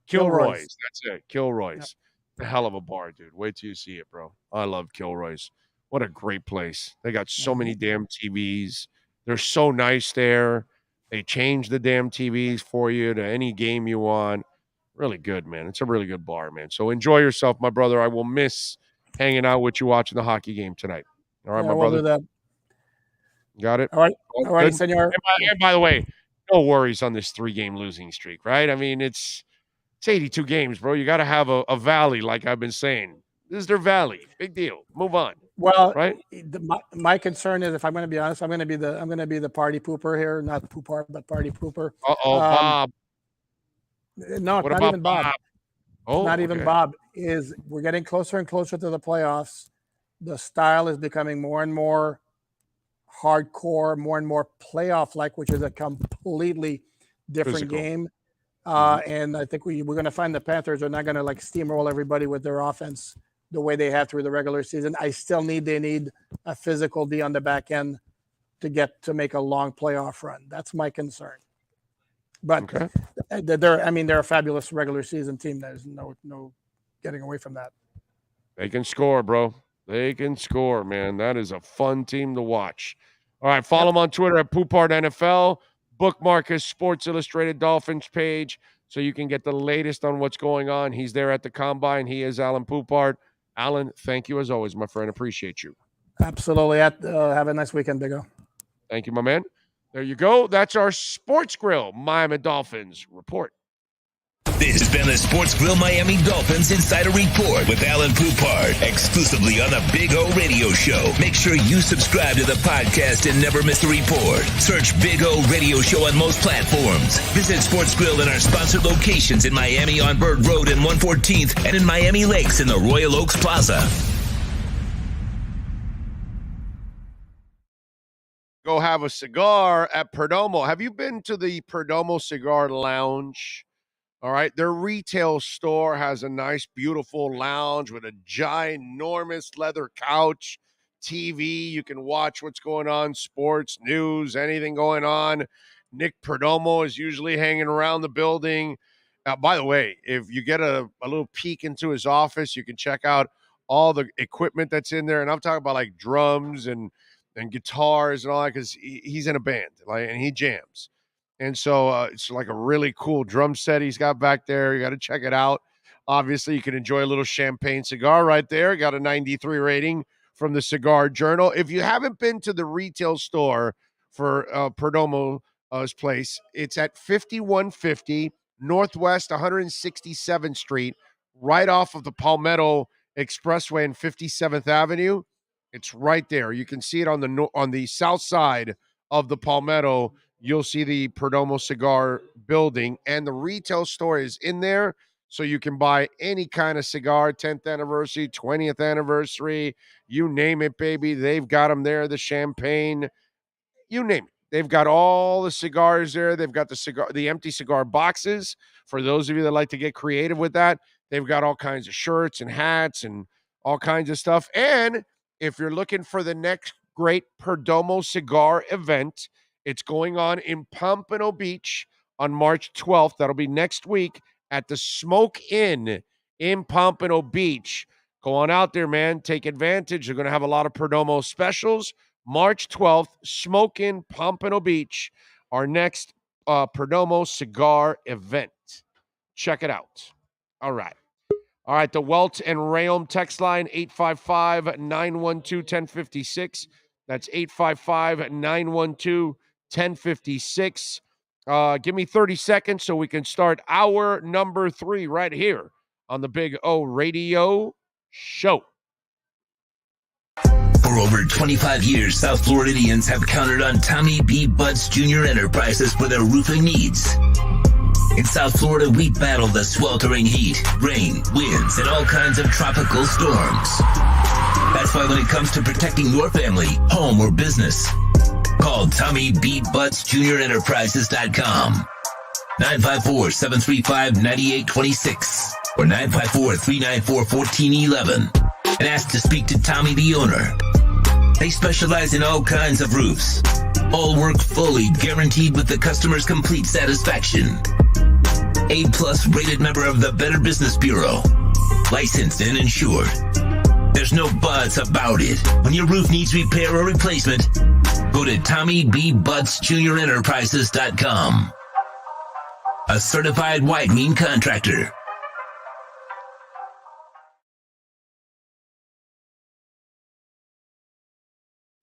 Kilroy's. That's it. Kilroy's. Yep. A hell of a bar, dude. Wait till you see it, bro. I love Kilroy's. What a great place. They got so many damn TVs. They're so nice there. They change the damn TVs for you to any game you want. Really good, man. It's a really good bar, man. So enjoy yourself, my brother. I will miss hanging out with you watching the hockey game tonight. All right, my brother.
We'll do that.
Got it?
All right, senor.
And by the way, no worries on this 3-game losing streak, right? I mean, it's 82 games, bro. You got to have a valley, like I've been saying. This is their valley. Big deal. Move on.
Well,
right.
My concern is, if I'm going to be honest, I'm going to be the party pooper here, not pooper, but party pooper.
Bob.
No, not even Bob.
Oh,
not even
okay.
Bob, is we're getting closer and closer to the playoffs. The style is becoming more and more hardcore, more and more playoff-like, which is a completely different
Physical.
game. And I think we're going to find the Panthers are not going to like steamroll everybody with their offense the way they have through the regular season. They need a physical D on the back end to make a long playoff run. That's my concern. But they're a fabulous regular season team. There's no getting away from that.
They can score, bro. They can score, man. That is a fun team to watch. All right, follow him on Twitter at Poupart NFL. Bookmark his Sports Illustrated Dolphins page so you can get the latest on what's going on. He's there at the Combine. He is Alan Poupart. Alan, thank you as always, my friend. Appreciate you.
Absolutely. Have a nice weekend, Big O.
Thank you, my man. There you go. That's our Sports Grill Miami Dolphins report.
This has been the Sports Grill Miami Dolphins Insider Report with Alan Poupart, exclusively on the Big O Radio Show. Make sure you subscribe to the podcast and never miss a report. Search Big O Radio Show on most platforms. Visit Sports Grill in our sponsored locations in Miami on Bird Road and 114th and in Miami Lakes in the Royal Oaks Plaza.
Go have a cigar at Perdomo. Have you been to the Perdomo Cigar Lounge? All right, their retail store has a nice, beautiful lounge with a ginormous leather couch, TV. You can watch what's going on, sports, news, anything going on. Nick Perdomo is usually hanging around the building. By the way, if you get a little peek into his office, you can check out all the equipment that's in there. And I'm talking about like drums and guitars and all that, because he's in a band, and he jams. And so it's like a really cool drum set he's got back there. You got to check it out. Obviously, you can enjoy a little champagne cigar right there. Got a 93 rating from the Cigar Journal. If you haven't been to the retail store for Perdomo's place, it's at 5150 Northwest 167th Street, right off of the Palmetto Expressway and 57th Avenue. It's right there. You can see it on the south side of the Palmetto. You'll see the Perdomo Cigar building, and the retail store is in there, so you can buy any kind of cigar, 10th anniversary, 20th anniversary, you name it, baby. They've got them there, the champagne, you name it. They've got all the cigars there. They've got the empty cigar boxes for those of you that like to get creative with that. They've got all kinds of shirts and hats and all kinds of stuff. And if you're looking for the next great Perdomo cigar event, it's going on in Pompano Beach on March 12th. That'll be next week at the Smoke Inn in Pompano Beach. Go on out there, man. Take advantage. They're going to have a lot of Perdomo specials. March 12th, Smoke Inn, Pompano Beach, our next Perdomo cigar event. Check it out. All right. The Welt and Rayom text line, 855-912-1056. That's 855-912-1056. Give me 30 seconds so we can start hour number 3 right here on the Big O Radio Show.
For over 25 years, South Floridians have counted on Tommy B. Butts Jr. Enterprises for their roofing needs. In South Florida, we battle the sweltering heat, rain, winds, and all kinds of tropical storms. That's why when it comes to protecting your family, home, or business, call Tommy B. Butts Jr. Enterprises.com. 954-735-9826 or 954-394-1411 and ask to speak to Tommy, the owner. They specialize in all kinds of roofs. All work fully guaranteed with the customer's complete satisfaction. A-plus rated member of the Better Business Bureau. Licensed and insured. There's no buts about it. When your roof needs repair or replacement, go to TommyBButtsJrEnterprises.com. A certified widening contractor.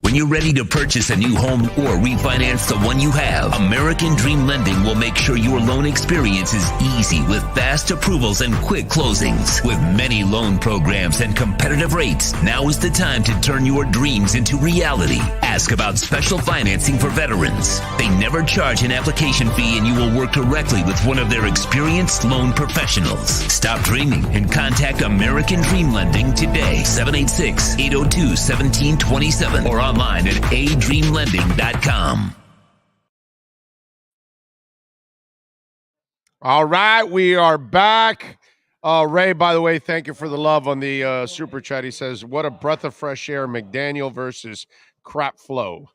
When you're ready to purchase a new home or refinance the one you have, American Dream Lending will make sure your loan experience is easy with fast approvals and quick closings. With many loan programs and competitive rates, now is the time to turn your dreams into reality. Ask about special financing for veterans. They never charge an application fee, and you will work directly with one of their experienced loan professionals. Stop dreaming and contact American Dream Lending today. 786-802-1727 or online at adreamlending.com.
All right, we are back. Ray, by the way, thank you for the love on the super chat. He says, what a breath of fresh air, McDaniel versus Crap Flow.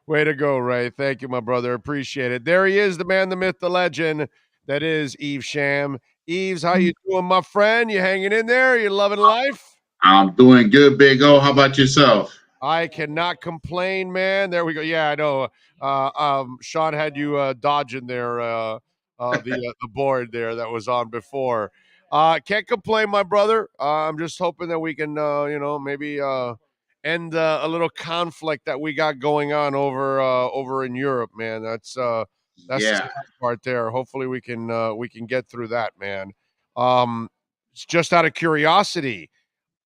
Way to go, Ray. Thank you, my brother. Appreciate it. There he is, the man, the myth, the legend. That is Yves Sham. Yves, how you doing, my friend? You hanging in there? You loving life?
I'm doing good, Big O. How about yourself?
I cannot complain, man. There we go. Yeah, I know. Sean had you dodging there the board there that was on before. Can't complain, my brother. I'm just hoping that we can, maybe end a little conflict that we got going on over in Europe, man. That's the part there. Hopefully we can get through that, man. Just out of curiosity,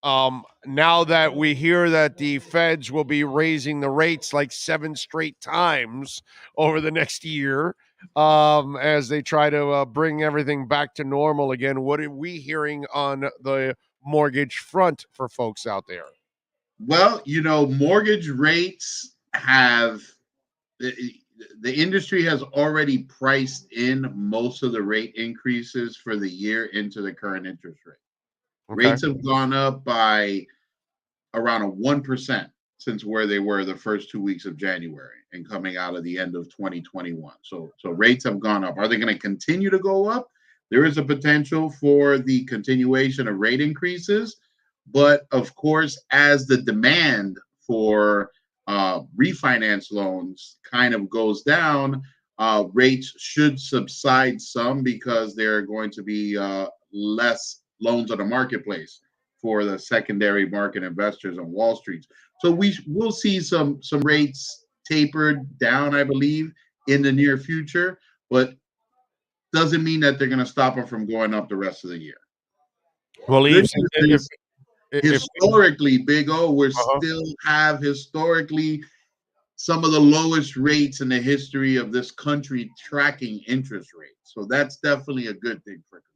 now that we hear that the feds will be raising the rates like 7 straight times over the next year, as they try to bring everything back to normal again, what are we hearing on the mortgage front for folks out there?
Well, mortgage rates have the industry has already priced in most of the rate increases for the year into the current interest rate. Okay. Rates have gone up by around a 1% since where they were the first 2 weeks of January and coming out of the end of 2021. So rates have gone up. Are they going to continue to go up? There is a potential for the continuation of rate increases. But of course, as the demand for refinance loans kind of goes down, rates should subside some because there are going to be less loans on the marketplace for the secondary market investors on Wall Street. So we'll see some rates tapered down, I believe, in the near future, but doesn't mean that they're going to stop them from going up the rest of the year.
Well,
historically, Big O, we still have historically some of the lowest rates in the history of this country tracking interest rates. So that's definitely a good thing for consumers.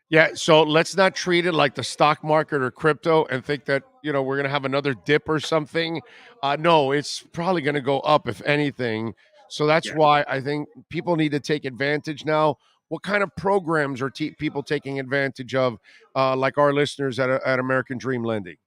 Yeah, so let's not treat it like the stock market or crypto and think that, we're going to have another dip or something. No, it's probably going to go up, if anything. So that's why I think people need to take advantage now. What kind of programs are people taking advantage of, like our listeners at American Dream Lending?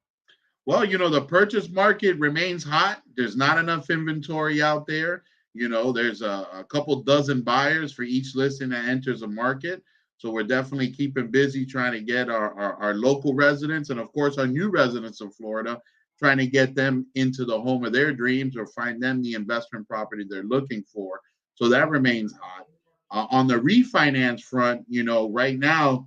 Well, the purchase market remains hot. There's not enough inventory out there. There's a couple dozen buyers for each listing that enters a market. So we're definitely keeping busy trying to get our local residents and, of course, our new residents of Florida, trying to get them into the home of their dreams or find them the investment property they're looking for. So that remains hot. On the refinance front, right now,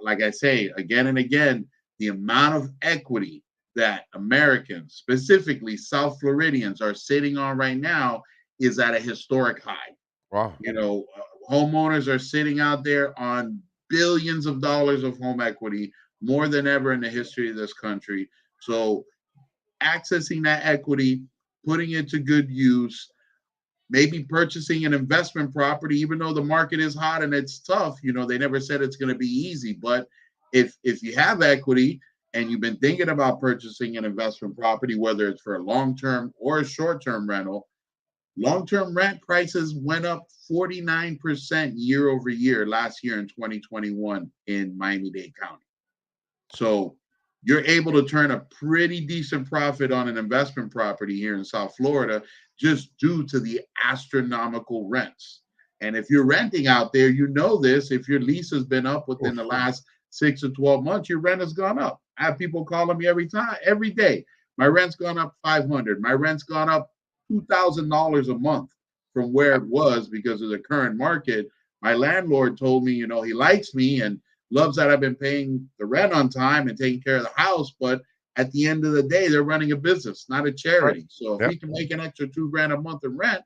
like I say, again and again, the amount of equity that Americans, specifically South Floridians, are sitting on right now is at a historic high.
Wow.
Homeowners are sitting out there on billions of dollars of home equity, more than ever in the history of this country. So accessing that equity, putting it to good use, maybe purchasing an investment property, even though the market is hot and it's tough. They never said it's going to be easy. But if you have equity and you've been thinking about purchasing an investment property, whether it's for a long-term or a short-term rental, long-term rent prices went up 49% year over year last year in 2021 in Miami-Dade County. So you're able to turn a pretty decent profit on an investment property here in South Florida just due to the astronomical rents. And if you're renting out there, this, if your lease has been up within the last 6 to 12 months, your rent has gone up. I have people calling me every day. My rent's gone up $500. My rent's gone up $2,000 a month from where it was because of the current market. My landlord told me, he likes me and loves that I've been paying the rent on time and taking care of the house, but at the end of the day, they're running a business, not a charity.
Right.
So if
Yep.
we can make an extra $2,000 a month in rent,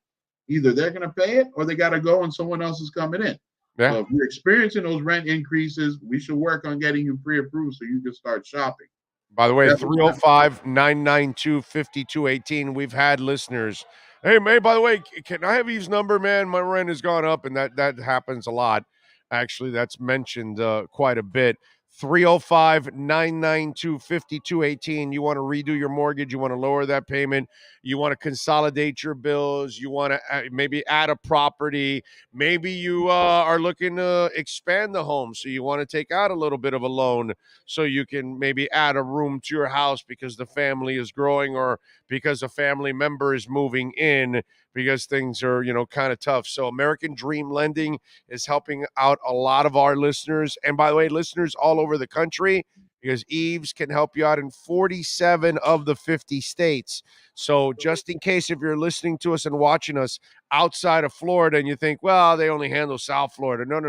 either they're going to pay it or they got to go and someone else is coming in.
Yeah.
So if you're experiencing those rent increases, we should work on getting you pre-approved so you can start shopping.
By the way,
Definitely.
305-992-5218. We've had listeners. Hey, man, by the way, can I have Eve's number, man? My rent has gone up, and that happens a lot. Actually, that's mentioned quite a bit. 305-992-5218. You want to redo your mortgage. You want to lower that payment. You want to consolidate your bills. You want to maybe add a property. Maybe you are looking to expand the home, so you want to take out a little bit of a loan so you can maybe add a room to your house because the family is growing or because a family member is moving in because things are, kind of tough. So American Dream Lending is helping out a lot of our listeners. And by the way, listeners all over the country, because Eves can help you out in 47 of the 50 states. So just in case if you're listening to us and watching us outside of Florida and you think, well, they only handle South Florida. No.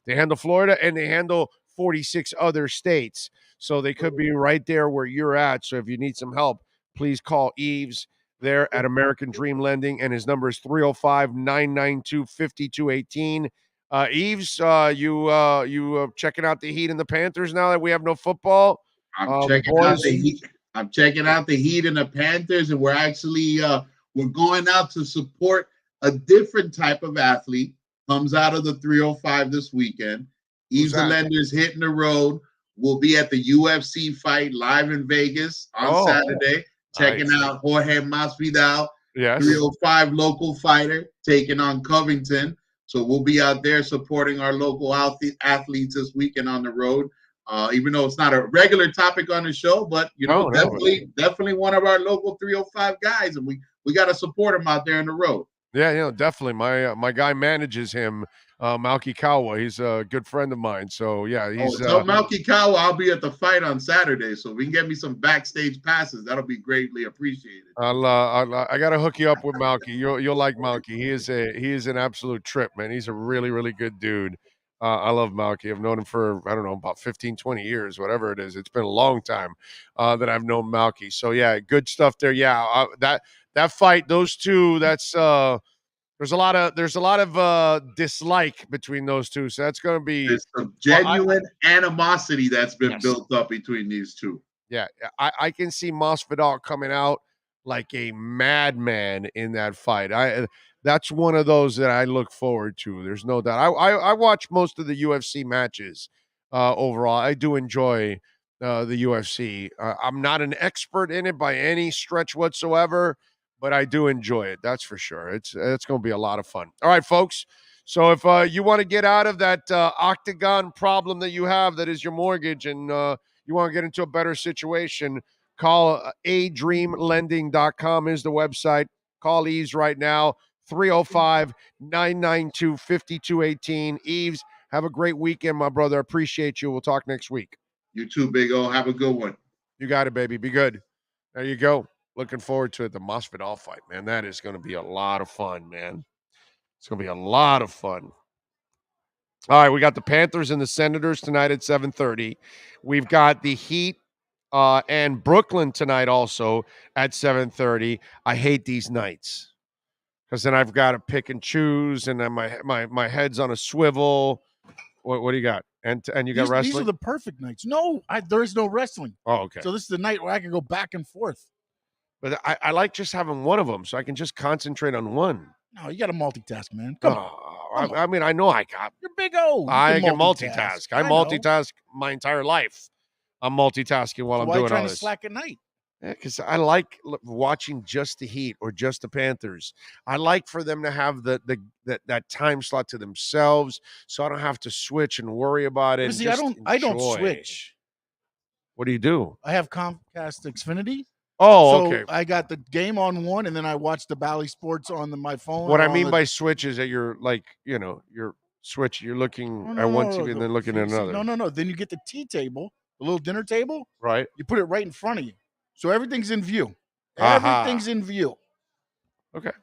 They handle Florida and they handle 46 other states. So they could be right there where you're at. So if you need some help, please call Eves there at American Dream Lending, and his number is 305-992-5218. Eves, you checking out the Heat and the Panthers now that we have no football?
I'm checking out the Heat. I'm checking out the Heat and the Panthers, and we're actually we're going out to support a different type of athlete. Comes out of the 305 this weekend. Eves the Lender's hitting the road. We'll be at the UFC fight live in Vegas on Saturday. Checking out Jorge Masvidal, 305 local fighter, taking on Covington. So we'll be out there supporting our local athletes this weekend on the road. Even though it's not a regular topic on the show, but definitely one of our local 305 guys, and we got to support him out there on the road.
Yeah, definitely. My guy manages him, Malky Kawa. He's a good friend of mine. So yeah, he's.
Tell Malky Kawa I'll be at the fight on Saturday, so we can get me some backstage passes. That'll be greatly appreciated.
I got to hook you up with Malky. You'll like Malky. He is an absolute trip, man. He's a really, really good dude. I love Malky. I've known him for, I don't know, about 15, 20 years, whatever it is. It's been a long time that I've known Malky. So yeah, good stuff there. Yeah, that fight, those two, that's there's a lot of dislike between those two. So that's going to be
some genuine animosity that's been built up between these two.
Yeah, I can see Masvidal coming out like a madman in that fight. That's one of those that I look forward to. There's no doubt. I watch most of the UFC matches overall. I do enjoy the UFC. I'm not an expert in it by any stretch whatsoever, but I do enjoy it. That's for sure. It's going to be a lot of fun. All right, folks. So if you want to get out of that octagon problem that you have, that is your mortgage, and you want to get into a better situation, call adreamlending.com is the website. Call Eves right now, 305-992-5218. Eves, have a great weekend, my brother. Appreciate you. We'll talk next week.
You too, Big O. Have a good one.
You got it, baby. Be good. There you go. Looking forward to it. The Masvidal fight, man. That is going to be a lot of fun, man. It's going to be a lot of fun. All right, we got the Panthers and the Senators tonight at 7:30. We've got the Heat and Brooklyn tonight also at 7:30. I hate these nights because then I've got to pick and choose, and then my head's on a swivel. What do you got? And you got wrestling?
These are the perfect nights. No, there is no wrestling.
Oh, okay.
So this is the night where I can go back and forth.
But I like just having one of them so I can just concentrate on one.
No, you got to multitask, man. Come on.
I mean, I know I got.
You're big O.
I can multitask. I multitask my entire life. I'm multitasking while I'm doing all this.
Why are you trying to slack at night?
Yeah, because I like watching just the Heat or just the Panthers. I like for them to have that time slot to themselves, so I don't have to switch and worry about it.
See, I don't switch.
What do you do?
I have Comcast Xfinity.
Oh, okay.
I got the game on one, and then I watch the Bally Sports on my phone.
What I mean by switch is that you're you're switch. You're looking at one TV and then looking at another.
No. Then you get the tea table, the little dinner table.
Right.
You put it right in front of you, so everything's in view. Everything's in view.
Okay,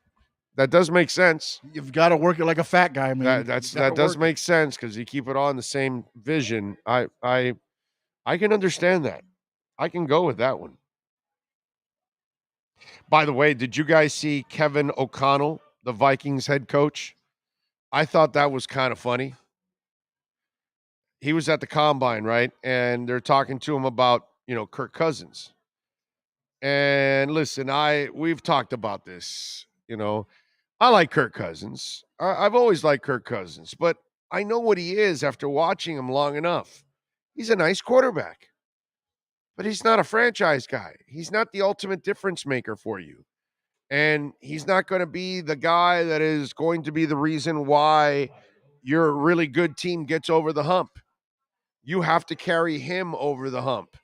that does make sense.
You've got to work it like a fat guy, man.
That does make sense because you keep it all in the same vision. I can understand that. I can go with that one. By the way, did you guys see Kevin O'Connell, the Vikings head coach? I thought that was kind of funny. He was at the combine, right? And they're talking to him about, Kirk Cousins. And listen, we've talked about this, I like Kirk Cousins. I've always liked Kirk Cousins, but I know what he is after watching him long enough. He's a nice quarterback, but he's not a franchise guy. He's not the ultimate difference maker for you. And he's not going to be the guy that is going to be the reason why your really good team gets over the hump. You have to carry him over the hump.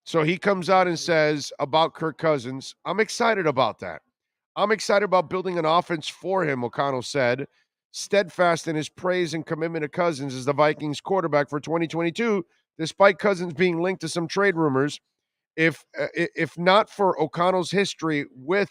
So he comes out and says about Kirk Cousins, I'm excited about that. I'm excited about building an offense for him, O'Connell said, steadfast in his praise and commitment to Cousins as the Vikings quarterback for 2022, despite Cousins being linked to some trade rumors. If not for O'Connell's history with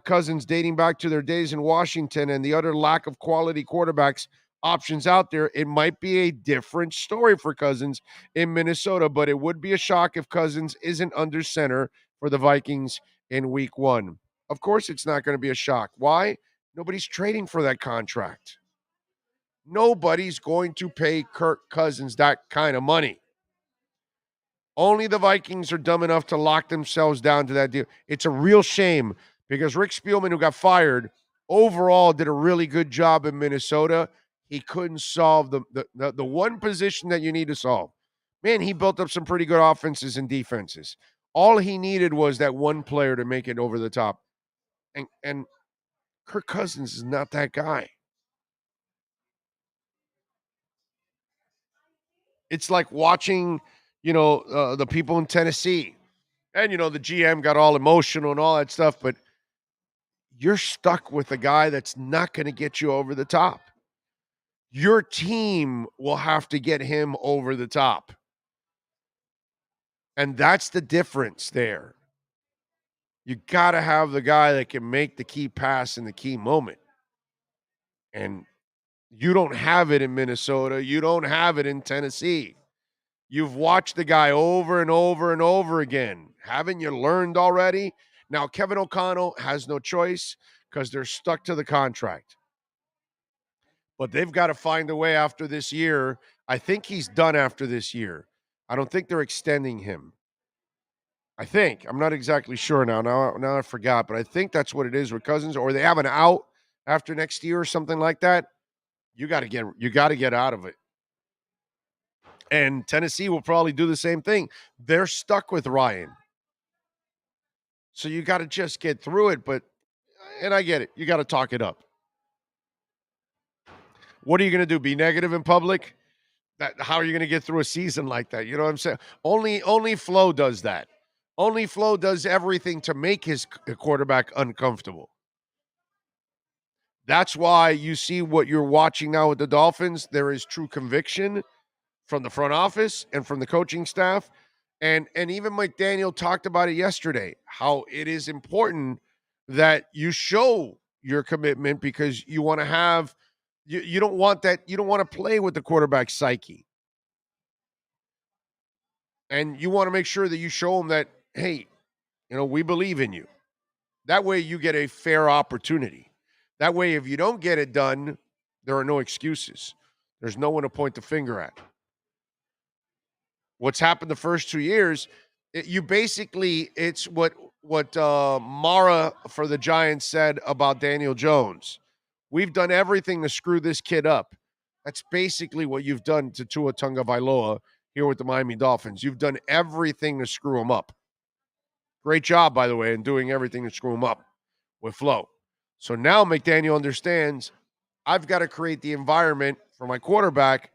Cousins dating back to their days in Washington and the utter lack of quality quarterbacks options out there, it might be a different story for Cousins in Minnesota, but it would be a shock if Cousins isn't under center for the Vikings in week 1. Of course, it's not going to be a shock. Why? Nobody's trading for that contract. Nobody's going to pay Kirk Cousins that kind of money. Only the Vikings are dumb enough to lock themselves down to that deal. It's a real shame because Rick Spielman, who got fired, overall did a really good job in Minnesota. He couldn't solve the one position that you need to solve. Man, he built up some pretty good offenses and defenses. All he needed was that one player to make it over the top. And Kirk Cousins is not that guy. It's like watching, the people in Tennessee. And, the GM got all emotional and all that stuff, but you're stuck with a guy that's not going to get you over the top. Your team will have to get him over the top. And that's the difference there. You got to have the guy that can make the key pass in the key moment. And you don't have it in Minnesota. You don't have it in Tennessee. You've watched the guy over and over and over again. Haven't you learned already? Now, Kevin O'Connell has no choice because they're stuck to the contract. But they've got to find a way after this year. I think he's done after this year. I don't think they're extending him. I think. I'm not exactly sure now. Now I forgot, but I think that's what it is with Cousins, or they have an out after next year or something like that. You got to get out of it. And Tennessee will probably do the same thing. They're stuck with Ryan. So you got to just get through it, and I get it. You got to talk it up. What are you going to do? Be negative in public? How are you going to get through a season like that? You know what I'm saying? Only Flo does that. Only Flo does everything to make his quarterback uncomfortable. That's why you see what you're watching now with the Dolphins. There is true conviction from the front office and from the coaching staff. And even McDaniel talked about it yesterday, how it is important that you show your commitment because you want to have you don't want that. You don't want to play with the quarterback's psyche. And you want to make sure that you show them that, hey, we believe in you. That way you get a fair opportunity. That way, if you don't get it done, there are no excuses. There's no one to point the finger at. What's happened the first 2 years, it's what Mara for the Giants said about Daniel Jones. We've done everything to screw this kid up. That's basically what you've done to Tua Tagovailoa here with the Miami Dolphins. You've done everything to screw him up. Great job, by the way, in doing everything to screw him up with Flo. So now McDaniel understands I've got to create the environment for my quarterback,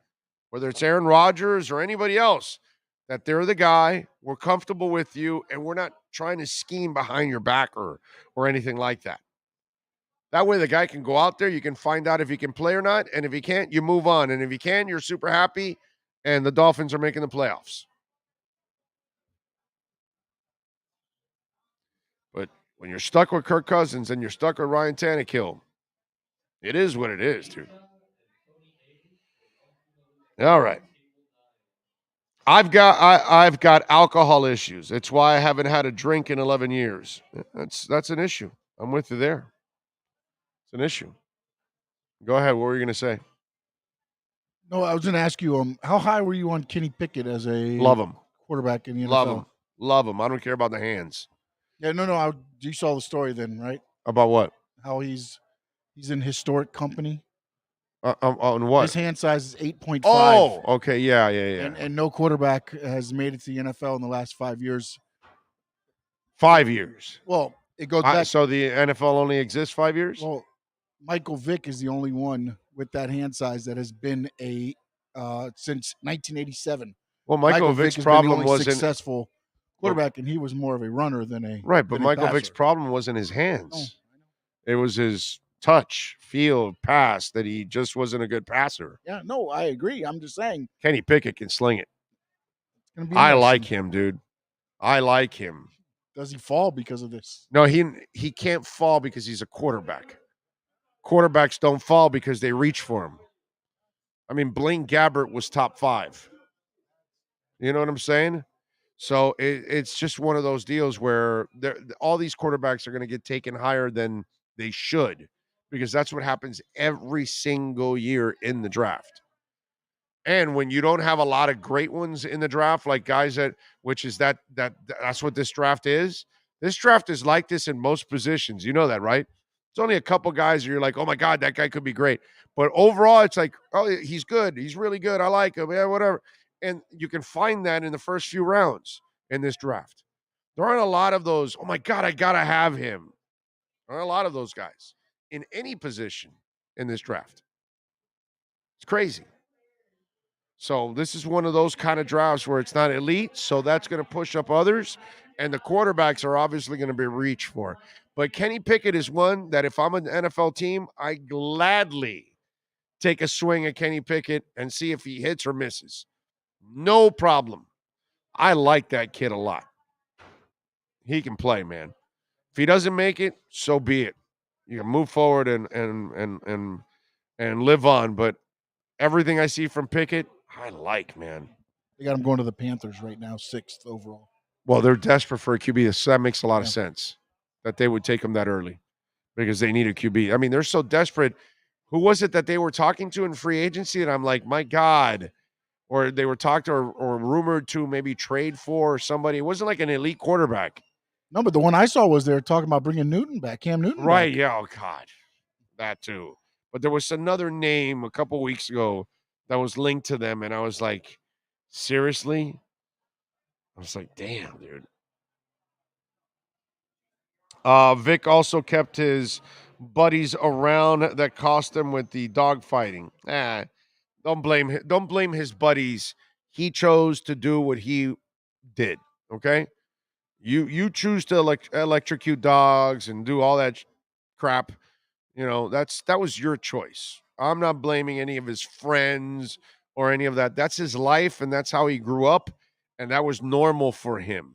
whether it's Aaron Rodgers or anybody else, that they're the guy, we're comfortable with you, and we're not trying to scheme behind your back or anything like that. That way the guy can go out there, you can find out if he can play or not, and if he can't, you move on. And if he can, you're super happy, and the Dolphins are making the playoffs. But when you're stuck with Kirk Cousins and you're stuck with Ryan Tannehill, it is what it is, dude. All right. I've got alcohol issues. It's why I haven't had a drink in 11 years. That's an issue. I'm with you there. It's an issue. Go ahead. What were you going to say?
No, I was going to ask you, how high were you on Kenny Pickett as a
Love him.
quarterback in the NFL?
Love him. Love him. I don't care about the hands.
Yeah, no. You saw the story then, right?
About what?
How he's in historic company.
On what?
His hand size is 8.5.
Oh, okay. Yeah.
And no quarterback has made it to the NFL in the last 5 years.
5 years.
Well, it goes back.
So the NFL only exists 5 years?
Well, Michael Vick is the only one with that hand size that has been since 1987.
Well, Michael Vick's
Vick
problem
wasn't
wasn't
successful quarterback, and he was more of a runner than a
right. But
than a
Michael
passer.
Vick's problem wasn't his hands.
No.
It was his touch, field, pass that he just wasn't a good passer.
Yeah, no, I agree. I'm just saying.
Kenny Pickett can sling it.
It's gonna be
I
interesting.
like him, dude. I like him.
Does he fall because of this?
No, he can't fall because he's a quarterback. Quarterbacks don't fall because they reach for him. I mean, Blaine Gabbert was top 5. You know what I'm saying? So it's just one of those deals where all these quarterbacks are going to get taken higher than they should, because that's what happens every single year in the draft. And when you don't have a lot of great ones in the draft, like guys that's what this draft is. This draft is like this in most positions. You know that, right? It's only a couple guys where you're like, oh my God, that guy could be great. But overall, it's like, oh, he's good. He's really good. I like him. Yeah, whatever. And you can find that in the first few rounds in this draft. There aren't a lot of those, oh my God, I got to have him. There aren't a lot of those guys in any position in this draft. It's crazy. So this is one of those kind of drafts where it's not elite, so that's going to push up others, and the quarterbacks are obviously going to be reached for. But Kenny Pickett is one that if I'm an NFL team, I gladly take a swing at Kenny Pickett and see if he hits or misses. No problem. I like that kid a lot. He can play, man. If he doesn't make it, so be it. You can move forward and live on. But everything I see from Pickett, I like, man.
They got him going to the Panthers right now, 6th overall.
Well, they're desperate for a QB. So that makes a lot of sense that they would take him that early because they need a QB. I mean, they're so desperate. Who was it that they were talking to in free agency? And I'm like, my God. Or they were talked or rumored to maybe trade for somebody. It wasn't like an elite quarterback.
No, but the one I saw was they were talking about bringing Newton back, Cam Newton
Right,
back.
yeah, oh God. That too. But there was another name a couple weeks ago that was linked to them, and I was like, seriously? I was like, damn, dude. Vic also kept his buddies around that cost him with the dog fighting. Don't blame his buddies. He chose to do what he did, okay? You choose to electrocute dogs and do all that crap. You know, that was your choice. I'm not blaming any of his friends or any of that. That's his life, and that's how he grew up, and that was normal for him,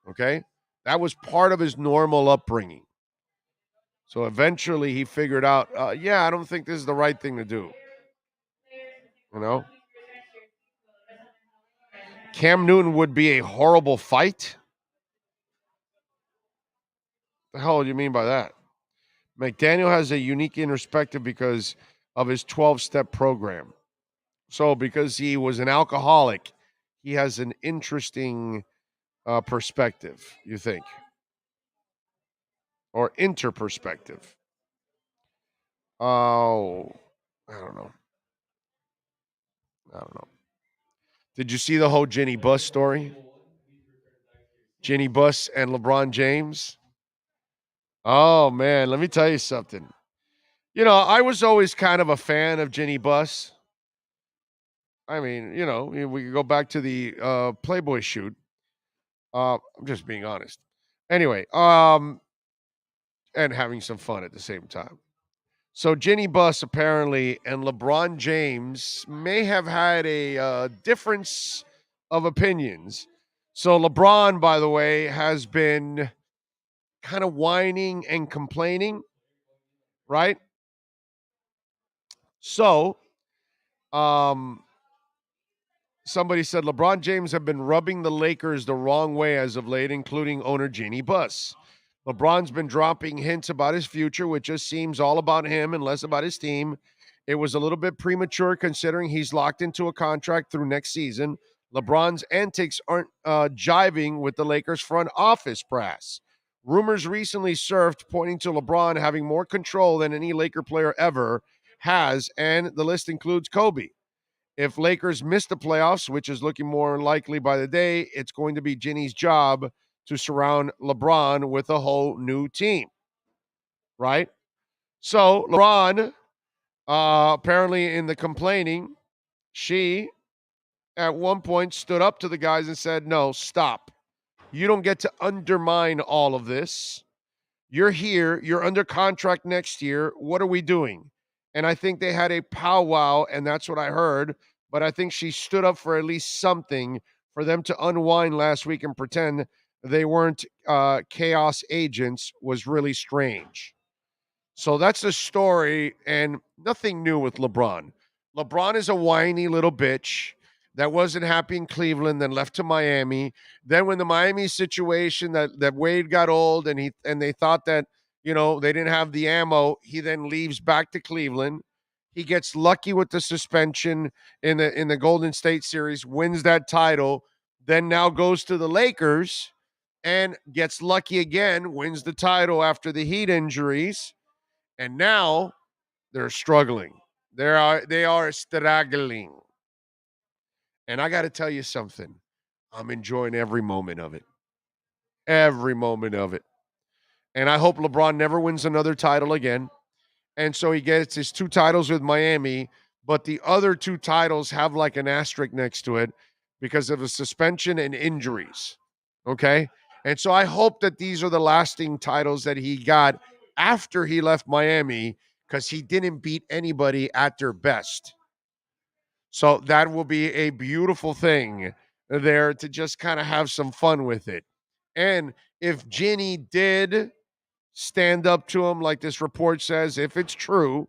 okay? That was part of his normal upbringing. So eventually he figured out, I don't think this is the right thing to do. You know? Cam Newton would be a horrible fight? The hell do you mean by that? McDaniel has a unique perspective because of his 12-step program. So because he was an alcoholic, he has an interesting perspective, you think? Or interperspective. Oh, I don't know. Did you see the whole Jenny Buss story? Jenny Buss and LeBron James? Oh, man, let me tell you something. You know, I was always kind of a fan of Jenny Buss. I mean, you know, we could go back to the Playboy shoot. I'm just being honest. Anyway, and having some fun at the same time. So Jenny Buss apparently and LeBron James may have had a difference of opinions. So LeBron, by the way, has been kind of whining and complaining, right? So somebody said LeBron James have been rubbing the Lakers the wrong way as of late, including owner Jeannie Buss. LeBron's been dropping hints about his future, which just seems all about him and less about his team. It was a little bit premature considering he's locked into a contract through next season. LeBron's antics aren't jiving with the Lakers front office brass. Rumors recently surfaced pointing to LeBron having more control than any Laker player ever has, and the list includes Kobe. If Lakers miss the playoffs, which is looking more likely by the day, it's going to be Ginny's job to surround LeBron with a whole new team, right? So LeBron, apparently in the complaining, she at one point stood up to the guys and said, no, stop. You don't get to undermine all of this. You're here. You're under contract next year. What are we doing? And I think they had a powwow, and that's what I heard. But I think she stood up for at least something for them to unwind last week and pretend they weren't chaos agents was really strange. So that's the story, and nothing new with LeBron. LeBron is a whiny little bitch that wasn't happy in Cleveland, then left to Miami. Then when the Miami situation that Wade got old and they thought that, they didn't have the ammo, he then leaves back to Cleveland. He gets lucky with the suspension in the Golden State series, wins that title, then now goes to the Lakers and gets lucky again, wins the title after the Heat injuries, and now they're struggling. They are struggling. And I got to tell you something. I'm enjoying every moment of it. Every moment of it. And I hope LeBron never wins another title again. And so he gets his 2 titles with Miami, but the other 2 titles have like an asterisk next to it because of a suspension and injuries. Okay? And so I hope that these are the lasting titles that he got after he left Miami because he didn't beat anybody at their best. So that will be a beautiful thing there to just kind of have some fun with it. And if Ginny did stand up to him, like this report says, if it's true,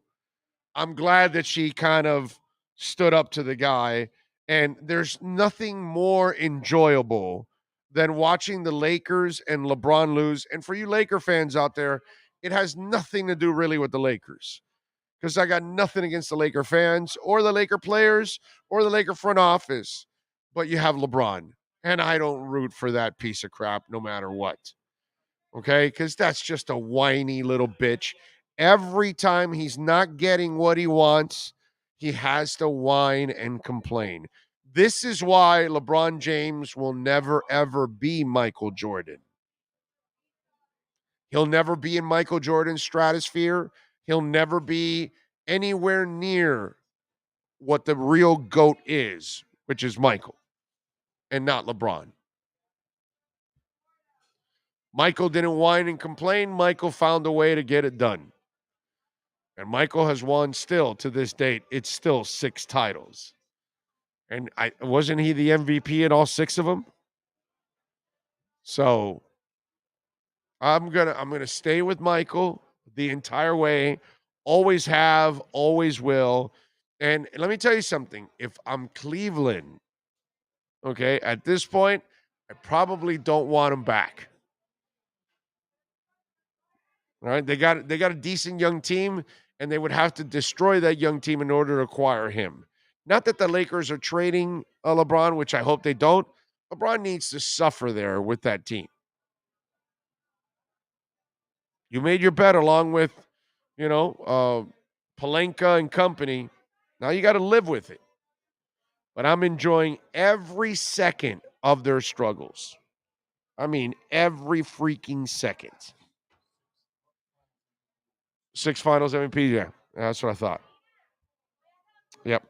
I'm glad that she kind of stood up to the guy. And there's nothing more enjoyable than watching the Lakers and LeBron lose. And for you Laker fans out there, it has nothing to do really with the Lakers. Because I got nothing against the Laker fans or the Laker players or the Laker front office. But you have LeBron. And I don't root for that piece of crap no matter what. Okay? Because that's just a whiny little bitch. Every time he's not getting what he wants, he has to whine and complain. This is why LeBron James will never, ever be Michael Jordan. He'll never be in Michael Jordan's stratosphere. He'll never be anywhere near what the real GOAT is, which is Michael and not LeBron. Michael didn't whine and complain. Michael found a way to get it done. And Michael has won still to this date. It's still 6 titles. And wasn't he the MVP in all 6 of them? So I'm gonna stay with Michael the entire way. Always have, always will. And let me tell you something. If I'm Cleveland, okay, at this point, I probably don't want him back. All right, they got a decent young team, and they would have to destroy that young team in order to acquire him. Not that the Lakers are trading LeBron, which I hope they don't. LeBron needs to suffer there with that team. You made your bet along with, Palenka and company. Now you got to live with it. But I'm enjoying every second of their struggles. I mean, every freaking second. 6 finals MVP, yeah. That's what I thought. Yep.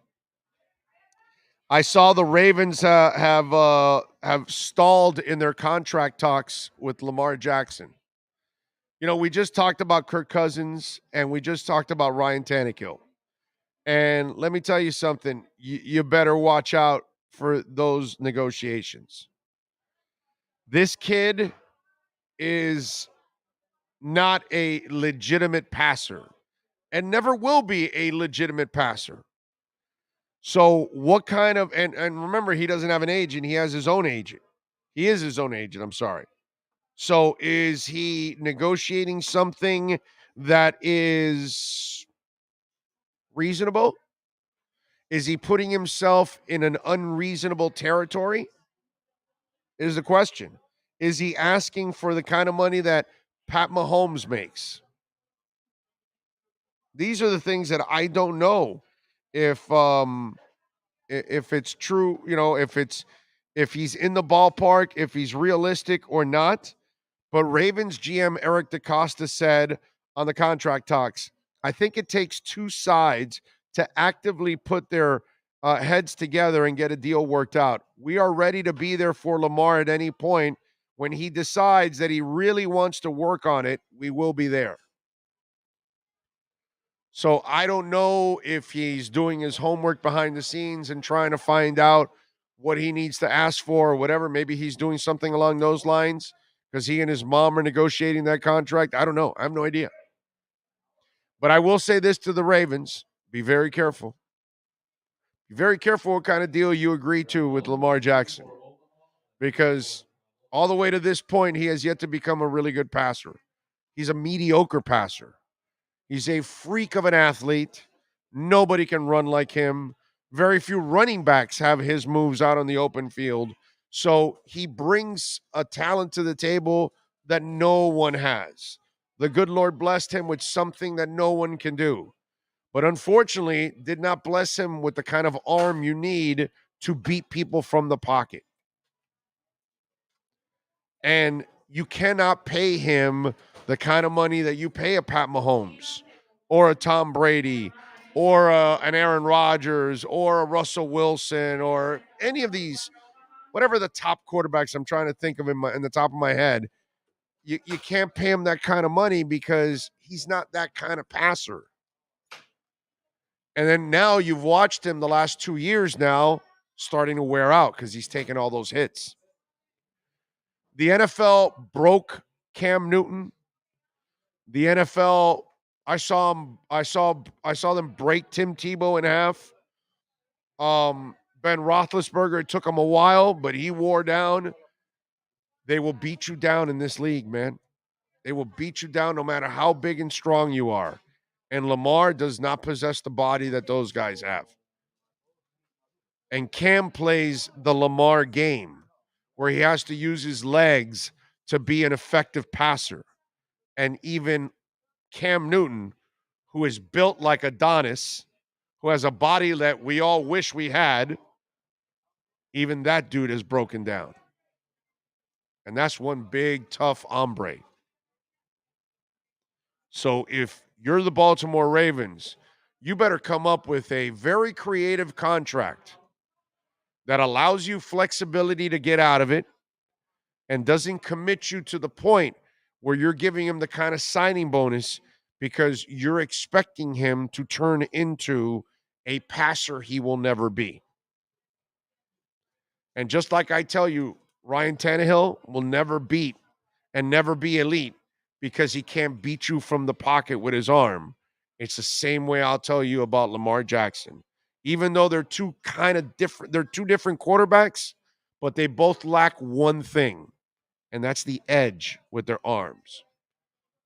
I saw the Ravens have stalled in their contract talks with Lamar Jackson. We just talked about Kirk Cousins, and we just talked about Ryan Tannehill. And let me tell you something. You better watch out for those negotiations. This kid is not a legitimate passer and never will be a legitimate passer. So what kind of and remember, he doesn't have an agent, he has his own agent. He is his own agent, I'm sorry. So is he negotiating something that is reasonable? Is he putting himself in an unreasonable territory? Is the question. Is he asking for the kind of money that Pat Mahomes makes? These are the things that I don't know if it's true, if he's in the ballpark, if he's realistic or not. But Ravens GM Eric DeCosta said on the contract talks, I think it takes two sides to actively put their heads together and get a deal worked out. We are ready to be there for Lamar at any point. When he decides that he really wants to work on it, we will be there. So I don't know if he's doing his homework behind the scenes and trying to find out what he needs to ask for or whatever. Maybe he's doing something along those lines because he and his mom are negotiating that contract. I don't know. I have no idea. But I will say this to the Ravens. Be very careful. Be very careful what kind of deal you agree to with Lamar Jackson. Because all the way to this point, he has yet to become a really good passer. He's a mediocre passer. He's a freak of an athlete. Nobody can run like him. Very few running backs have his moves out on the open field. So he brings a talent to the table that no one has. The good Lord blessed him with something that no one can do. But unfortunately, did not bless him with the kind of arm you need to beat people from the pocket. And you cannot pay him the kind of money that you pay a Pat Mahomes or a Tom Brady or an Aaron Rodgers or a Russell Wilson or any of these, whatever the top quarterbacks I'm trying to think of in the top of my head. You can't pay him that kind of money because he's not that kind of passer. And then now you've watched him the last 2 years now starting to wear out because he's taking all those hits. The NFL broke Cam Newton. The NFL, I saw them break Tim Tebow in half. Ben Roethlisberger, it took him a while, but he wore down. They will beat you down in this league, man. They will beat you down no matter how big and strong you are. And Lamar does not possess the body that those guys have. And Cam plays the Lamar game where he has to use his legs to be an effective passer. And even Cam Newton, who is built like Adonis, who has a body that we all wish we had, even that dude is broken down. And that's one big, tough hombre. So if you're the Baltimore Ravens, you better come up with a very creative contract that allows you flexibility to get out of it and doesn't commit you to the point where you're giving him the kind of signing bonus because you're expecting him to turn into a passer he will never be. And just like I tell you, Ryan Tannehill will never beat and never be elite because he can't beat you from the pocket with his arm. It's the same way I'll tell you about Lamar Jackson. Even though they're two different quarterbacks, but they both lack one thing, and that's the edge with their arms.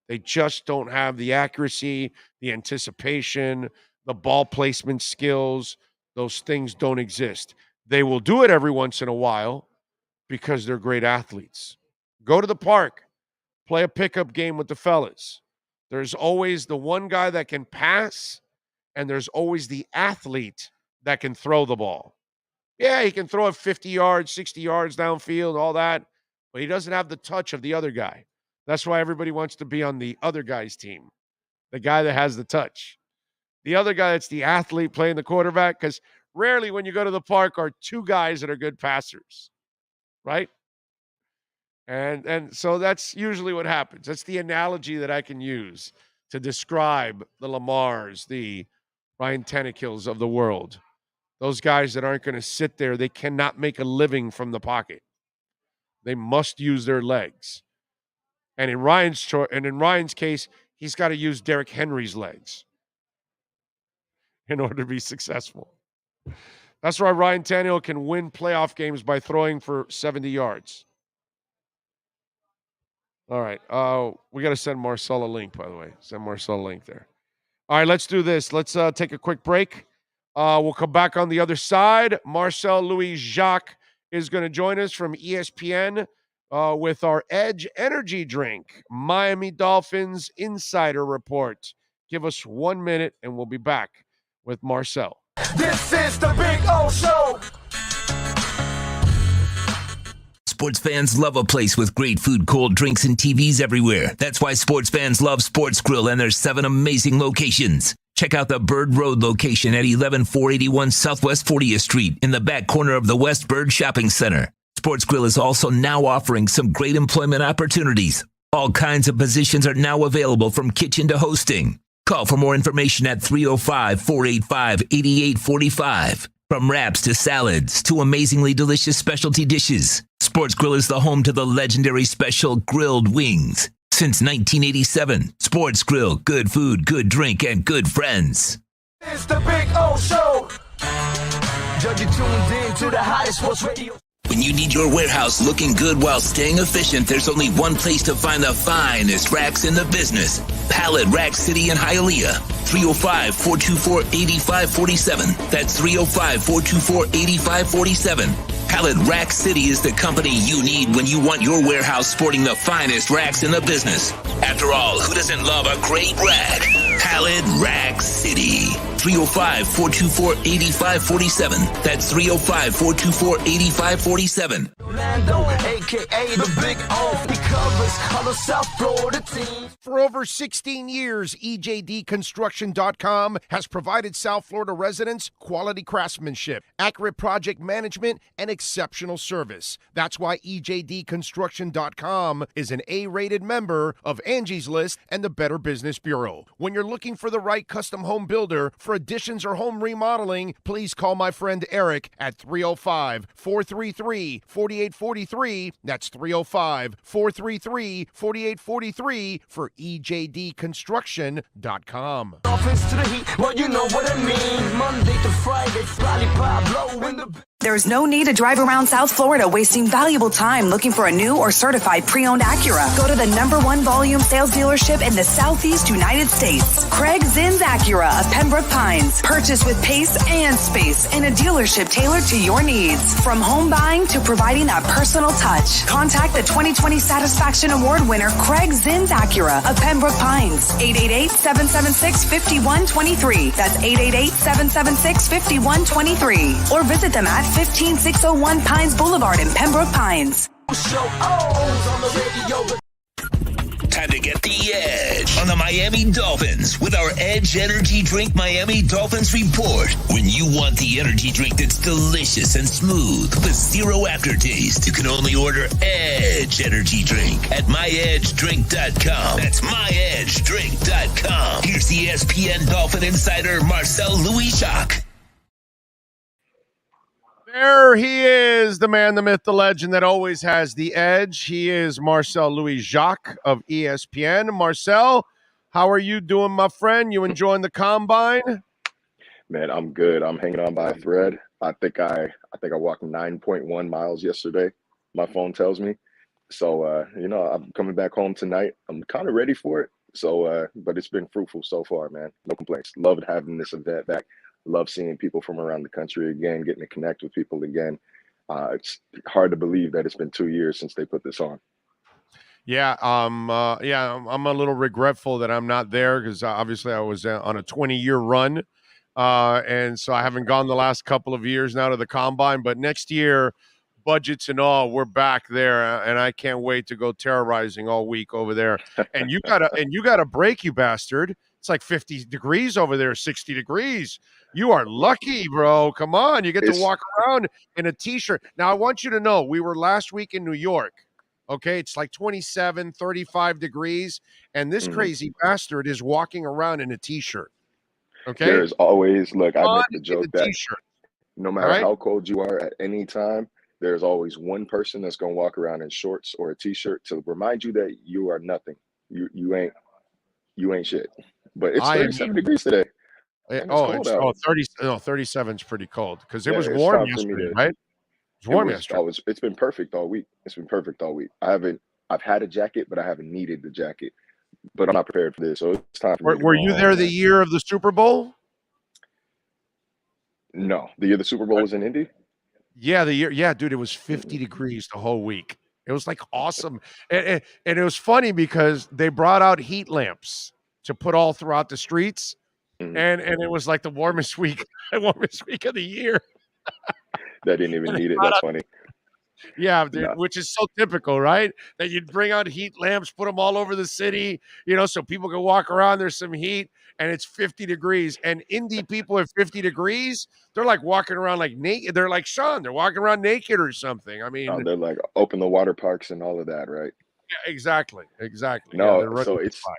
They just don't have the accuracy, the anticipation, the ball placement skills. Those things don't exist. They will do it every once in a while because they're great athletes. Go to the park, play a pickup game with the fellas. There's always the one guy that can pass, and there's always the athlete that can throw the ball. Yeah, he can throw it 50 yards, 60 yards downfield, all that, but he doesn't have the touch of the other guy. That's why everybody wants to be on the other guy's team, the guy that has the touch. The other guy that's the athlete playing the quarterback, because rarely when you go to the park are two guys that are good passers, right? And so that's usually what happens. That's the analogy that I can use to describe the Lamars, the Ryan Tannehills of the world. Those guys that aren't going to sit there, they cannot make a living from the pocket. They must use their legs. And in Ryan's case, he's got to use Derrick Henry's legs in order to be successful. That's why Ryan Tannehill can win playoff games by throwing for 70 yards. All right. We got to send Marcel a link, by the way. Send Marcel a link there. All right, let's do this. Let's take a quick break. We'll come back on the other side. Marcel Louis Jacques is going to join us from ESPN with our Edge Energy Drink, Miami Dolphins Insider Report. Give us 1 minute, and we'll be back with Marcel.
This is the Big O Show.
Sports fans love a place with great food, cold drinks, and TVs everywhere. That's why sports fans love Sports Grill and their 7 amazing locations. Check out the Bird Road location at 11481 Southwest 40th Street in the back corner of the West Bird Shopping Center. Sports Grill is also now offering some great employment opportunities. All kinds of positions are now available from kitchen to hosting. Call for more information at 305-485-8845. From wraps to salads to amazingly delicious specialty dishes, Sports Grill is the home to the legendary special grilled wings. Since 1987, Sports Grill, good food, good drink, and good friends.
It's the Big O Show. Judge, you tuned in to the hottest sports radio.
When you need your warehouse looking good while staying efficient, there's only one place to find the finest racks in the business. Pallet Rack City in Hialeah. 305-424-8547. That's 305-424-8547. Pallet Rack City is the company you need when you want your warehouse sporting the finest racks in the business. After all, who doesn't love a great rack? Pallet Rack City. 305-424-8547. That's 305-424-8547.
Orlando, a.k.a. the Big O. He covers all the South Florida teams.
For over 16 years, EJDconstruction.com has provided South Florida residents quality craftsmanship, accurate project management, and exceptional service. That's why EJDconstruction.com is an A-rated member of Angie's List and the Better Business Bureau. When you're looking for the right custom home builder for additions or home remodeling, please call my friend Eric at 305-433-4843. That's 305-433-4843 for EJDconstruction.com.
Offense to the heat, well, you know what I mean. Monday to Friday, lollipop blow in the...
There's no need to drive around South Florida wasting valuable time looking for a new or certified pre-owned Acura. Go to the #1 volume sales dealership in the Southeast United States. Craig Zinn's Acura of Pembroke Pines. Purchase with pace and space in a dealership tailored to your needs. From home buying to providing that personal touch. Contact the 2020 Satisfaction Award winner Craig Zinn's Acura of Pembroke Pines. 888-776-5123. That's 888-776-5123. Or visit them at 15601 Pines Boulevard in Pembroke Pines.
Time to get the edge on the Miami Dolphins with our Edge Energy Drink Miami Dolphins Report. When you want the energy drink that's delicious and smooth with zero aftertaste, you can only order Edge Energy Drink at myedgedrink.com. That's myedgedrink.com. Here's ESPN Dolphin insider Marcel Louis Jacques.
There he is, the man, the myth, the legend that always has the edge. He is Marcel Louis Jacques of ESPN. Marcel, how are you doing, my friend? You enjoying the combine?
Man, I'm good. I'm hanging on by a thread. I think I walked 9.1 miles yesterday. My phone tells me. So, I'm coming back home tonight. I'm kind of ready for it. So, but it's been fruitful so far, man. No complaints. Loved having this event back. Love seeing people from around the country again, getting to connect with people again. It's hard to believe that it's been 2 years since they put this on.
Yeah, I'm a little regretful that I'm not there because obviously I was on a 20-year run, and so I haven't gone the last couple of years now to the combine. But next year, budgets and all, we're back there, and I can't wait to go terrorizing all week over there. And you got a break, you bastard. It's like 50 degrees over there, 60 degrees. You are lucky, bro. Come on. You get to walk around in a T-shirt. Now, I want you to know, we were last week in New York. Okay, it's like 27, 35 degrees, and this crazy bastard is walking around in a T-shirt. Okay?
There's always, look, I make the joke that
T-shirt.
No matter how cold you are at any time, there's always one person that's going to walk around in shorts or a T-shirt to remind you that you are nothing. You ain't shit. But it's 37 degrees today. And it's cold out.
30. No, 37 is pretty cold because it
Yeah,
was
it's
warm
time for me
yesterday,
to.
right? It was
It
warm
was
yesterday.
always. It's been perfect all week. It's been perfect all week. I've had a jacket, but I haven't needed the jacket. But I'm not prepared for this, so it's time for me to
Were
go
you
home,
there the
man.
year of the Super Bowl?
No, the year the Super Bowl was in Indy.
Yeah, the year. Yeah, dude, it was 50 degrees the whole week. It was like awesome, and it was funny because they brought out heat lamps to put all throughout the streets,
Mhm.
and it was like the warmest week, the warmest week of the year.
That didn't even
And they
need it.
brought
That's
out
funny.
Yeah, dude,
No,
which is so typical, right? That you'd bring out heat lamps, put them all over the city, so people can walk around. There's some heat, and it's 50 degrees. And indie people at 50 degrees, they're like walking around like naked. They're like Sean. They're walking around naked or something. I mean,
they're like open the water parks and all of that, right?
yeah, exactly. Yeah,
No,
they're running
so
the spot.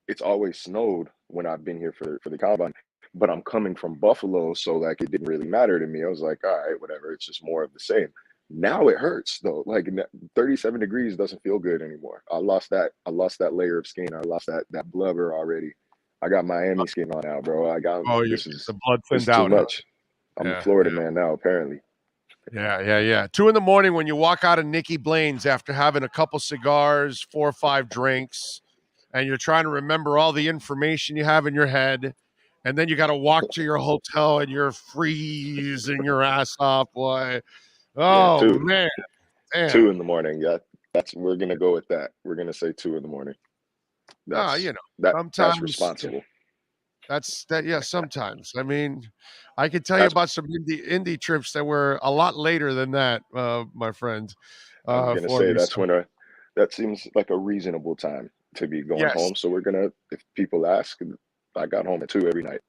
it's always snowed when I've been here for the combine, but I'm coming from Buffalo, so like it didn't really matter to me. I was like, all right, whatever. It's just more of the same. Now it hurts though. Like 37 degrees doesn't feel good anymore. I lost that. I lost that layer of skin. I lost that blubber already. I got Miami skin on now, bro. I got
Oh,
this
the blood
this
thinned
is too
out, huh?
much. I'm a
Yeah,
Florida
yeah.
man now, apparently.
Yeah. 2 a.m. when you walk out of Nikki Blaine's after having a couple cigars, 4 or 5 drinks, and you're trying to remember all the information you have in your head, and then you got to walk to your hotel and you're freezing your ass off, boy.
Yeah,
Oh man, damn.
2 in the morning. Yeah, we're gonna go with that. We're gonna say 2 in the morning. That's that's
Sometimes
responsible.
Yeah, sometimes. I mean, I could tell you about some indie trips that were a lot later than that, my friend.
I was gonna
For
say
me.
that's
So,
when that seems like a reasonable time to be going
yes.
home. So we're gonna, if people ask, I got home at 2 every night.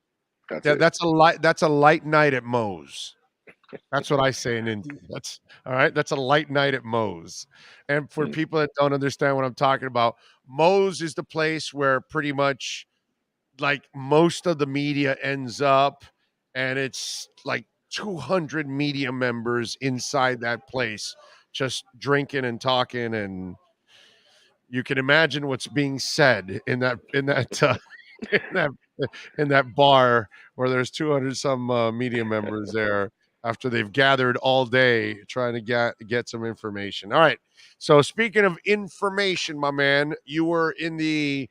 That's
Yeah,
it.
that's a light night at Moe's. That's what I say in Indy. That's all right. That's a light night at Moe's. And for people that don't understand what I'm talking about, Moe's is the place where pretty much like most of the media ends up, and it's like 200 media members inside that place just drinking and talking, and you can imagine what's being said in that in that in that bar where there's 200 some media members there after they've gathered all day trying to get some information. All right. So speaking of information, my man, you were in the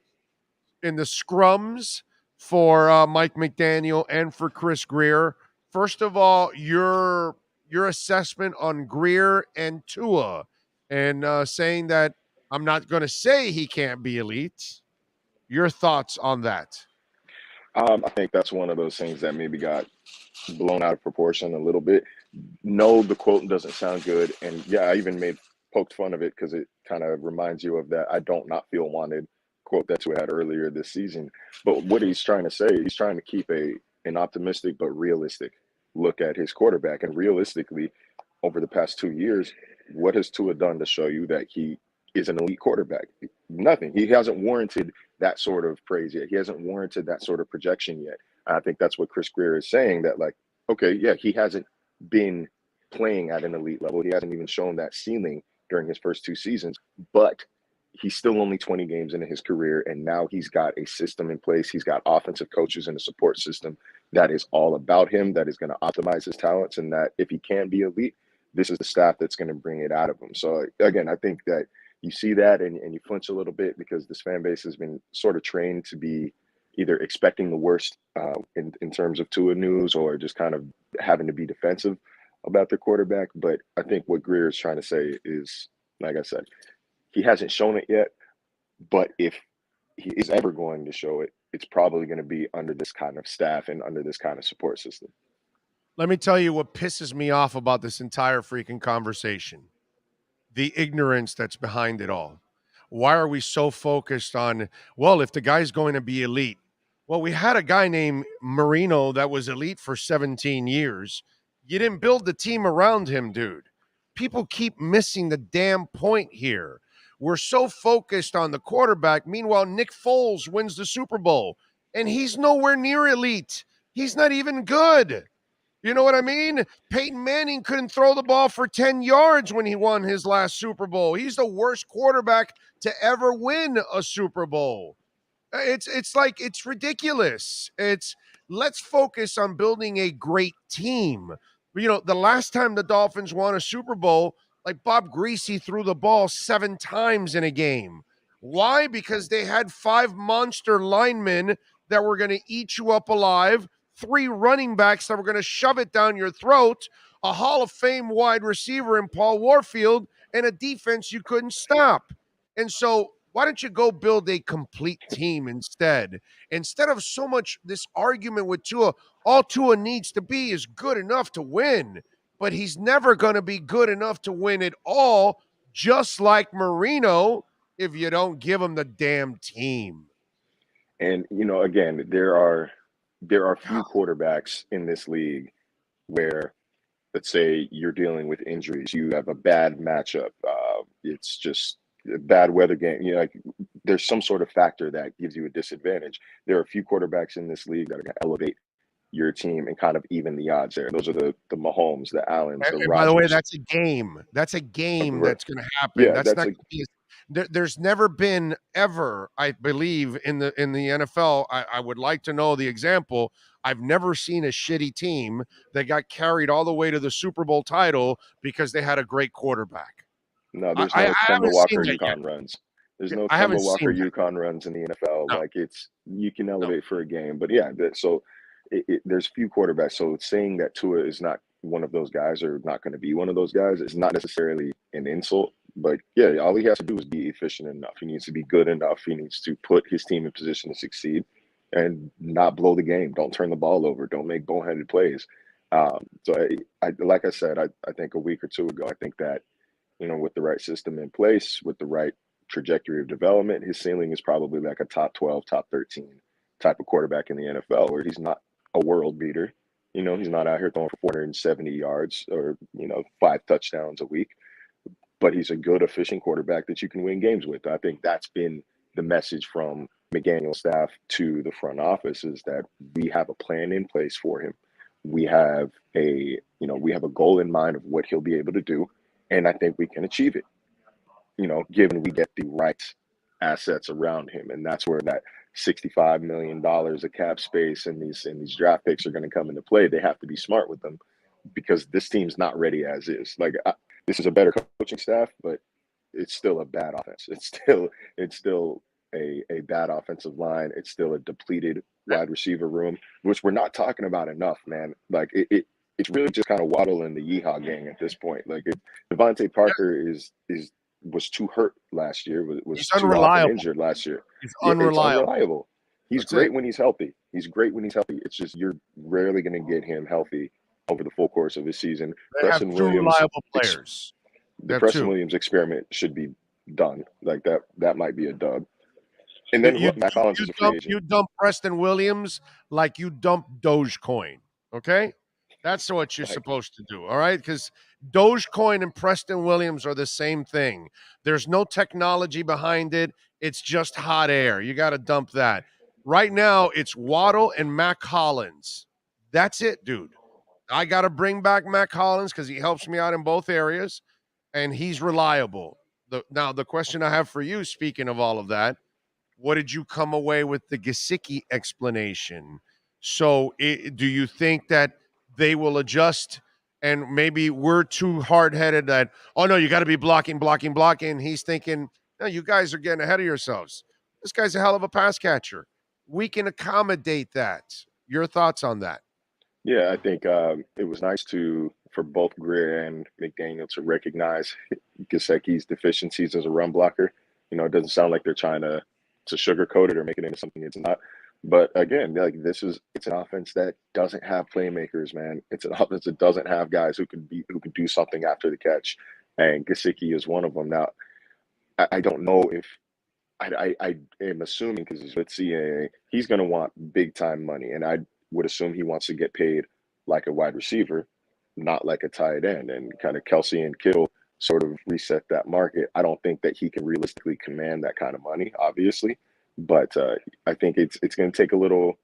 scrums for Mike McDaniel and for Chris Greer. First of all, your assessment on Greer and Tua, and saying that I'm not going to say he can't be elite. Your thoughts on that?
I think that's one of those things that maybe got blown out of proportion a little bit. No, the quote doesn't sound good, and yeah, I even poked fun of it because it kind of reminds you of that "I don't not feel wanted" quote that we had earlier this season. But what he's trying to say, he's trying to keep an optimistic but realistic look at his quarterback, and realistically, over the past 2 years, what has Tua done to show you that he is an elite quarterback? Nothing. He hasn't warranted that sort of praise yet. He hasn't warranted that sort of projection yet. I think that's what Chris Greer is saying, that like, okay, yeah, he hasn't been playing at an elite level. He hasn't even shown that ceiling during his first 2 seasons, but he's still only 20 games into his career, and now he's got a system in place. He's got offensive coaches and a support system that is all about him, that is going to optimize his talents, and that if he can be elite, this is the staff that's going to bring it out of him. So again, I think that you see that and you flinch a little bit because this fan base has been sort of trained to be either expecting the worst in terms of Tua news, or just kind of having to be defensive about their quarterback. But I think what Greer is trying to say is, like I said, he hasn't shown it yet, but if he is ever going to show it, it's probably going to be under this kind of staff and under this kind of support system.
Let me tell you what pisses me off about this entire freaking conversation. The ignorance that's behind it all. Why are we so focused on, well, if the guy's going to be elite? Well, we had a guy named Marino that was elite for 17 years. You didn't build the team around him, dude. People keep missing the damn point here. We're so focused on the quarterback. Meanwhile, Nick Foles wins the Super Bowl, and he's nowhere near elite. He's not even good. You know what I mean? Peyton Manning couldn't throw the ball for 10 yards when he won his last Super Bowl. He's the worst quarterback to ever win a Super Bowl. It's like, it's ridiculous. let's focus on building a great team. You know, the last time the Dolphins won a Super Bowl, like Bob Greasy threw the ball 7 times in a game. Why? Because they had 5 monster linemen that were going to eat you up alive, 3 running backs that were going to shove it down your throat, a Hall of Fame wide receiver in Paul Warfield, and a defense you couldn't stop. And so why don't you go build a complete team instead? Instead of so much this argument with Tua, all Tua needs to be is good enough to win, but he's never going to be good enough to win it all, just like Marino, if you don't give him the damn team.
And, you know, again, there are few quarterbacks in this league where, let's say you're dealing with injuries, you have a bad matchup, it's just a bad weather game, you know, like there's some sort of factor that gives you a disadvantage. There are a few quarterbacks in this league that are going to elevate your team and kind of even the odds there. Those are the Mahomes, the Allens, the Rodgers.
By the way, that's a game. That's a game that's going to happen.
Yeah,
that's not going to be there's never been ever, I believe, in the NFL. I would like to know the example. I've never seen a shitty team that got carried all the way to the Super Bowl title because they had a great quarterback.
No, there's no Kemba Walker UConn runs. There's no Kemba Walker UConn runs in the NFL. No. Like you can elevate for a game, but yeah. There's few quarterbacks. So saying that Tua is not one of those guys or not going to be one of those guys is not necessarily an insult. But yeah, all he has to do is be efficient enough. He needs to be good enough. He needs to put his team in position to succeed and not blow the game. Don't turn the ball over. Don't make boneheaded plays. So I like I said, I think a week or two ago, I think that, you know, with the right system in place, with the right trajectory of development, his ceiling is probably like a top 12, top 13 type of quarterback in the NFL, where he's not a world beater. You know, he's not out here throwing for 470 yards or, you know, 5 touchdowns a week, but he's a good, efficient quarterback that you can win games with. I think that's been the message from McDaniel's staff to the front office, is that we have a plan in place for him. We have a goal in mind of what he'll be able to do. And I think we can achieve it, you know, given we get the right assets around him. And that's where that $65 million of cap space and these draft picks are going to come into play. They have to be smart with them because this team's not ready as is. Like, this is a better coaching staff, but it's still a bad offense. It's still a bad offensive line. It's still a depleted wide receiver room, which we're not talking about enough, man. Like it's really just kind of Waddle and the Yeehaw gang at this point. Like Devontae Parker was too hurt last year. Was too often injured last year.
He's unreliable.
It's unreliable. He's great when he's healthy. He's great when he's healthy. It's just you're rarely going to get him healthy over the full course of his season.
They have two reliable players.
The Preston Williams experiment should be done. Like that might be a dub. And then Matt Collins is a free agent.
You dump Preston Williams like you dump Dogecoin, okay? That's what you're supposed to do, all right? Because Dogecoin and Preston Williams are the same thing. There's no technology behind it. It's just hot air. You got to dump that. Right now, it's Waddle and Matt Collins. That's it, dude. I got to bring back Matt Collins because he helps me out in both areas, and he's reliable. Now, the question I have for you, speaking of all of that, what did you come away with the Gesicki explanation? So do you think that they will adjust and maybe we're too hard-headed that, oh, no, you got to be blocking. He's thinking, no, you guys are getting ahead of yourselves. This guy's a hell of a pass catcher. We can accommodate that. Your thoughts on that?
Yeah, I think it was nice for both Greer and McDaniel to recognize Gesicki's deficiencies as a run blocker. You know, it doesn't sound like they're trying to sugarcoat it or make it into something it's not. But again, like it's an offense that doesn't have playmakers, man. It's an offense that doesn't have guys who can do something after the catch, and Gesicki is one of them. Now, I don't know if I am assuming because he's with CAA, he's going to want big time money, and I would assume he wants to get paid like a wide receiver, not like a tight end, and kind of Kelsey and Kittle sort of reset that market. I don't think that he can realistically command that kind of money, obviously, but I think it's going to take a little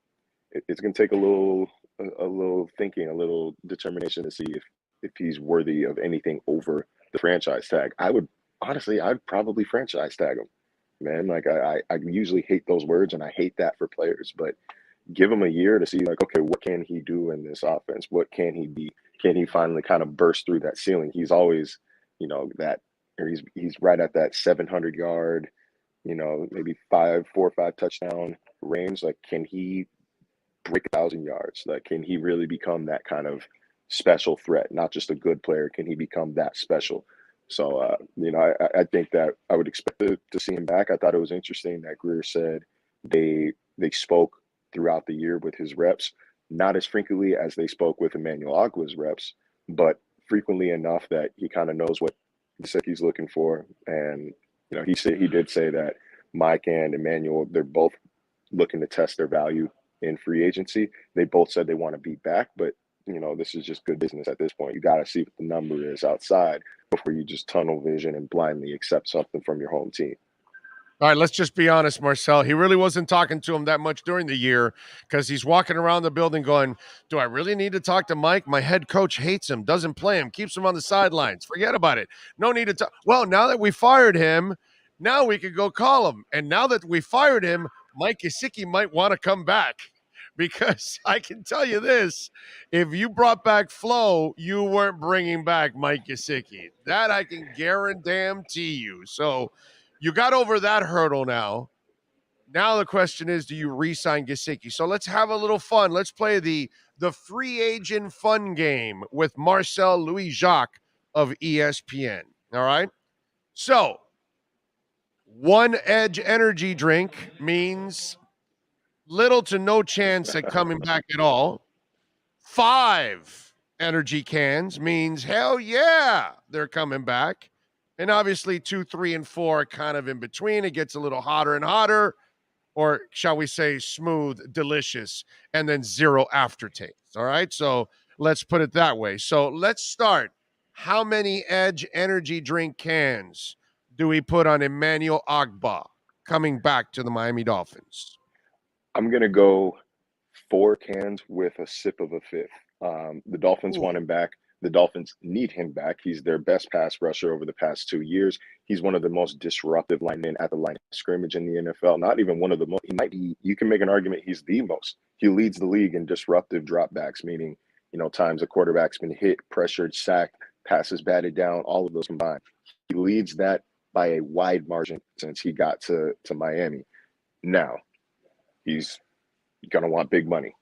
thinking, a little determination to see if he's worthy of anything over the franchise tag. I'd probably franchise tag him, man. Like I usually hate those words and I hate that for players, but give him a year to see like, okay, what can he do in this offense? What can he be? Can he finally kind of burst through that ceiling? He's always, that, or he's right at that 700 yard, maybe 4 or 5 touchdown range. Like, can he break 1,000 yards? Like, can he really become that kind of special threat? Not just a good player. Can he become that special? So, I think that I would expect to see him back. I thought it was interesting that Greer said they spoke throughout the year with his reps, not as frequently as they spoke with Emmanuel Ogbah's reps, but frequently enough that he kind of knows what he's looking for. And, he did say that Mike and Emmanuel, they're both looking to test their value in free agency. They both said they want to be back, but this is just good business at this point. You got to see what the number is outside before you just tunnel vision and blindly accept something from your home team.
All right, let's just be honest, Marcel. He really wasn't talking to him that much during the year because he's walking around the building going, do I really need to talk to Mike? My head coach hates him, doesn't play him, keeps him on the sidelines. Forget about it. No need to talk. Well, now that we fired him, now we could go call him. And now that we fired him, Mike Gesicki might want to come back. Because I can tell you this, if you brought back Flo, you weren't bringing back Mike Gesicki. That I can guarantee you. So you got over that hurdle now. Now the question is, do you re-sign Gesicki? So let's have a little fun. Let's play the free agent fun game with Marcel Louis-Jacques of ESPN. All right? So one Edge energy drink means little to no chance at coming back at all. 5 energy cans means hell yeah, they're coming back. And obviously 2, 3, and 4 are kind of in between. It gets a little hotter and hotter, or shall we say smooth, delicious, and then 0 aftertaste. All right, so let's put it that way. So let's start. How many Edge energy drink cans do we put on Emmanuel Ogbah coming back to the Miami Dolphins?
I'm going to go 4 cans with a sip of a 5th. The Dolphins want him back. The Dolphins need him back. He's their best pass rusher over the past 2 years. He's one of the most disruptive linemen at the line of scrimmage in the NFL. Not even one of the most. He might be, you can make an argument he's the most. He leads the league in disruptive dropbacks, meaning, times a quarterback's been hit, pressured, sacked, passes batted down, all of those combined. He leads that by a wide margin since he got to Miami. Now, he's going to want big money,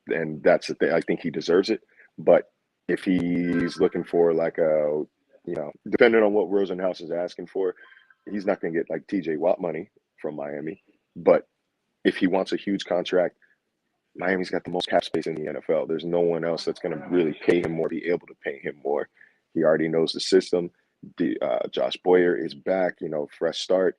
and that's the thing. I think he deserves it. But if he's looking for like a, depending on what Rosenhaus is asking for, he's not going to get like TJ Watt money from Miami. But if he wants a huge contract, Miami's got the most cap space in the NFL. There's no one else that's going to really pay him more, be able to pay him more. He already knows the system. Josh Boyer is back, fresh start.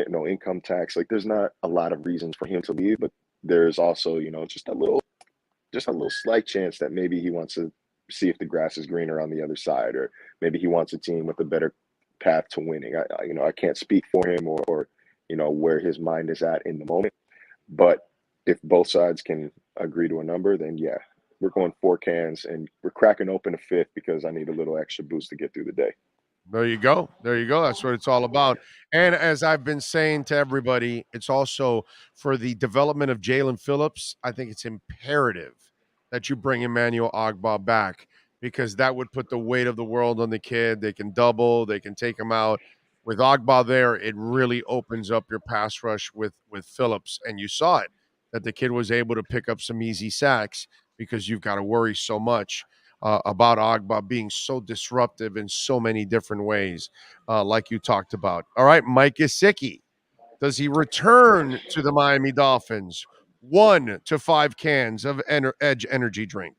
No income tax. Like, there's not a lot of reasons for him to leave, but there's also, just a little slight chance that maybe he wants to see if the grass is greener on the other side, or maybe he wants a team with a better path to winning. I can't speak for him or where his mind is at in the moment, but if both sides can agree to a number, then yeah, we're going 4 cans and we're cracking open a 5th because I need a little extra boost to get through the day.
There you go. That's what it's all about. And as I've been saying to everybody, it's also for the development of Jalen Phillips. I think it's imperative that you bring Emmanuel Ogbah back, because that would put the weight of the world on the kid. They can double, they can take him out. With Ogbah there, it really opens up your pass rush with Phillips. And you saw it, that the kid was able to pick up some easy sacks because you've got to worry so much about Ogbah being so disruptive in so many different ways, like you talked about. All right, Mike Gesicki, does he return to the Miami Dolphins? 1 to 5 cans of Edge energy drink.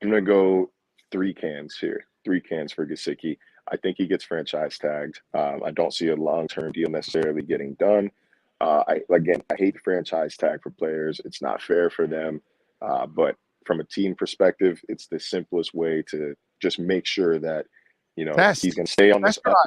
I'm going to go 3 cans here. 3 cans for Gesicki. I think he gets franchise tagged. I don't see a long-term deal necessarily getting done. I hate the franchise tag for players. It's not fair for them. But from a team perspective, it's the simplest way to just make sure that, he's going to stay on this upward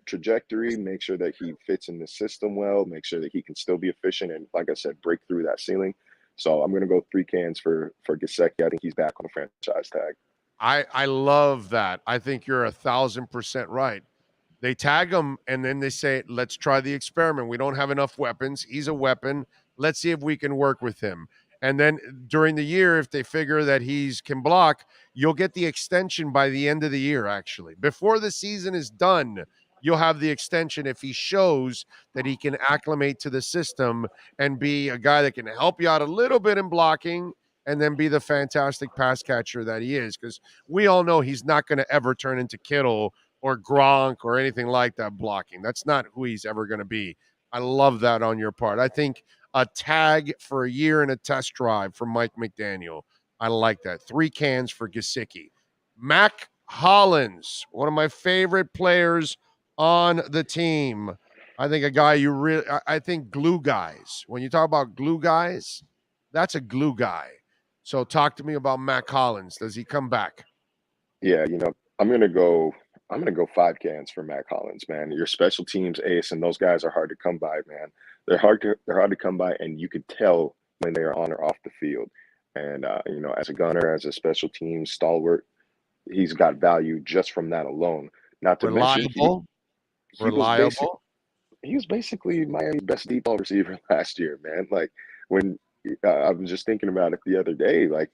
trajectory, make sure that he fits in the system well, make sure that he can still be efficient and, like I said, break through that ceiling. So I'm going to go 3 cans for Gesicki. I think he's back on the franchise tag.
I love that. I think you're 1,000% right. They tag him, and then they say, let's try the experiment. We don't have enough weapons. He's a weapon. Let's see if we can work with him. And then during the year, if they figure that he's can block, you'll get the extension by the end of the year, actually. Before the season is done, you'll have the extension if he shows that he can acclimate to the system and be a guy that can help you out a little bit in blocking and then be the fantastic pass catcher that he is. Because we all know he's not going to ever turn into Kittle or Gronk or anything like that blocking. That's not who he's ever going to be. I love that on your part. I think a tag for a year and a test drive for Mike McDaniel. I like that. 3 cans for Gesicki. Mac Hollins, one of my favorite players on the team. I think a guy you really, I think glue guys. When you talk about glue guys, that's a glue guy. So talk to me about Mac Hollins. Does he come back?
Yeah, I'm gonna go 5 cans for Mac Hollins, man. Your special teams ace, and those guys are hard to come by, man. They're hard to come by, and you could tell when they are on or off the field. And as a gunner, as a special teams stalwart, he's got value just from that alone. Not to mention
reliable.
He was basically Miami's best deep ball receiver last year, man. Like when I was just thinking about it the other day, like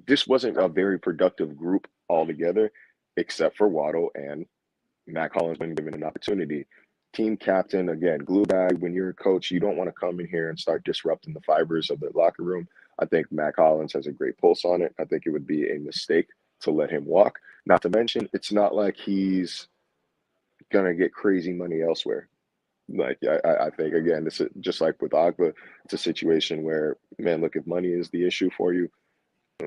this wasn't a very productive group altogether, except for Waddle and Mac Hollins when given an opportunity. Team captain, again, glue guy. When you're a coach, you don't want to come in here and start disrupting the fibers of the locker room. I think Mac Hollins has a great pulse on it. I think it would be a mistake to let him walk. Not to mention, it's not like he's going to get crazy money elsewhere. Like, I think, again, this is just like with Agba, it's a situation where, man, look, if money is the issue for you,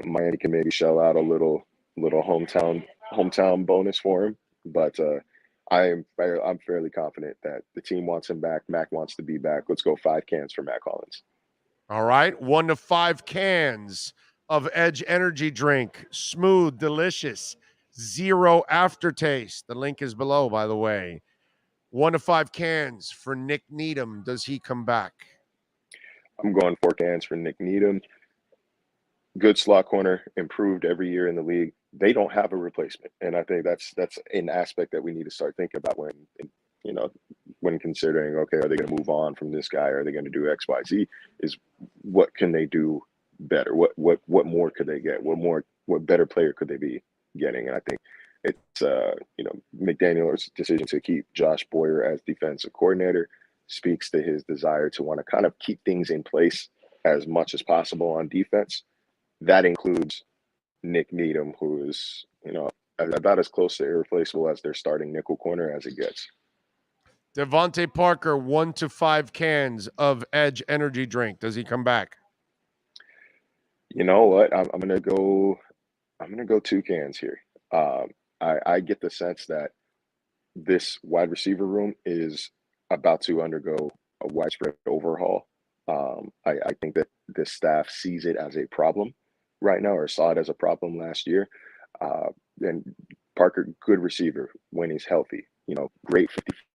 Miami can maybe shell out a little hometown bonus for him. But I'm fairly confident that the team wants him back. Mac wants to be back. Let's go 5 cans for Mac Hollins.
All right. 1 to 5 cans of Edge energy drink. Smooth, delicious, 0 aftertaste. The link is below, by the way. 1 to 5 cans for Nick Needham. Does he come back?
I'm going 4 cans for Nick Needham. Good slot corner, improved every year in the league. They don't have a replacement, and I think that's an aspect that we need to start thinking about when considering, okay, are they going to move on from this guy? Are they going to do X, Y, Z? Is what can they do better? What more could they get? What better player could they be getting? And I think it's McDaniel's decision to keep Josh Boyer as defensive coordinator speaks to his desire to want to kind of keep things in place as much as possible on defense. That includes Nick Needham, who is, about as close to irreplaceable as their starting nickel corner as it gets.
Devontae Parker, 1 to 5 cans of Edge energy drink. Does he come back?
You know what? I'm gonna go 2 cans here. I get the sense that this wide receiver room is about to undergo a widespread overhaul. I think that this staff sees it as a problem right now, or saw it as a problem last year. And Parker, good receiver when he's healthy. Great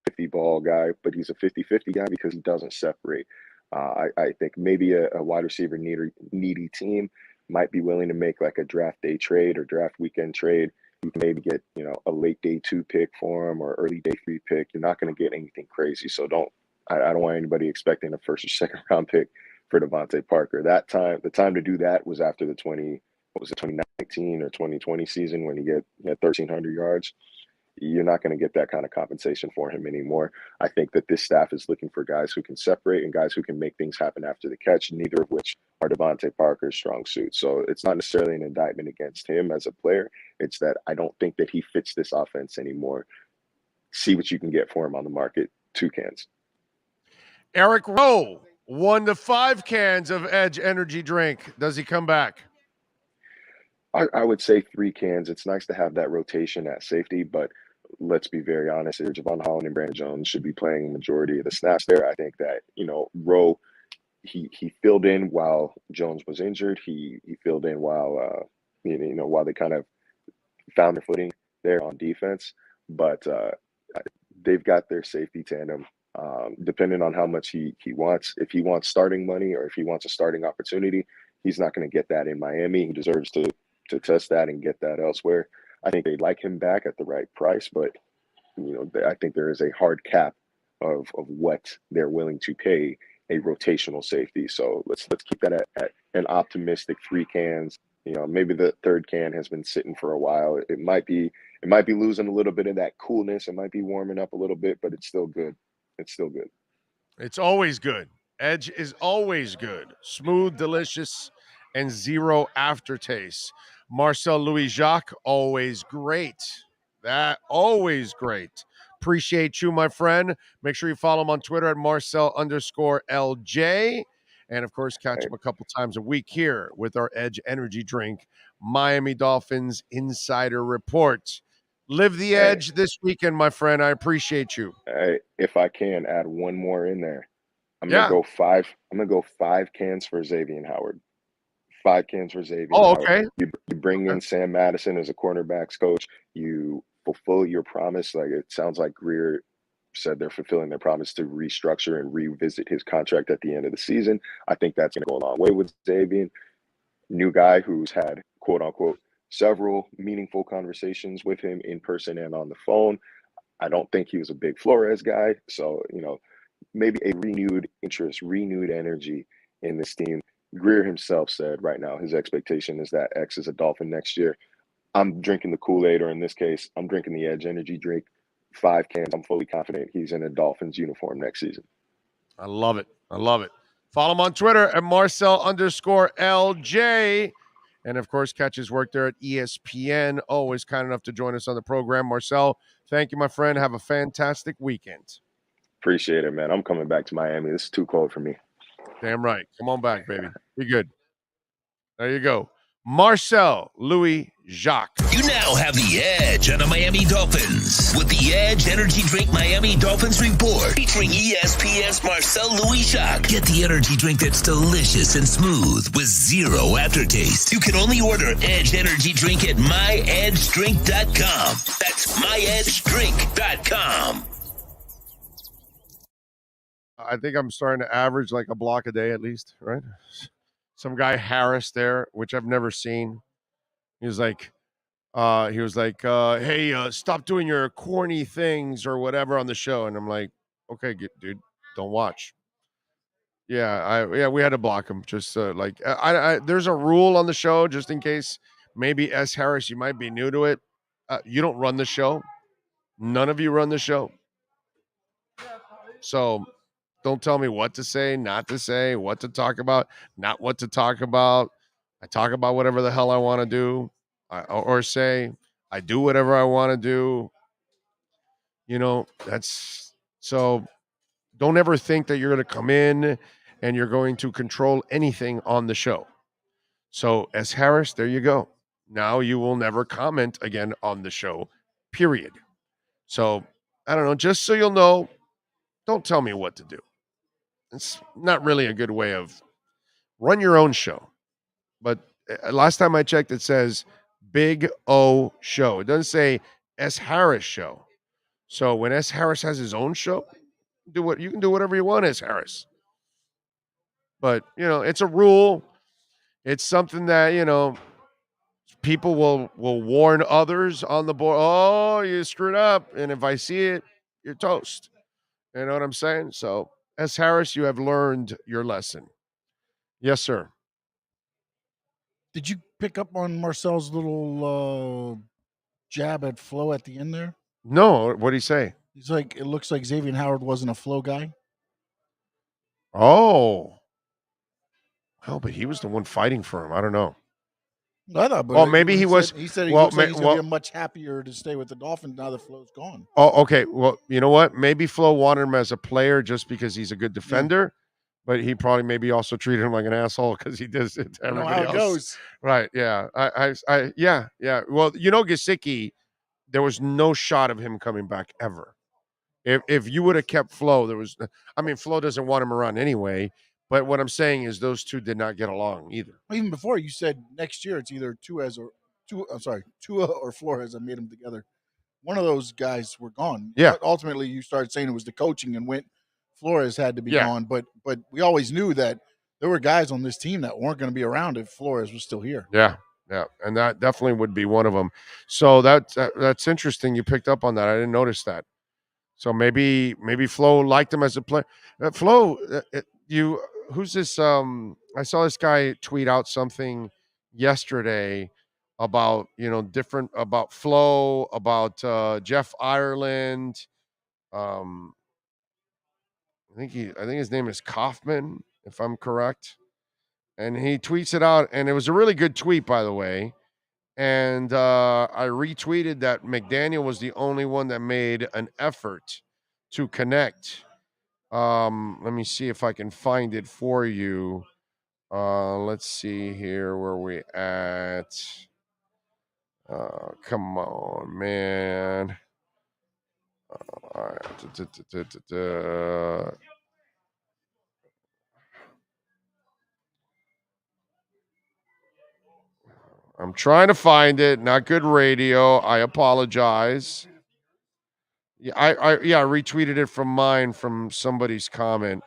50-50 ball guy, but he's a 50-50 guy because he doesn't separate. I think maybe a wide receiver needy team might be willing to make like a draft day trade or draft weekend trade. You can maybe get, a late day 2 pick for him or early day 3 pick. You're not going to get anything crazy. So I don't want anybody expecting a 1st or 2nd round pick for Devontae Parker. The time to do that was after the 2019 or 2020 season when he had 1,300 yards. You're not going to get that kind of compensation for him anymore. I think that this staff is looking for guys who can separate and guys who can make things happen after the catch, neither of which are Devontae Parker's strong suit. So it's not necessarily an indictment against him as a player. It's that I don't think that he fits this offense anymore. See what you can get for him on the market. 2 cans.
Eric Rowe, 1 to 5 cans of Edge energy drink. Does he come back?
I would say 3 cans. It's nice to have that rotation at safety, but let's be very honest here. Javon Holland and Brandon Jones should be playing the majority of the snaps there. I think that, Rowe, he filled in while Jones was injured. He filled in while they kind of found their footing there on defense. But they've got their safety tandem. Depending on how much he wants. If he wants starting money or if he wants a starting opportunity, he's not going to get that in Miami. He deserves to test that and get that elsewhere. I think they'd like him back at the right price, but I think there is a hard cap of what they're willing to pay a rotational safety. So let's keep that at an optimistic 3 cans. Maybe the 3rd can has been sitting for a while. It might be losing a little bit of that coolness. It might be warming up a little bit, but it's still good. It's still good.
It's always good. Edge is always good. Smooth, delicious, and zero aftertaste. Marcel Louis Jacques, always great. That always great. Appreciate you, my friend. Make sure you follow him on Twitter at Marcel_LJ. And of course, catch him a couple times a week here with our Edge Energy Drink, Miami Dolphins Insider Report. Live the edge this weekend, my friend. I appreciate you.
If I can add one more in there, I'm gonna go 5. I'm gonna go 5 cans for Xavier Howard. 5 cans for Xavier.
Oh,
Howard.
okay.
You bring in Sam Madison as a cornerbacks coach. You fulfill your promise. Like it sounds like Greer said, they're fulfilling their promise to restructure and revisit his contract at the end of the season. I think that's gonna go a long way with Xavier. New guy who's had quote unquote several meaningful conversations with him in person and on the phone. I don't think he was a big Flores guy. So, maybe a renewed interest, renewed energy in this team. Greer himself said right now his expectation is that X is a Dolphin next year. I'm drinking the Kool-Aid, or in this case, I'm drinking the Edge Energy Drink. 5 cans. I'm fully confident he's in a Dolphins uniform next season.
I love it. I love it. Follow him on Twitter at Marcel_LJ. And, of course, catch his work there at ESPN. Always kind enough to join us on the program. Marcel, thank you, my friend. Have a fantastic weekend.
Appreciate it, man. I'm coming back to Miami. This is too cold for me.
Damn right. Come on back, baby. Be good. There you go. Marcel Louis Jacques.
You now have the edge on the Miami Dolphins with the Edge Energy Drink Miami Dolphins Report featuring ESPN's Marcel Louis Jacques. Get the energy drink that's delicious and smooth with zero aftertaste. You can only order Edge Energy Drink at myedgedrink.com. That's myedgedrink.com.
I think I'm starting to average like a block a day at least, right? Some guy Harris there, which I've never seen. He was like, hey, stop doing your corny things or whatever on the show. And I'm like, okay, dude, don't watch. Yeah, we had to block him. Just there's a rule on the show just in case. Maybe S. Harris, you might be new to it. You don't run the show. None of you run the show. So don't tell me what to say, not to say, what to talk about, not what to talk about. I talk about whatever the hell I want to do or say. I do whatever I want to do. That's so don't ever think that you're going to come in and you're going to control anything on the show. So S. Harris, there you go. Now you will never comment again on the show, period. So I don't know, just so you'll know, don't tell me what to do. It's not really a good way of run your own show. But last time I checked, it says Big O Show. It doesn't say S. Harris Show. So when S. Harris has his own show, you can do whatever you want, S. Harris. But, it's a rule. It's something that, people will warn others on the board. Oh, you screwed up. And if I see it, you're toast. You know what I'm saying? So, S. Harris, you have learned your lesson. Yes, sir.
Did you pick up on Marcel's little jab at Flo at the end there?
No. What did he say?
He's like, it looks like Xavier Howard wasn't a Flo guy.
Oh. Well, but he was the one fighting for him. I don't know.
I thought,
well, maybe he was.
He said looks like he's going to be much happier to stay with the Dolphins now that Flo's gone.
Oh, okay. Well, you know what? Maybe Flo wanted him as a player just because he's a good defender, but he probably maybe also treated him like an asshole because he does it to everybody else.
It goes.
Right? Yeah. Yeah. Well, Gesicki, there was no shot of him coming back ever. If you would have kept Flo, Flo doesn't want him around anyway. But what I'm saying is those two did not get along either.
Even before, you said next year it's either Tua or Flores that made them together. One of those guys were gone.
Yeah.
But ultimately, you started saying it was the coaching and Flores had to be gone. But we always knew that there were guys on this team that weren't going to be around if Flores was still here.
Yeah. Yeah, and that definitely would be one of them. So that's interesting. You picked up on that. I didn't notice that. So maybe Flo liked him as a player. Flo, you who's this? I saw this guy tweet out something yesterday about different about Flo, about Jeff Ireland. Um, I think his name is Kaufman, if I'm correct. And he tweets it out, and it was a really good tweet, by the way. And I retweeted that McDaniel was the only one that made an effort to connect. Let me see if I can find it for you. Let's see here where we at. Come on, man. All right. I'm trying to find it. Not good radio. I apologize. Yeah, I retweeted it from somebody's comment.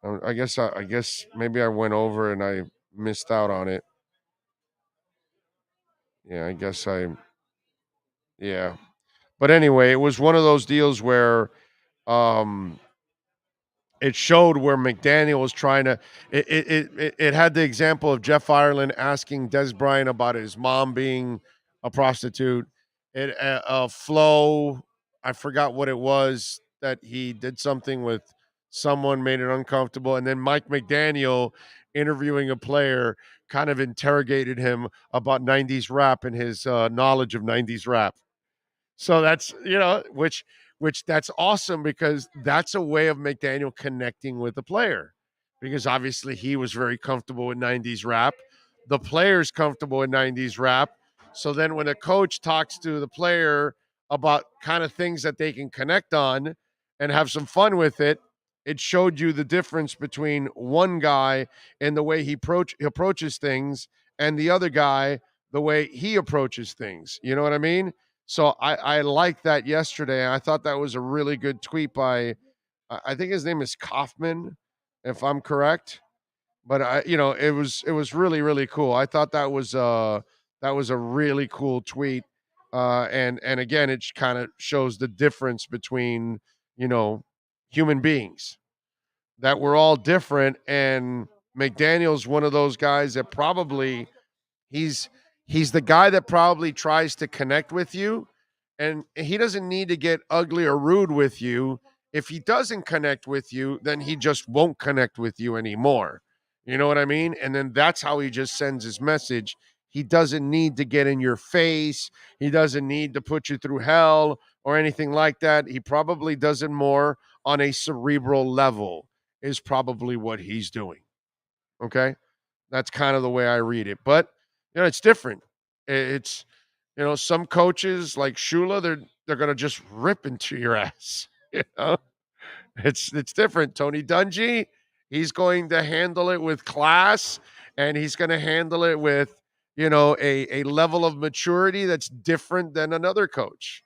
I guess maybe I went over and I missed out on it. Yeah, yeah. But anyway, it was one of those deals where it showed where McDaniel was trying to it had the example of Jeff Ireland asking Des Bryant about his mom being a prostitute. Flo, I forgot what it was, that he did something with someone, made it uncomfortable, and then Mike McDaniel interviewing a player kind of interrogated him about 90s rap and his knowledge of 90s rap. So that's, which that's awesome, because that's a way of McDaniel connecting with the player, because obviously he was very comfortable with 90s rap. The player's comfortable with 90s rap. So then when a coach talks to the player about kind of things that they can connect on and have some fun with it, it showed you the difference between one guy and the way he approaches things, and the other guy, the way he approaches things. You know what I mean? So I liked that yesterday. I thought that was a really good tweet by, I think his name is Kaufman, if I'm correct. But it was really, really cool. I thought that was a really cool tweet. And again, it kind of shows the difference between human beings, that we're all different. And McDaniel's one of those guys that probably he's the guy that probably tries to connect with you, and he doesn't need to get ugly or rude with you. If he doesn't connect with you, then he just won't connect with you anymore. You know what I mean? And then that's how he just sends his message. He doesn't need to get in your face. He doesn't need to put you through hell or anything like that. He probably does it more on a cerebral level, is probably what he's doing. Okay? That's kind of the way I read it. But it's different. It's some coaches like Shula, they're gonna just rip into your ass. It's different. Tony Dungy, he's going to handle it with class, and he's going to handle it with a level of maturity that's different than another coach.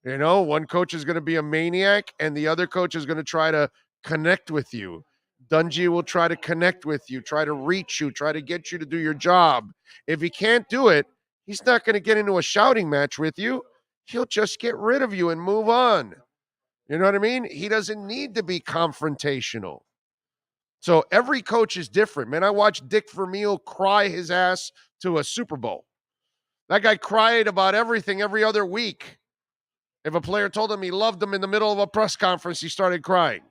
One coach is going to be a maniac, and the other coach is going to try to connect with you. Dungy will try to connect with you, try to reach you, try to get you to do your job. If he can't do it, he's not going to get into a shouting match with you. He'll just get rid of you and move on. You know what I mean? He doesn't need to be confrontational. So every coach is different. Man, I watched Dick Vermeil cry his ass to a Super Bowl. That guy cried about everything every other week. If a player told him he loved him in the middle of a press conference, he started crying.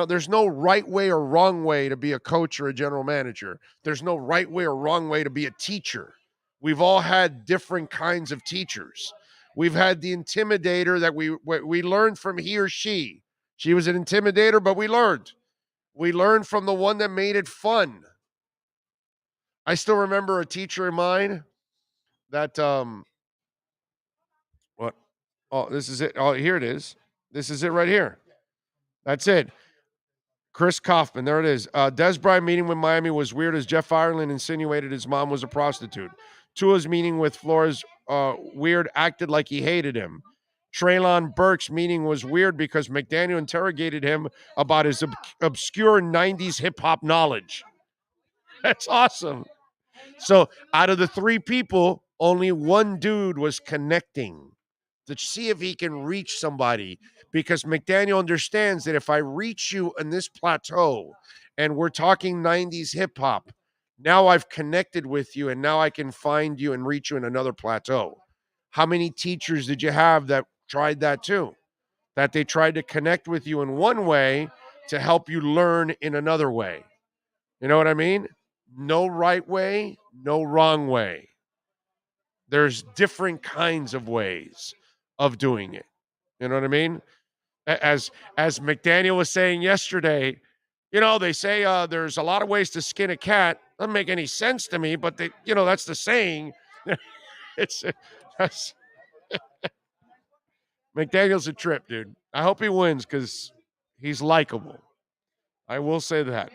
There's no right way or wrong way to be a coach or a general manager. There's no right way or wrong way to be a teacher. We've all had different kinds of teachers. We've had the intimidator that we learned from he or she. She was an intimidator, but we learned. We learned from the one that made it fun. I still remember a teacher of mine that what? Oh, this is it. Oh, here it is. This is it right here. That's it. Chris Kaufman, there it is. Des Bryant meeting with Miami was weird, as Jeff Ireland insinuated his mom was a prostitute. Tua's meeting with Flores weird, acted like he hated him. Treylon Burks' meeting was weird because McDaniel interrogated him about his obscure 90s hip-hop knowledge. That's awesome. So out of the 3 people, only one dude was connecting to see if he can reach somebody, because McDaniel understands that if I reach you in this plateau and we're talking 90s hip hop, now I've connected with you and now I can find you and reach you in another plateau. How many teachers did you have that tried that too? That they tried to connect with you in one way to help you learn in another way. You know what I mean? No right way, no wrong way. There's different kinds of ways of doing it. You know what I mean? As McDaniel was saying yesterday, they say there's a lot of ways to skin a cat. Doesn't make any sense to me, but that's the saying. That's McDaniel's a trip, dude. I hope he wins because he's likable. I will say that.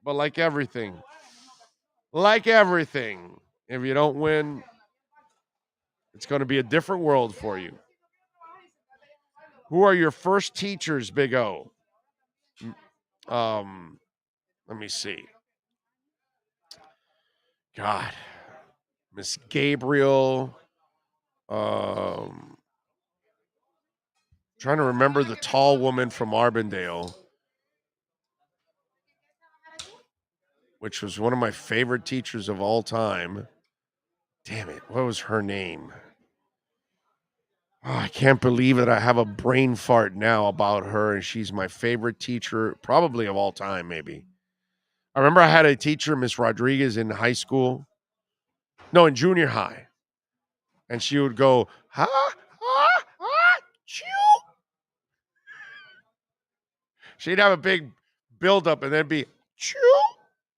But like everything, if you don't win, it's going to be a different world for you. Who are your first teachers, Big O? Let me see. God, Miss Gabriel. Trying to remember the tall woman from Arbondale, which was one of my favorite teachers of all time. Damn it, what was her name? Oh, I can't believe that I have a brain fart now about her, and she's my favorite teacher, probably of all time, maybe. I remember I had a teacher, Miss Rodriguez, in high school. No, in junior high. And she would go, chew. She'd have a big buildup and then be, chew.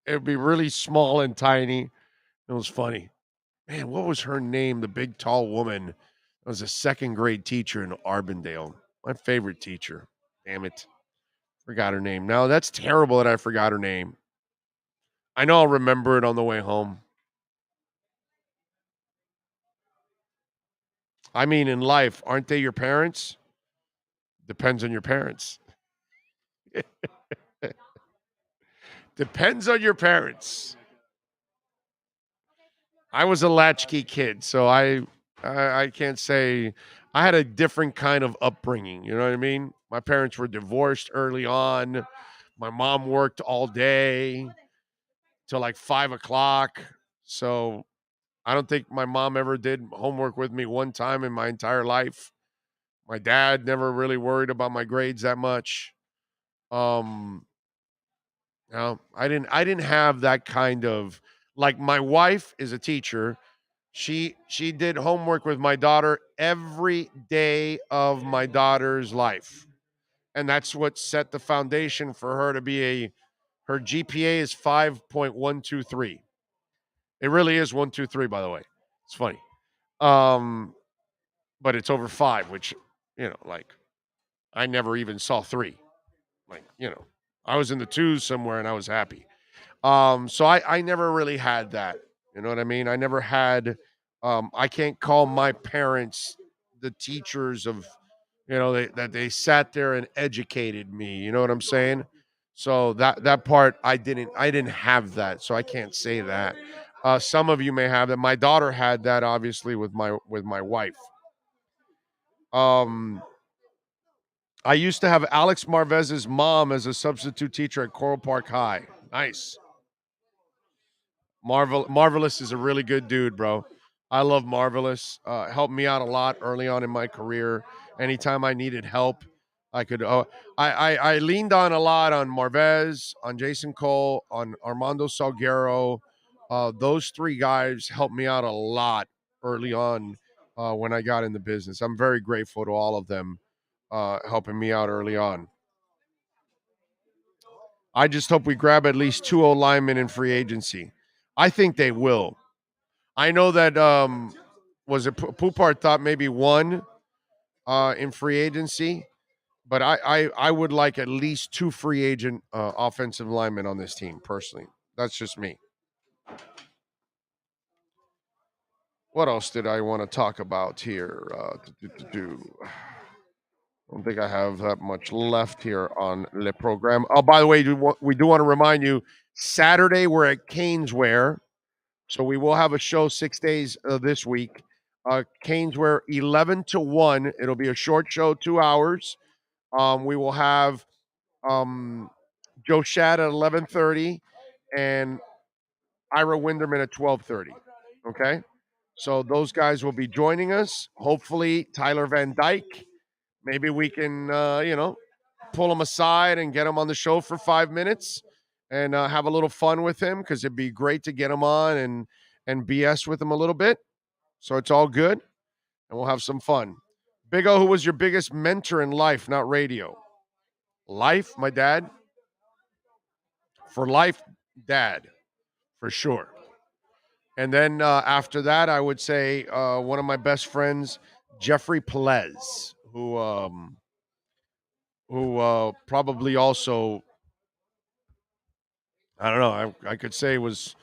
It would be really small and tiny. It was funny. Man, what was her name? The big, tall woman. That was a second grade teacher in Arbondale. My favorite teacher. Damn it. Forgot her name. Now, that's terrible that I forgot her name. I know I'll remember it on the way home. I mean, in life, aren't they your parents? Depends on your parents. Depends on your parents. I was a latchkey kid, so I can't say I had a different kind of upbringing. You know what I mean? My parents were divorced early on. My mom worked all day till like 5 o'clock. So I don't think my mom ever did homework with me one time in my entire life. My dad never really worried about my grades that much. No, I didn't have that kind of, like, my wife is a teacher. She did homework with my daughter every day of my daughter's life. And that's what set the foundation for her to be her GPA is 5.123. It really is 123, by the way. It's funny. But it's over 5, which, like, I never even saw 3. Like, I was in the 2s somewhere and I was happy. So I never really had that. You know what I mean? I never had, I can't call my parents the teachers of, that they sat there and educated me. You know what I'm saying? So that part, I didn't have that. So I can't say that. Some of you may have that. My daughter had that, obviously, with my wife. I used to have Alex Marvez's mom as a substitute teacher at Coral Park High. Nice. Marvelous is a really good dude, bro. I love Marvelous. Helped me out a lot early on in my career. Anytime I needed help, I could. I leaned on a lot on Marvez, on Jason Cole, on Armando Salguero. Those 3 guys helped me out a lot early on when I got in the business. I'm very grateful to all of them helping me out early on. I just hope we grab at least 2 linemen in free agency. I think they will. I know that was it Poupart thought maybe 1 in free agency, but I would like at least 2 free agent offensive linemen on this team personally. That's just me. What else did I want to talk about here? I don't think I have that much left here on Le Programme. Oh, by the way, we do want to remind you, Saturday we're at Caneswear. So we will have a show 6 days this week. Canes were 11 to 1. It'll be a short show, 2 hours. We will have Joe Shad at 11:30 and Ira Winderman at 12:30. Okay? So those guys will be joining us. Hopefully, Tyler Van Dyke. Maybe we can, pull him aside and get him on the show for 5 minutes and have a little fun with him, because it'd be great to get him on and BS with him a little bit. So it's all good, and we'll have some fun. Big O, who was your biggest mentor in life, not radio? Life, my dad. For life, Dad, for sure. And then after that, I would say one of my best friends, Jeffrey Pelez, who probably also, I don't know, I could say was,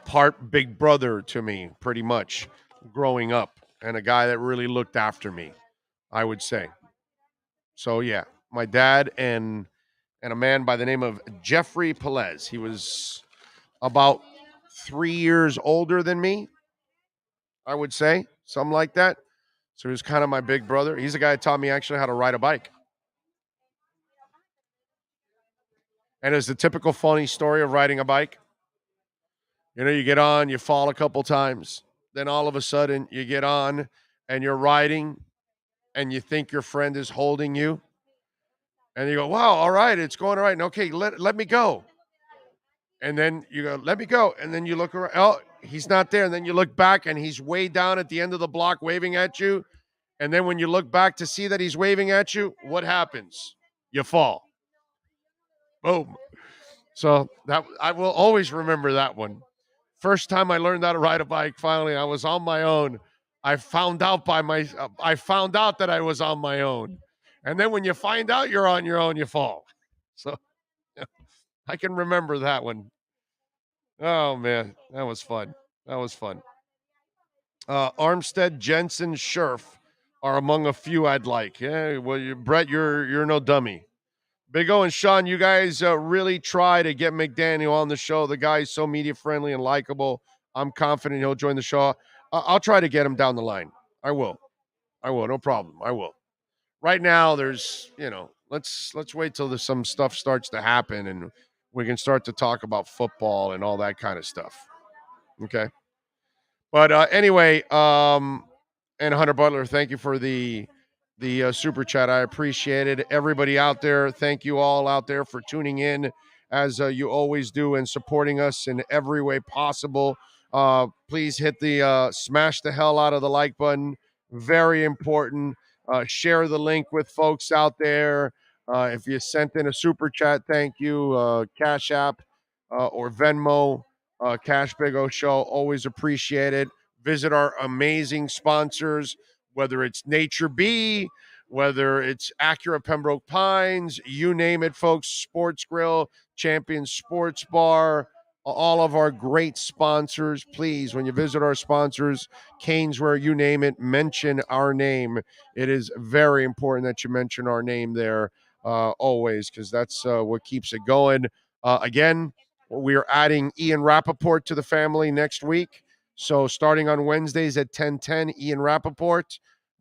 part big brother to me, pretty much, growing up, and a guy that really looked after me, I would say. So, yeah, my dad and a man by the name of Jeffrey Pelez. He was about 3 years older than me, I would say, something like that. So he was kind of my big brother. He's the guy that taught me actually how to ride a bike. And it's the typical funny story of riding a bike. You get on, you fall a couple times. Then all of a sudden you get on and you're riding and you think your friend is holding you. And you go, wow, all right, it's going all right. And okay, let me go. And then you go, let me go. And then you look around. Oh, he's not there. And then you look back and he's way down at the end of the block waving at you. And then when you look back to see that he's waving at you, what happens? You fall. Boom. So that I will always remember that one. First time I learned how to ride a bike, finally, I was on my own. I found out that I was on my own. And then when you find out you're on your own, you fall. So yeah, I can remember that one. Oh, man, that was fun. Armstead, Jensen, Scherf are among a few I'd like. Yeah, well, Brett, you're no dummy. Big O and Sean, you guys really try to get McDaniel on the show. The guy's so media-friendly and likable. I'm confident he'll join the show. I'll try to get him down the line. I will. No problem. I will. Right now, there's, let's wait till some stuff starts to happen and we can start to talk about football and all that kind of stuff. Okay. But anyway, and Hunter Butler, thank you for the super chat. I appreciate it. Everybody out there, thank you all out there for tuning in as you always do and supporting us in every way possible. Please hit the smash the hell out of the like button. Very important. Share the link with folks out there. If you sent in a super chat, thank you. Cash App or Venmo, Cash Big O Show, always appreciate it. Visit our amazing sponsors, whether it's Nature Bee, whether it's Acura Pembroke Pines, you name it, folks. Sports Grill, Champion Sports Bar, all of our great sponsors. Please, when you visit our sponsors, Caneswear, you name it, mention our name. It is very important that you mention our name there always, because that's what keeps it going. Again, we are adding Ian Rappaport to the family next week. So starting on Wednesdays at 10:10, Ian Rappaport,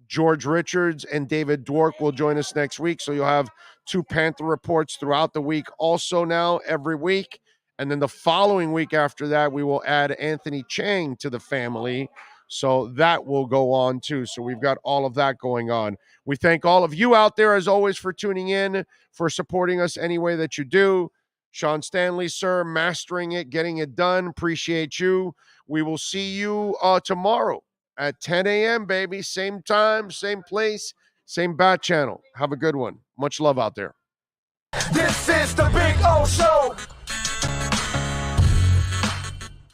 George Richards, and David Dwork will join us next week. So you'll have two Panther reports throughout the week also now every week. And then the following week after that, we will add Anthony Chang to the family. So that will go on too. So we've got all of that going on. We thank all of you out there, as always, for tuning in, for supporting us any way that you do. Sean Stanley, sir, mastering it, getting it done. Appreciate you. We will see you tomorrow at 10 a.m., baby. Same time, same place, same bat channel. Have a good one. Much love out there.
This is the Big O Show.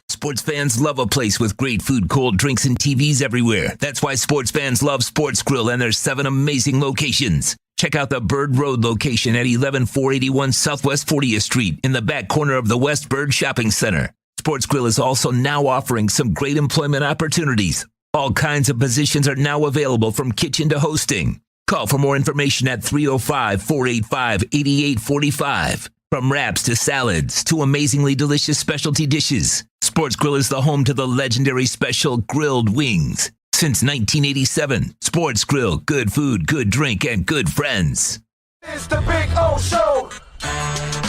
Sports fans love a place with great food, cold drinks, and TVs everywhere. That's why sports fans love Sports Grill and their 7 amazing locations. Check out the Bird Road location at 11481 Southwest 40th Street in the back corner of the West Bird Shopping Center. Sports Grill is also now offering some great employment opportunities. All kinds of positions are now available, from kitchen to hosting. Call for more information at 305-485-8845. From wraps to salads to amazingly delicious specialty dishes, Sports Grill is the home to the legendary special grilled wings. Since 1987, Sports Grill, good food, good drink, and good friends.
It's the Big O Show.